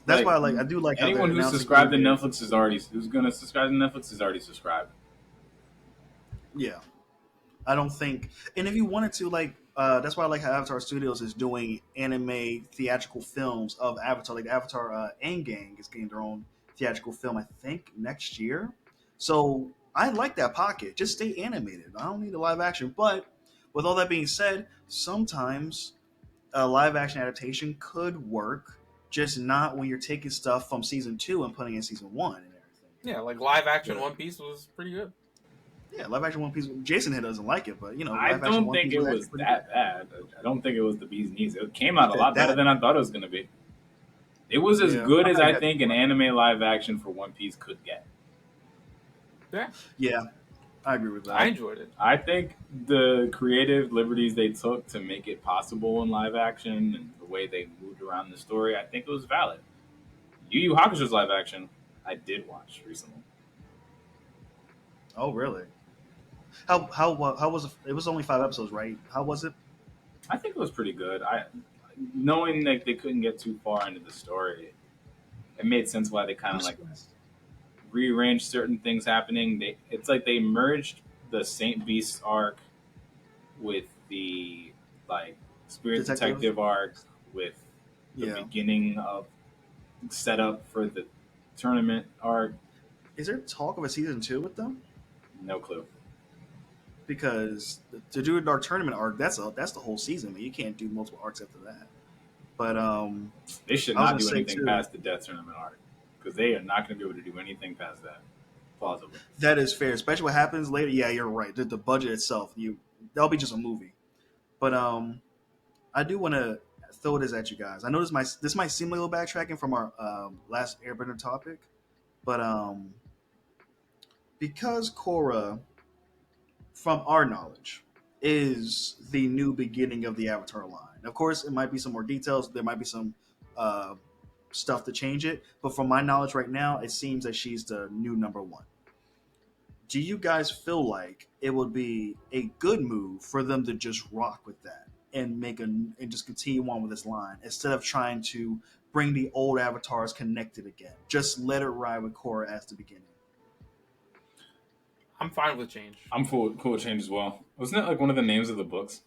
That's Like why I do like how they're anyone who's announcing subscribed to animated. Netflix who's gonna subscribe to Netflix is already subscribed. Yeah, I don't think. And if you wanted to, like, that's why I like how Avatar Studios is doing anime theatrical films of Avatar. Like Avatar Endgame is getting their own theatrical film, I think, next year. So I like that pocket. Just stay animated. I don't need a live action. But with all that being said, sometimes a live action adaptation could work, just not when you're taking stuff from season two and putting in season one and everything. Yeah, like live action But One Piece was pretty good. yeah, live action One Piece. Jason here doesn't like it, but I live action don't One think Piece it was actually was pretty good. that bad. I don't think it was the bee's knees. It came out a lot better That than I thought it was gonna be. It was as yeah, good I'm as not I against think an anime live action for One Piece could get. Yeah, yeah, I agree with I that. enjoyed it. I think the creative liberties they took to make it possible in live action and the way they moved around the story, I think it was valid. Yu Yu Hakusho's live action, I did watch recently. Oh, really? How was it? It was only 5 episodes, right? How was it? I think it was pretty good. I knowing that they couldn't get too far into the story, it made sense why they kind I'm of like surprised. rearranged certain things happening. It's like they merged the Saint Beast arc with the like Spirit Detective. Detective arc with the Yeah. beginning of setup for the tournament arc. Is there talk of a season two with them? No clue. Because to do a dark tournament arc, that's the whole season. Man. You can't do multiple arcs after that. But They should I was not gonna do say anything too. past the Death Tournament arc because they are not going to be able to do anything past that plausibly. That is fair, especially what happens later. Yeah, you're right. The budget itself, that'll be just a movie. But I do want to throw this at you guys. I know this might seem like a little backtracking from our last Airbender topic, but because Korra, from our knowledge, is the new beginning of the Avatar line. Of course, it might be some more details. There might be some uh, stuff to change it, but from my knowledge right now, it seems that she's the new number one. Do you guys feel like it would be a good move for them to just rock with that and and just continue on with this line instead of trying to bring the old avatars connected again? Just let it ride with Korra as the beginning. I'm fine with change. I'm cool with change as well. Wasn't that like one of the names of the books?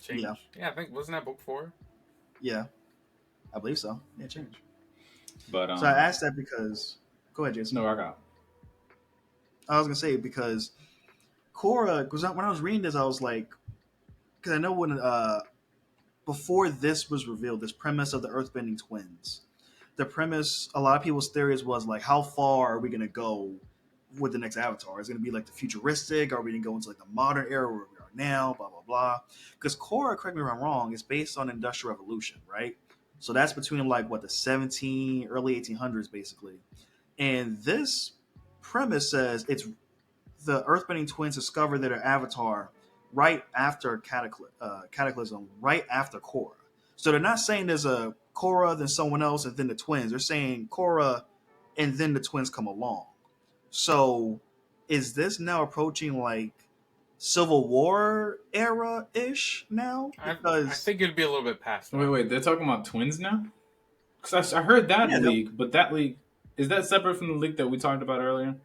Yeah, Change. Yeah, I think wasn't that book 4? yeah, I believe so. Yeah, change. But So I asked that because go ahead, Jason. no, I got. I was gonna say because Korra, because when I was reading this, I was like, because I know when before this was revealed, this premise of the Earthbending twins, the premise, a lot of people's theories was like, how far are we gonna go with the next Avatar? Is it gonna be like the futuristic? Are we gonna go into like the modern era where we are now? Blah blah blah. Because Korra, correct me if I'm wrong, is based on Industrial Revolution, right? So that's between like what the early 1800s basically. And this premise says it's the Earthbending twins discover their avatar right after Cataclysm, right after Korra. So they're not saying there's a Korra, then someone else, and then the twins. They're saying Korra, and then the twins come along. So is this now approaching like Civil War era ish now? I Because think it'd be a little bit past that. Wait, they're talking about twins now? Because I heard that yeah, leak, but that leak is that separate from the leak that we talked about earlier?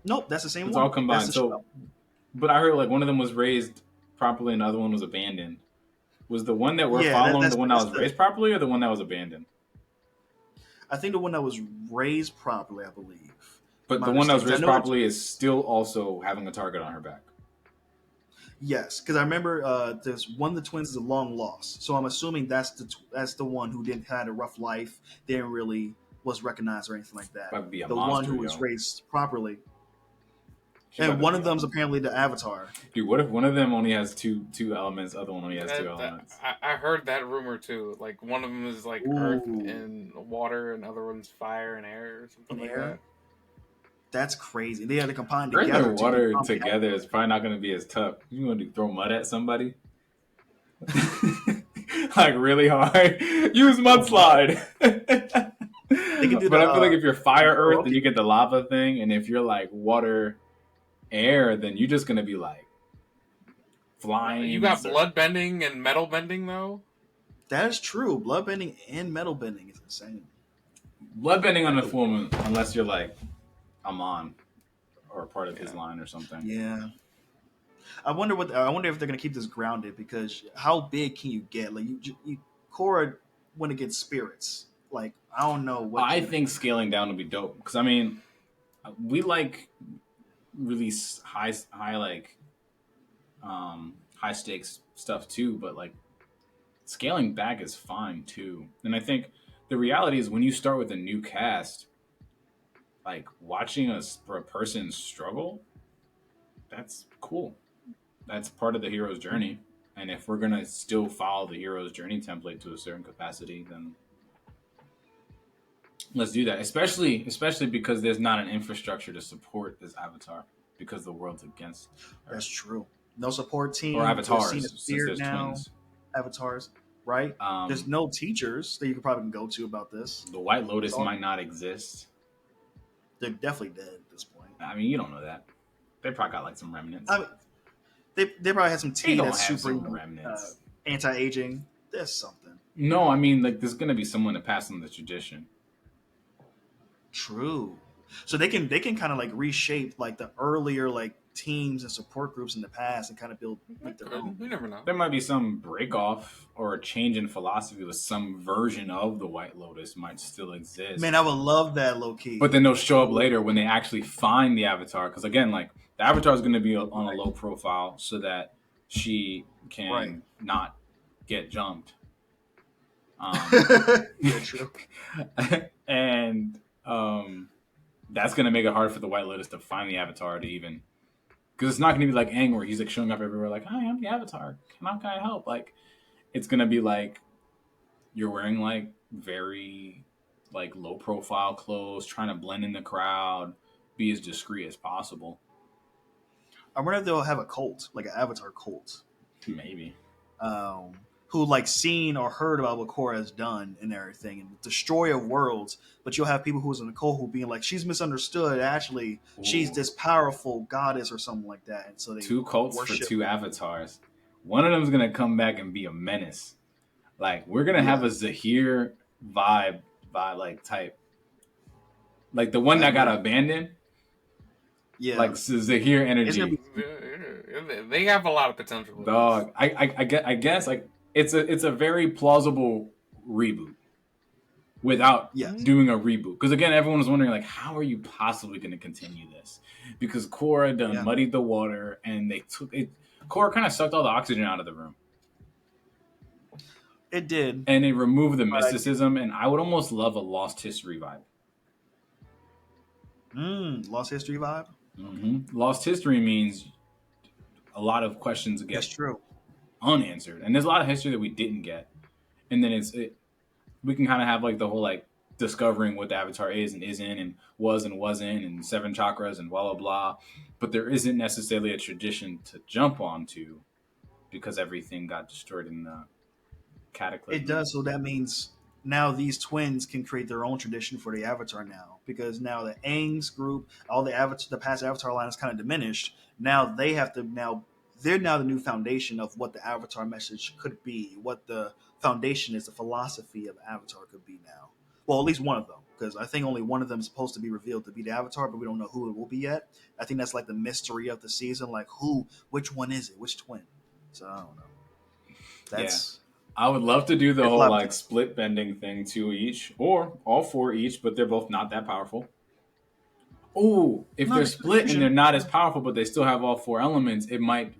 nope, that's the same It's one. all That's combined. the So, show. but I heard like one of them was raised properly and the other one was abandoned. Was the one that we're Yeah, following that's the one that that's was the. raised properly or the one that was abandoned? I think the one that was raised properly, I believe. But My the one that was understanding. I raised know it's properly is still also having a target on her back. yes, because I remember there's one of the twins is a long lost, so I'm assuming that's the one who didn't had a rough life, didn't really was recognized or anything like that. About to be a The one monster, who was yo. raised properly, She about and to one be of them's apparently the Avatar. Dude, what if one of them only has two elements, the other one only has two That, elements? I heard that rumor too. Like one of them is like earth Ooh, and water, and other one's fire and air or something in like air. that. That's crazy. They had to combine Earth together and to water become the together is probably not going to be as tough. You want to throw mud at somebody? Like really hard. Use mudslide. They can do But the I feel like if you're fire earth, then okay. you get the lava thing, and if you're like water air, then you're just gonna be like flying. You got blood bending and metal bending though. That is true. Blood bending and metal bending is insane. Blood bending on the full moon, unless you're like Amon or part of his line or something. Yeah. I wonder if they're gonna keep this grounded because how big can you get? Like you Korra when it gets spirits. Like I don't know what. I think scaling down would be dope because I mean, we like really high like high stakes stuff too, but like scaling back is fine too. And I think the reality is when you start with a new cast, like watching a person struggle, that's cool. That's part of the hero's journey. And if we're gonna still follow the hero's journey template to a certain capacity, then let's do that. Especially because there's not an infrastructure to support this avatar because the world's against her. That's true. No support team Or avatars since since there's now. twins. Avatars, right? There's no teachers that you could probably go to about this. The White Lotus might not exist. They're definitely dead at this point. I mean, you don't know that. They probably got like some remnants. I mean, they probably had some tea that's super remnants. Anti-aging. There's something. No, I mean like there's gonna be someone to pass on the tradition. True. So they can kind of like reshape like the earlier like teams and support groups in the past and kind of build like their own. You never know. There might be some break off or a change in philosophy with some version of the White Lotus might still exist. Man, I would love that low key. But then they'll show up later when they actually find the avatar. Because again, like the avatar is going to be on a low profile so that she can not get jumped. Yeah, true. And that's going to make it hard for the White Lotus to find the avatar to even. Because it's not going to be like Aang where he's like showing up everywhere like, hi, I'm the avatar. Can I help? Like, it's going to be like you're wearing like very like low profile clothes, trying to blend in the crowd, be as discreet as possible. I wonder if they'll have a cult, like an avatar cult. Maybe. Who like seen or heard about what Korra has done and everything and destroy of worlds, but you'll have people who's in the cult who being like, she's misunderstood. Actually, she's this powerful goddess or something like that. And so they 2 cults for 2 avatars. One of them's gonna come back and be a menace. Like we're gonna have a Zahir vibe like type. Like the one that got abandoned. Yeah. Like Zahir energy. They have a lot of potential. Dog. I guess like it's a very plausible reboot. without Yes. doing a reboot. Because again, everyone was wondering, like, how are you possibly going to continue this? Because Korra done muddied the water, and they took it. Korra kind of sucked all the oxygen out of the room. It did. And it removed the mysticism, and I would almost love a Lost History vibe. Lost History vibe? Mm-hmm. Lost History means a lot of questions get unanswered. And there's a lot of history that we didn't get. And then we can kind of have like the whole like discovering what the Avatar is and isn't and was and wasn't and 7 chakras and blah, blah, blah. But there isn't necessarily a tradition to jump onto because everything got destroyed in the cataclysm. It does. So that means now these twins can create their own tradition for the Avatar now, because now the Aang's group, all the past Avatar line is kind of diminished. Now they have to they're now the new foundation of what the Avatar message could be, what the foundation is, the philosophy of Avatar could be now. Well, at least one of them, because I think only one of them is supposed to be revealed to be the Avatar, but we don't know who it will be yet. I think that's like the mystery of the season, like which one is it, which twin? So I don't know. I would love to do the whole like split bending thing, 2 each or all 4 each, but they're both not that powerful. Oh, if they're split and they're not as powerful, but they still have all 4 elements, it might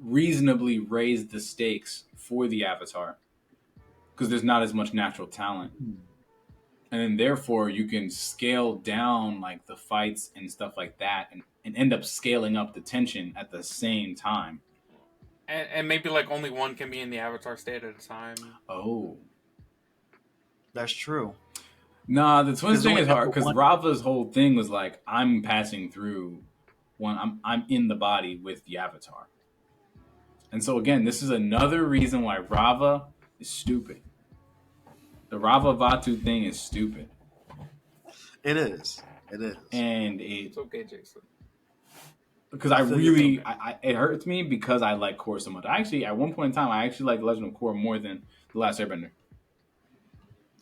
reasonably raise the stakes for the Avatar because there's not as much natural talent. And then therefore you can scale down like the fights and stuff like that and end up scaling up the tension at the same time. And maybe like only one can be in the Avatar state at a time. Oh. That's true. Nah, the twins thing is hard because Rava's whole thing was like, I'm passing through I'm in the body with the Avatar. And so again, this is another reason why Rava is stupid. The Rava Vatu thing is stupid. It is. It is. And it's okay, Jason. Because it hurts me because I like Korra so much. Actually, at one point in time, I actually liked Legend of Korra more than The Last Airbender.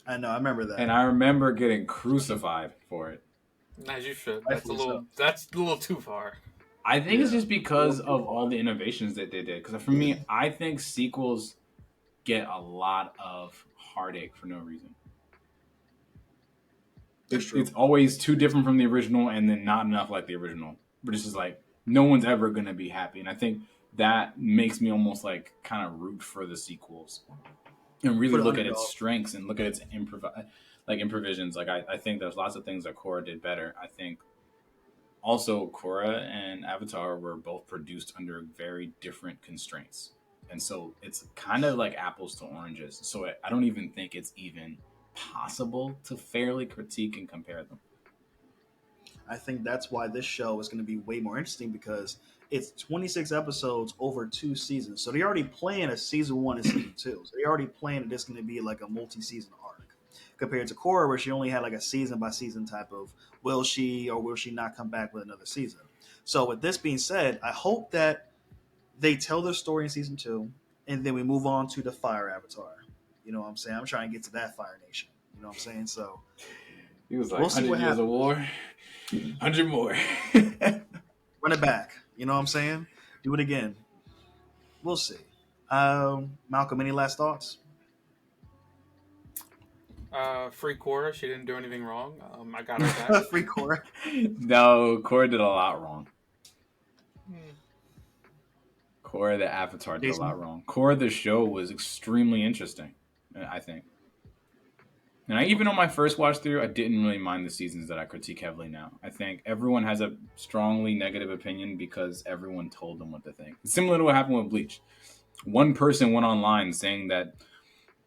I know, I remember that. And I remember getting crucified for it. As you should. That's a little too far. I think it's just because of all the innovations that they did. Because for me, I think sequels get a lot of heartache for no reason. It's always too different from the original and then not enough like the original. But it's just like, no one's ever going to be happy. And I think that makes me almost like kind of root for the sequels and really look at its strengths and look at its improvisations. Like I think there's lots of things that Korra did better. I think also Korra and Avatar were both produced under very different constraints. And so it's kind of like apples to oranges. So I don't even think it's even possible to fairly critique and compare them. I think that's why this show is going to be way more interesting because it's 26 episodes over 2 seasons. So they already plan a season 1 and season 2. So they already planned that it's going to be like a multi-season arc compared to Korra, where she only had like a season by season type of will she or will she not come back with another season. So with this being said, I hope that they tell their story in season 2 and then we move on to the Fire Avatar. You know what I'm saying? I'm trying to get to that Fire Nation. You know what I'm saying? So he was like, we'll 100 years of war. 100 more. Run it back. You know what I'm saying? Do it again. We'll see. Malcolm, any last thoughts? Free Korra. She didn't do anything wrong. I got her back. Free Korra. No, Korra did a lot wrong. Korra the Avatar did a lot wrong. Korra the show was extremely interesting, I think. And even on my first watch through, I didn't really mind the seasons that I critique heavily now. I think everyone has a strongly negative opinion because everyone told them what to think. It's similar to what happened with Bleach. One person went online saying that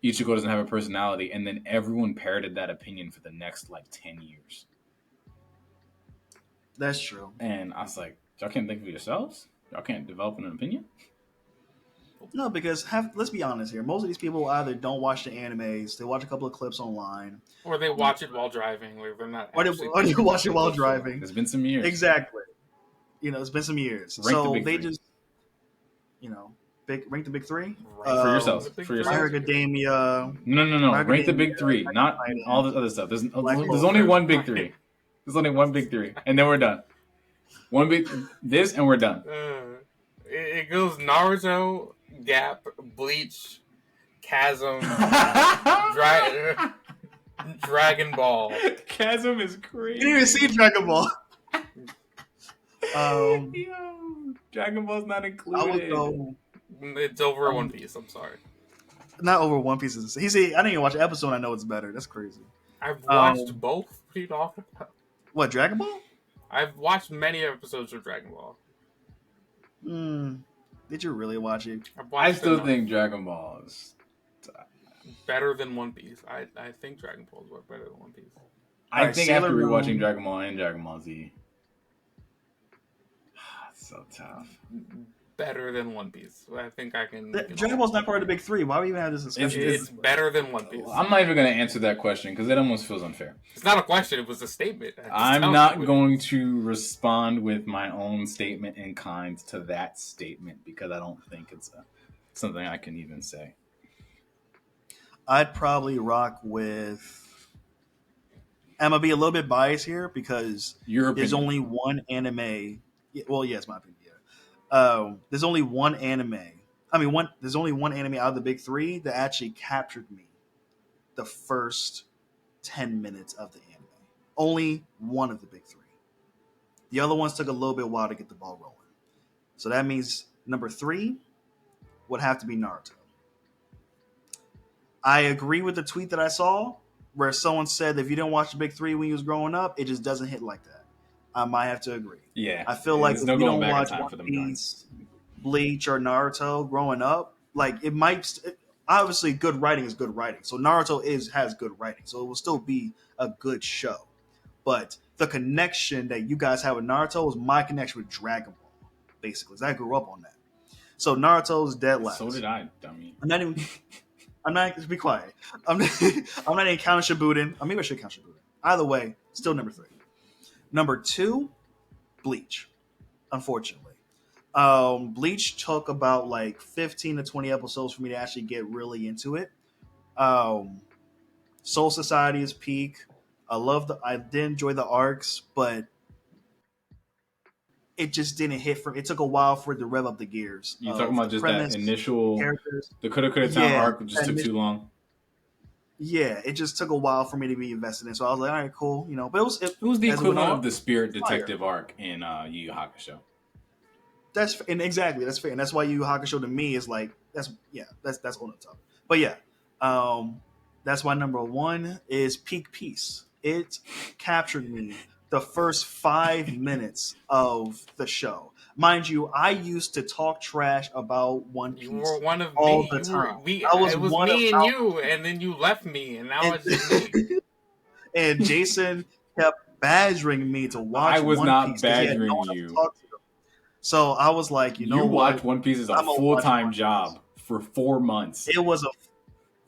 Ichigo doesn't have a personality, and then everyone parroted that opinion for the next, 10 years. That's true. And I was like, y'all can't think for yourselves? Y'all can't develop an opinion? No, because let's be honest here. Most of these people either don't watch the animes, they watch a couple of clips online, or they watch it while driving. Or they're not. Or they watch it while driving. It's been some years. Exactly. It's been some years. So they just, rank the big 3 for yourself. My Academia. No. Rank the big 3, not all the other stuff. There's only one big 3. There's only one big 3, and then we're done. One big this, and we're done. It goes Naruto, Gap, Bleach, Chasm, Dry. Dragon Ball. Chasm is crazy. You didn't even see Dragon Ball. Yo, Dragon Ball's not I would included. go It's over One Piece. I'm sorry. not over One Piece. He said I didn't even watch the episode. I know it's better. That's crazy. I've watched both. What are you talking about? What, Dragon Ball? I've watched many episodes of Dragon Ball. Did you really watch it? I still think Dragon Ball is better than One Piece. I think Dragon Ball is better than One Piece. I think after rewatching Dragon Ball and Dragon Ball Z, it's so tough. Better than One Piece. I think I can. Dragon Ball's not part of the big three. Why would we even have this discussion? It's better than One Piece. I'm not even going to answer that question because it almost feels unfair. It's not a question. It was a statement. I'm not going to respond with my own statement in kind to that statement because I don't think it's something I can even say. I'd probably rock with. I'm gonna be a little bit biased here because there's only one anime. Well, yes, my opinion. There's only one anime. There's only one anime out of the big three that actually captured me the first 10 minutes of the anime. Only one of the big three. The other ones took a little bit while to get the ball rolling. So that means number 3 would have to be Naruto. I agree with the tweet that I saw where someone said that if you didn't watch the big three when you was growing up, it just doesn't hit like that. I might have to agree. Yeah. I feel like if you don't watch One Piece, Bleach, or Naruto growing up, like it might. Obviously, good writing is good writing. So Naruto has good writing. So it will still be a good show. But the connection that you guys have with Naruto is my connection with Dragon Ball, basically. Because I grew up on that. So Naruto's dead last. So did I, dummy. I'm not. Be quiet. I'm not even counting Shippuden. Maybe I should count Shippuden. Either way, still number 3. Number 2, Bleach. Unfortunately, Bleach took about like 15 to 20 episodes for me to actually get really into it. Soul Society is peak. I did enjoy the arcs, but it just didn't hit for. It took a while for it to rev up the gears. You talking about just that initial characters? The coulda town arc just took too long. Yeah, it just took a while for me to be invested in. So I was like, all right, cool, But it was the equivalent of the Spirit Detective arc in Yu Yu Hakusho. That's fair, and that's why Yu Yu Hakusho to me is like that's on the top. But yeah, that's why number 1 is Peak Peace. It captured me the first 5 minutes of the show. Mind you, I used to talk trash about One Piece. You were one of all me. the time. It was me and you, and then you left me, and now it's just me. And Jason kept badgering me to watch. I was One not Piece badgering you. So I was like, you watched One Piece as a full-time job for 4 months. It was a.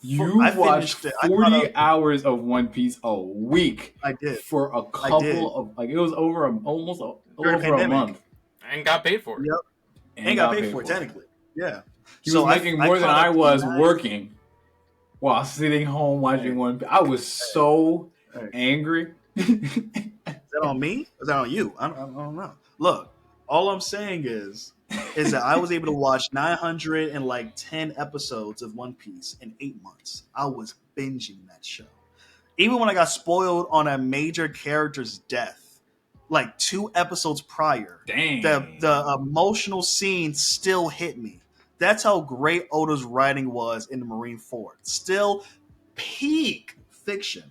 You watched 40 hours of One Piece a week. I did for a couple of it was almost over a month. And got paid for it. Yep. And got paid for it, technically. Yeah. He was making more than I was working while sitting home watching One Piece. I was so angry. Is that on me? Or is that on you? I don't know. Look, all I'm saying is that I was able to watch 910 episodes of One Piece in 8 months. I was binging that show. Even when I got spoiled on a major character's death, like 2 episodes prior, dang, the emotional scene still hit me. That's how great Oda's writing was in the Marineford. Still peak fiction.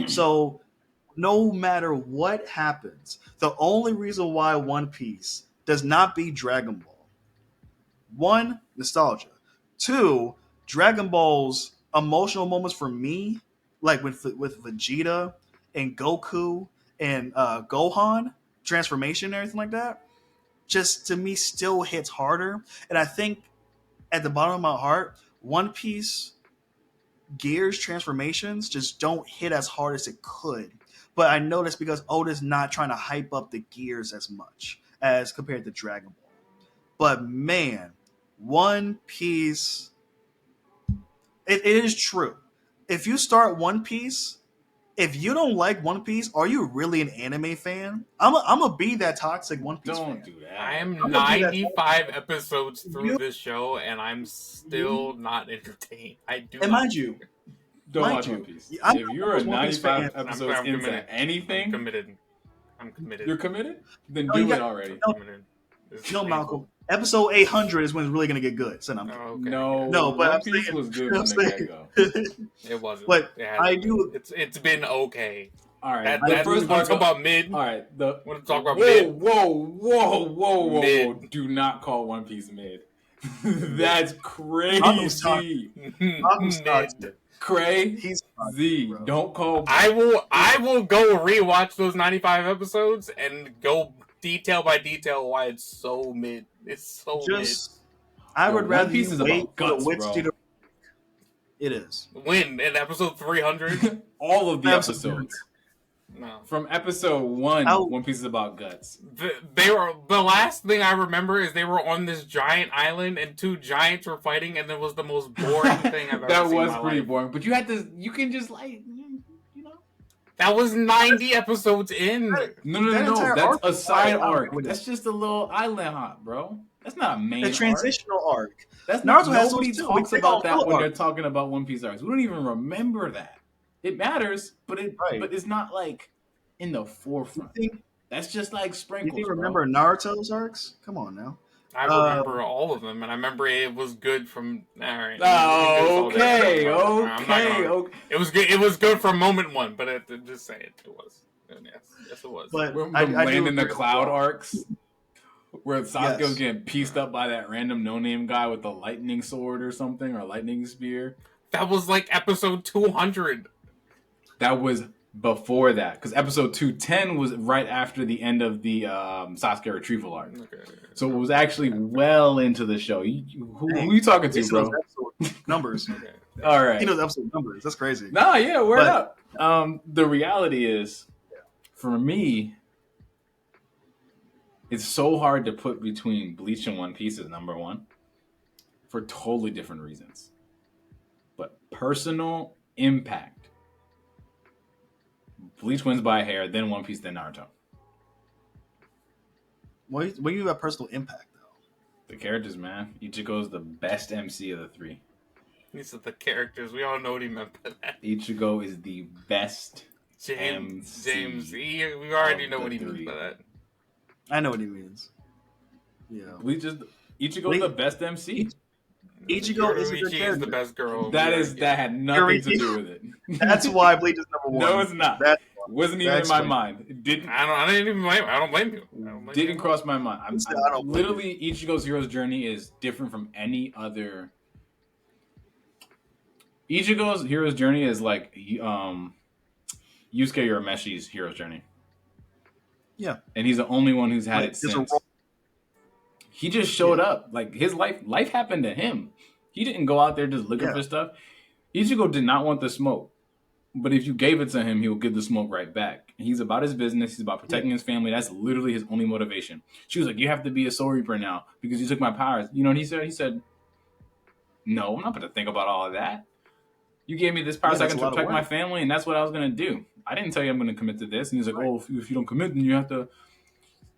So no matter what happens, the only reason why One Piece does not beat Dragon Ball, 1, nostalgia. 2, Dragon Ball's emotional moments for me, like with Vegeta and Goku and Gohan transformation and everything like that, just to me still hits harder. And I think at the bottom of my heart, One Piece Gears transformations just don't hit as hard as it could. But I know that's because Oda's not trying to hype up the Gears as much as compared to Dragon Ball. But man, One Piece, it is true. If you start One Piece, if you don't like One Piece, are you really an anime fan? I'm gonna be that toxic One Piece fan. Don't do that. I am 95 episodes through this show, and I'm still not entertained. And mind you, Don't Mind watch you, One Piece. I'm If not you're a a One Piece fan. 95 episodes I'm into committed. anything, I'm committed. you're committed? Then No, you do it got- already. no, Committed. This is No, painful. Malcolm. Episode 800 is when it's really gonna get good. So I'm Oh, okay. No, No, but One I'm Piece saying- was good I'm from the saying- get-go. It wasn't. But It hasn't I been. do- It's been okay. All right, That, the that's first want arc. to talk about mid. All right, the Want to talk about whoa, mid? whoa. Mid. Do not call One Piece mid. That's Malcolm's crazy. Malcolm's Mid. toxic. Crazy. He's bro. Don't call. I will go rewatch those 95 episodes and go detail by detail why it's so mid. It's so just. I Yo, would One rather Piece you is wait about for guts, the wits bro. to. It is. mid. When in episode 300? All of the Absolutely. episodes. No. From episode 1, How- One Piece is about guts. They were the last thing I remember is they were on this giant island and two giants were fighting and it was the most boring thing I've ever That seen. was in my pretty life. boring. But you can just like, you know. That was 90 episodes in. No. That entire That's arc a was side wild. arc. That's just a little island hop, bro. That's not a main The arc. transitional arc. That's Naruto not, has nobody those too. talks They about all that filler when they're arcs. talking about One Piece arcs. We don't even remember that. It matters, but Right. it's not like in the You forefront. think, That's just like you sprinkles. think bro. remember Naruto's arcs? Come on now. I remember all of them, and I remember it was good from. All right. Oh, we can do this all day. okay. I'm not gonna- It was good. It was good from moment one, but just say it. It was. Yes, it was. But When I the do land in the agree. cloud arcs, where Sasuke was Yes. getting pieced up by that random no-name guy with the lightning sword or something, or lightning spear. That was like episode 200. That was before that, because episode 210 was right after the end of the Sasuke retrieval arc. Okay. So it was actually well into the show. Who are you talking to, He bro? knows episode numbers. Okay. All right. He knows episode numbers. That's crazy. Nah, yeah, word But- up. The reality is, for me, it's so hard to put between Bleach and One Piece as number one for totally different reasons. But personal impact, Bleach wins by a hair, then One Piece, then Naruto. What do you mean by personal impact, though? The characters, man. Ichigo's the best MC of the three. These are the characters. We all know what he meant by that. Ichigo is the best. James, MC we already of know the what he three. means by that. I know what he means. Yeah. Bleach is Ichigo's the best MC. Ichigo is a good Yoriichi character. the best girl. That had nothing to Yoriichi. do with it. That's why Bleach is number one. No, it's not. That's Wasn't even in That's my funny. mind. It didn't I didn't even blame. I don't blame you. didn't cross my mind. I don't blame Literally, Ichigo's hero's journey is different from any other. Ichigo's hero's journey is like Yusuke Urameshi's hero's journey. Yeah. And he's the only one who's had Like, it there's a since. role- He just showed up. Like his life happened to him. He didn't go out there just looking Yeah. for stuff. Ichigo did not want the smoke. But if you gave it to him, he will give the smoke right back. And he's about his business. He's about protecting his family. That's literally his only motivation. She was like, "You have to be a Soul Reaper now because you took my powers." You know what he said? He said, "No, I'm not going to think about all of that. You gave me this power Yeah, so I that's can a lot of protect my work. family, and that's what I was going to do. I didn't tell you I'm going to commit to this." And he's like, Right. "Oh, if you don't commit, then you have to."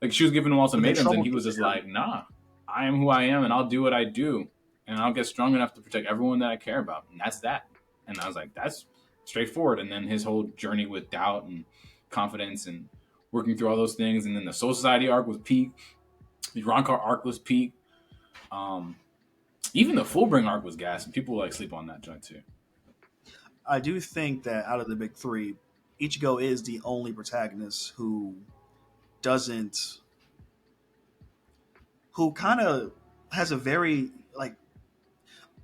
Like she was giving him ultimatums, and trouble he was gets just like, "Nah, I am who I am, and I'll do what I do, and I'll get strong enough to protect everyone that I care about, and that's that." And I was like, "That's straightforward." And then his whole journey with doubt and confidence and working through all those things, and then the Soul Society arc was peak. The Rancor arc was peak. Even the Fullbring arc was gas, and people like sleep on that joint too. I do think that out of the big three, Ichigo is the only protagonist who kind of has a very, like,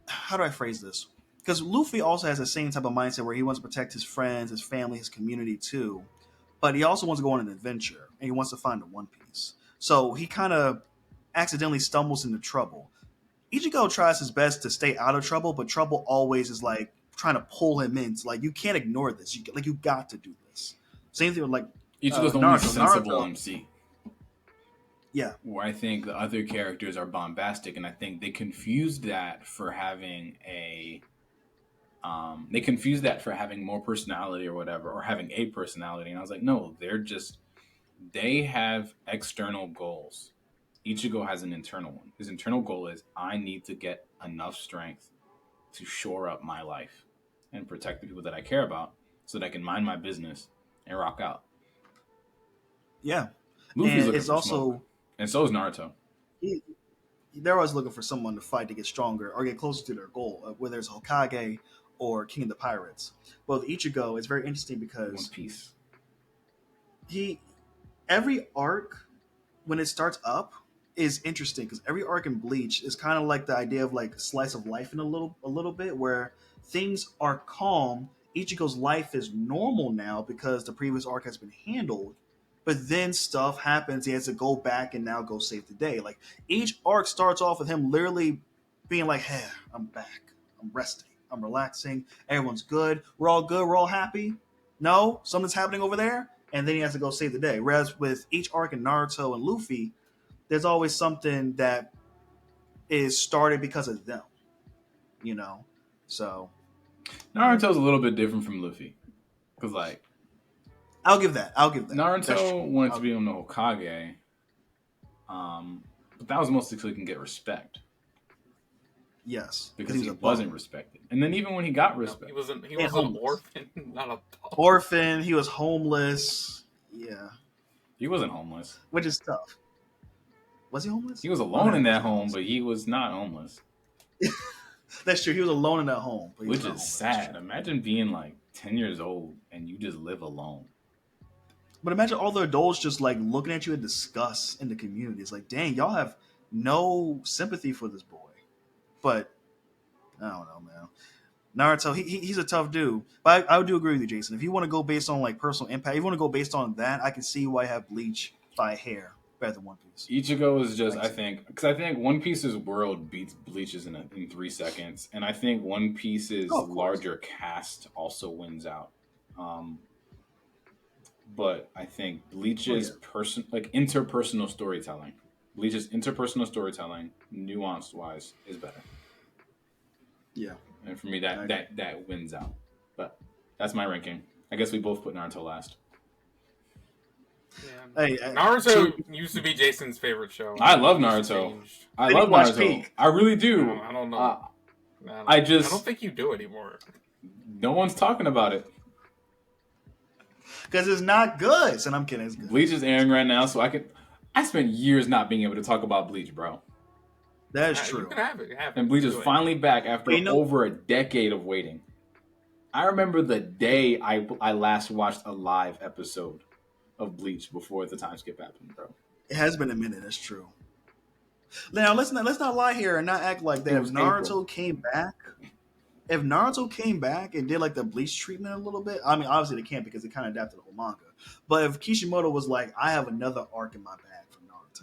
how do I phrase this? Because Luffy also has the same type of mindset where he wants to protect his friends, his family, his community too. But he also wants to go on an adventure and he wants to find the One Piece. So he kind of accidentally stumbles into trouble. Ichigo tries his best to stay out of trouble, but trouble always is like trying to pull him in. It's like, you can't ignore this. You got to do this. Same thing with like Ichigo's the Naruto. only sensible Naruto. MC. Yeah. Where I think the other characters are bombastic, and I think they confused that for having they confused that for having more personality or whatever, or having a personality. And I was like, no, they have external goals. Ichigo has an internal one. His internal goal is, I need to get enough strength to shore up my life. and protect the people that I care about so that I can mind my business and rock out. Yeah, Luffy's and looking it's for smoke. also And so is Naruto. he, they're always looking for someone to fight to get stronger or get closer to their goal, whether it's Hokage or King of the Pirates. Well, with Ichigo, it's very interesting One because Piece. he every arc when it starts up is interesting because every arc in Bleach is kind of like the idea of like slice of life in a little bit where things are calm. Ichigo's life is normal now because the previous arc has been handled, but then stuff happens. He has to go back and now go save the day. Like each arc starts off with him literally being like, "Hey, I'm back. I'm resting. I'm relaxing. Everyone's good. We're all good. We're all happy." No, something's happening over there, and then he has to go save the day. Whereas with each arc in Naruto and Luffy, there's always something that is started because of them, you know. So Naruto's a little bit different from Luffy. Because, like, I'll give that. That's Naruto true. wanted to be on the Hokage, but that was mostly so he can get respect. Yes, Because he he was wasn't respected. And then even when he got respect, He was an homeless. orphan, not a bum. Orphan. He was homeless. Yeah, he wasn't homeless. which is tough. Was he homeless? He was alone in that home, but he was not homeless. That's true. He was alone in that home, but he was Which not is homeless. sad. Imagine being like 10 years old and you just live alone. But imagine all the adults just like looking at you in disgust in the community. It's like, dang, y'all have no sympathy for this boy. But I don't know, man. Naruto, he's a tough dude. But I do agree with you, Jason. If you want to go based on like personal impact, if you want to go based on that, I can see why you have Bleach by a hair better than One Piece. Ichigo is just, I think One Piece's world beats Bleach's in 3 seconds. And I think One Piece's larger cast also wins out. But I think Bleach's interpersonal storytelling, nuanced wise, is better. Yeah. And for me, that wins out. But that's my ranking. I guess we both put Naruto last. Yeah. Hey, Naruto used to be Jason's favorite show. I love Naruto. I love Naruto. Peak. I really do. I don't know. I don't think you do anymore. No one's talking about it. Because it's not good. And I'm kidding. It's good. Bleach is airing right now, so I spent years not being able to talk about Bleach, bro. That is true. You can have it. And Bleach is finally back after over a decade of waiting. I remember the day I last watched a live episode of Bleach before the time skip happened, bro. It has been a minute. That's true. Now let's not lie here and not act like that. If Naruto came back and did like the Bleach treatment a little bit, I mean, obviously they can't because they kind of adapted the whole manga. But if Kishimoto was like, I have another arc in my bag from Naruto,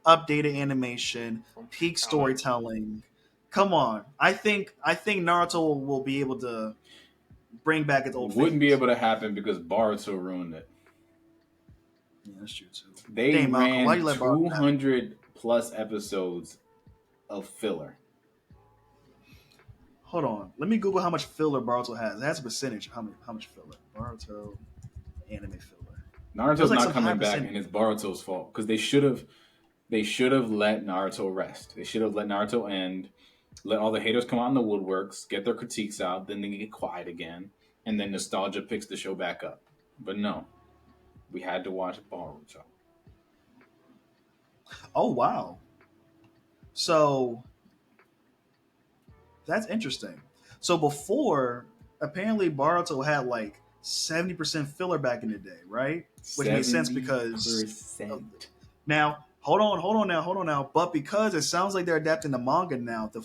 updated animation, peak storytelling, come on, I think Naruto will be able to bring back its old. Wouldn't be able to happen because Boruto ruined it. Yeah, that's true too. They ran 200 plus episodes of filler. Hold on, let me Google how much filler Boruto has. It has a percentage. How much filler? Boruto anime filler. Naruto's not coming back, and it's Boruto's fault because they should have let Naruto rest. They should have let Naruto end, let all the haters come out in the woodworks, get their critiques out, then they get quiet again, and then nostalgia picks the show back up. But no, we had to watch Boruto. Oh wow! So that's interesting. So before, apparently Boruto had like 70% filler back in the day, right? Which makes sense because now hold on now. But because it sounds like they're adapting the manga now, the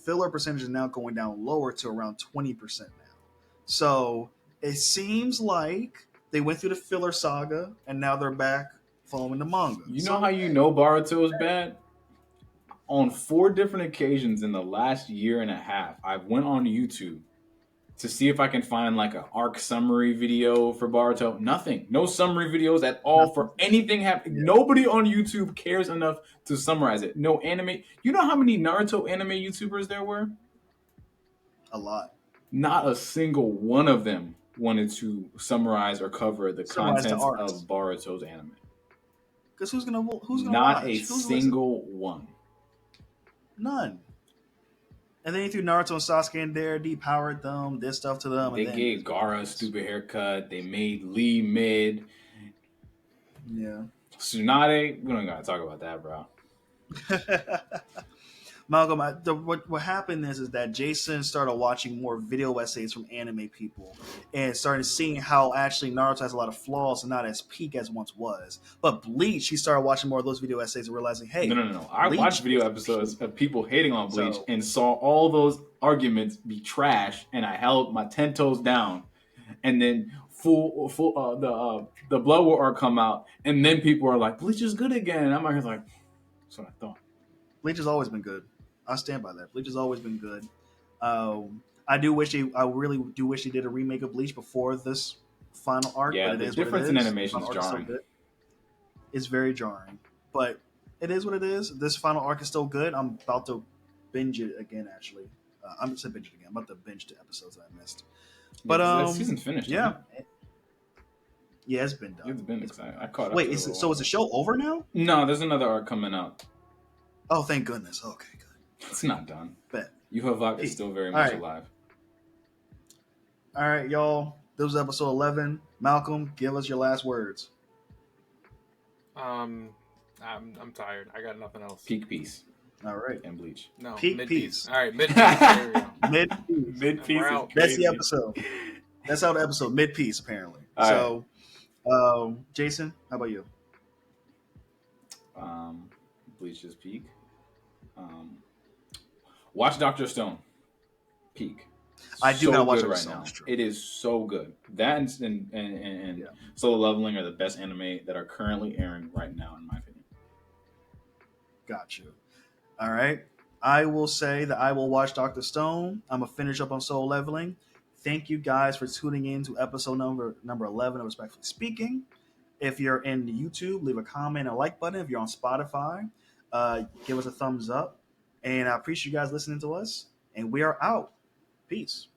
filler percentage is now going down lower to around 20% now. So it seems like they went through the filler saga and now they're back following the manga. You know how you know Boruto is bad? On 4 different occasions in the last year and a half, I went on YouTube to see if I can find like an arc summary video for Boruto. Nothing. No summary videos at all for anything happening. Yeah. Nobody on YouTube cares enough to summarize it. No anime. You know how many Naruto anime YouTubers there were? A lot. Not a single one of them wanted to summarize or cover the contents of Boruto's anime. Because who's gonna Not watch? A single one. None. And then he threw Naruto and Sasuke in there, depowered them, did stuff to them. They and then gave Gara a stupid haircut. They made Lee mid. Yeah. Tsunade, we don't gotta talk about that, bro. Malcolm, what happened is that Jason started watching more video essays from anime people and started seeing how actually Naruto has a lot of flaws and not as peak as once was. But Bleach, he started watching more of those video essays and realizing, hey, No. I Bleach watched video is episodes peak. of people hating on Bleach So- and saw all those arguments be trash, and I held my 10 toes down. And then the Blood War arc come out, and then people are like, Bleach is good again. And I'm like, that's what I thought. Bleach has always been good. I stand by that. Bleach has always been good. I really do wish they did a remake of Bleach before this final arc. Yeah, but the it is difference what in it is. animation is Final arc still jarring. good. It's very jarring, but it is what it is. This final arc is still good. I'm about to binge it again. Actually, I'm just binge it again. I'm about to binge the episodes that I missed. But that season's finished. yeah, Isn't it? yeah, it's been done. It's been exciting. I caught up. Wait, is the show over now? No, there's another arc coming out. Oh, thank goodness. Okay, good. It's not done. Bet. Yuha is still very much right. alive. All right, y'all. This was episode 11. Malcolm, give us your last words. I'm tired. I got nothing else. Peak Peace All right. and Bleach. No, Peak mid-piece. piece. All right, mid-piece. There we go. Mid-piece. Mid-piece. We're out. That's the episode. That's how the episode mid-piece apparently. All So, Jason, how about you? Bleach is peak. Watch Dr. Stone. Peak. I do gotta watch good Dr. right Stone, now. it's true. It is so good. That and Yeah. Solo Leveling are the best anime that are currently airing right now, in my opinion. Got you. All right. I will say that I will watch Dr. Stone. I'm gonna finish up on Soul Leveling. Thank you guys for tuning in to episode number 11 of Respectfully Speaking. If you're in YouTube, leave a comment and a like button. If you're on Spotify, give us a thumbs up. And I appreciate you guys listening to us. And we are out. Peace.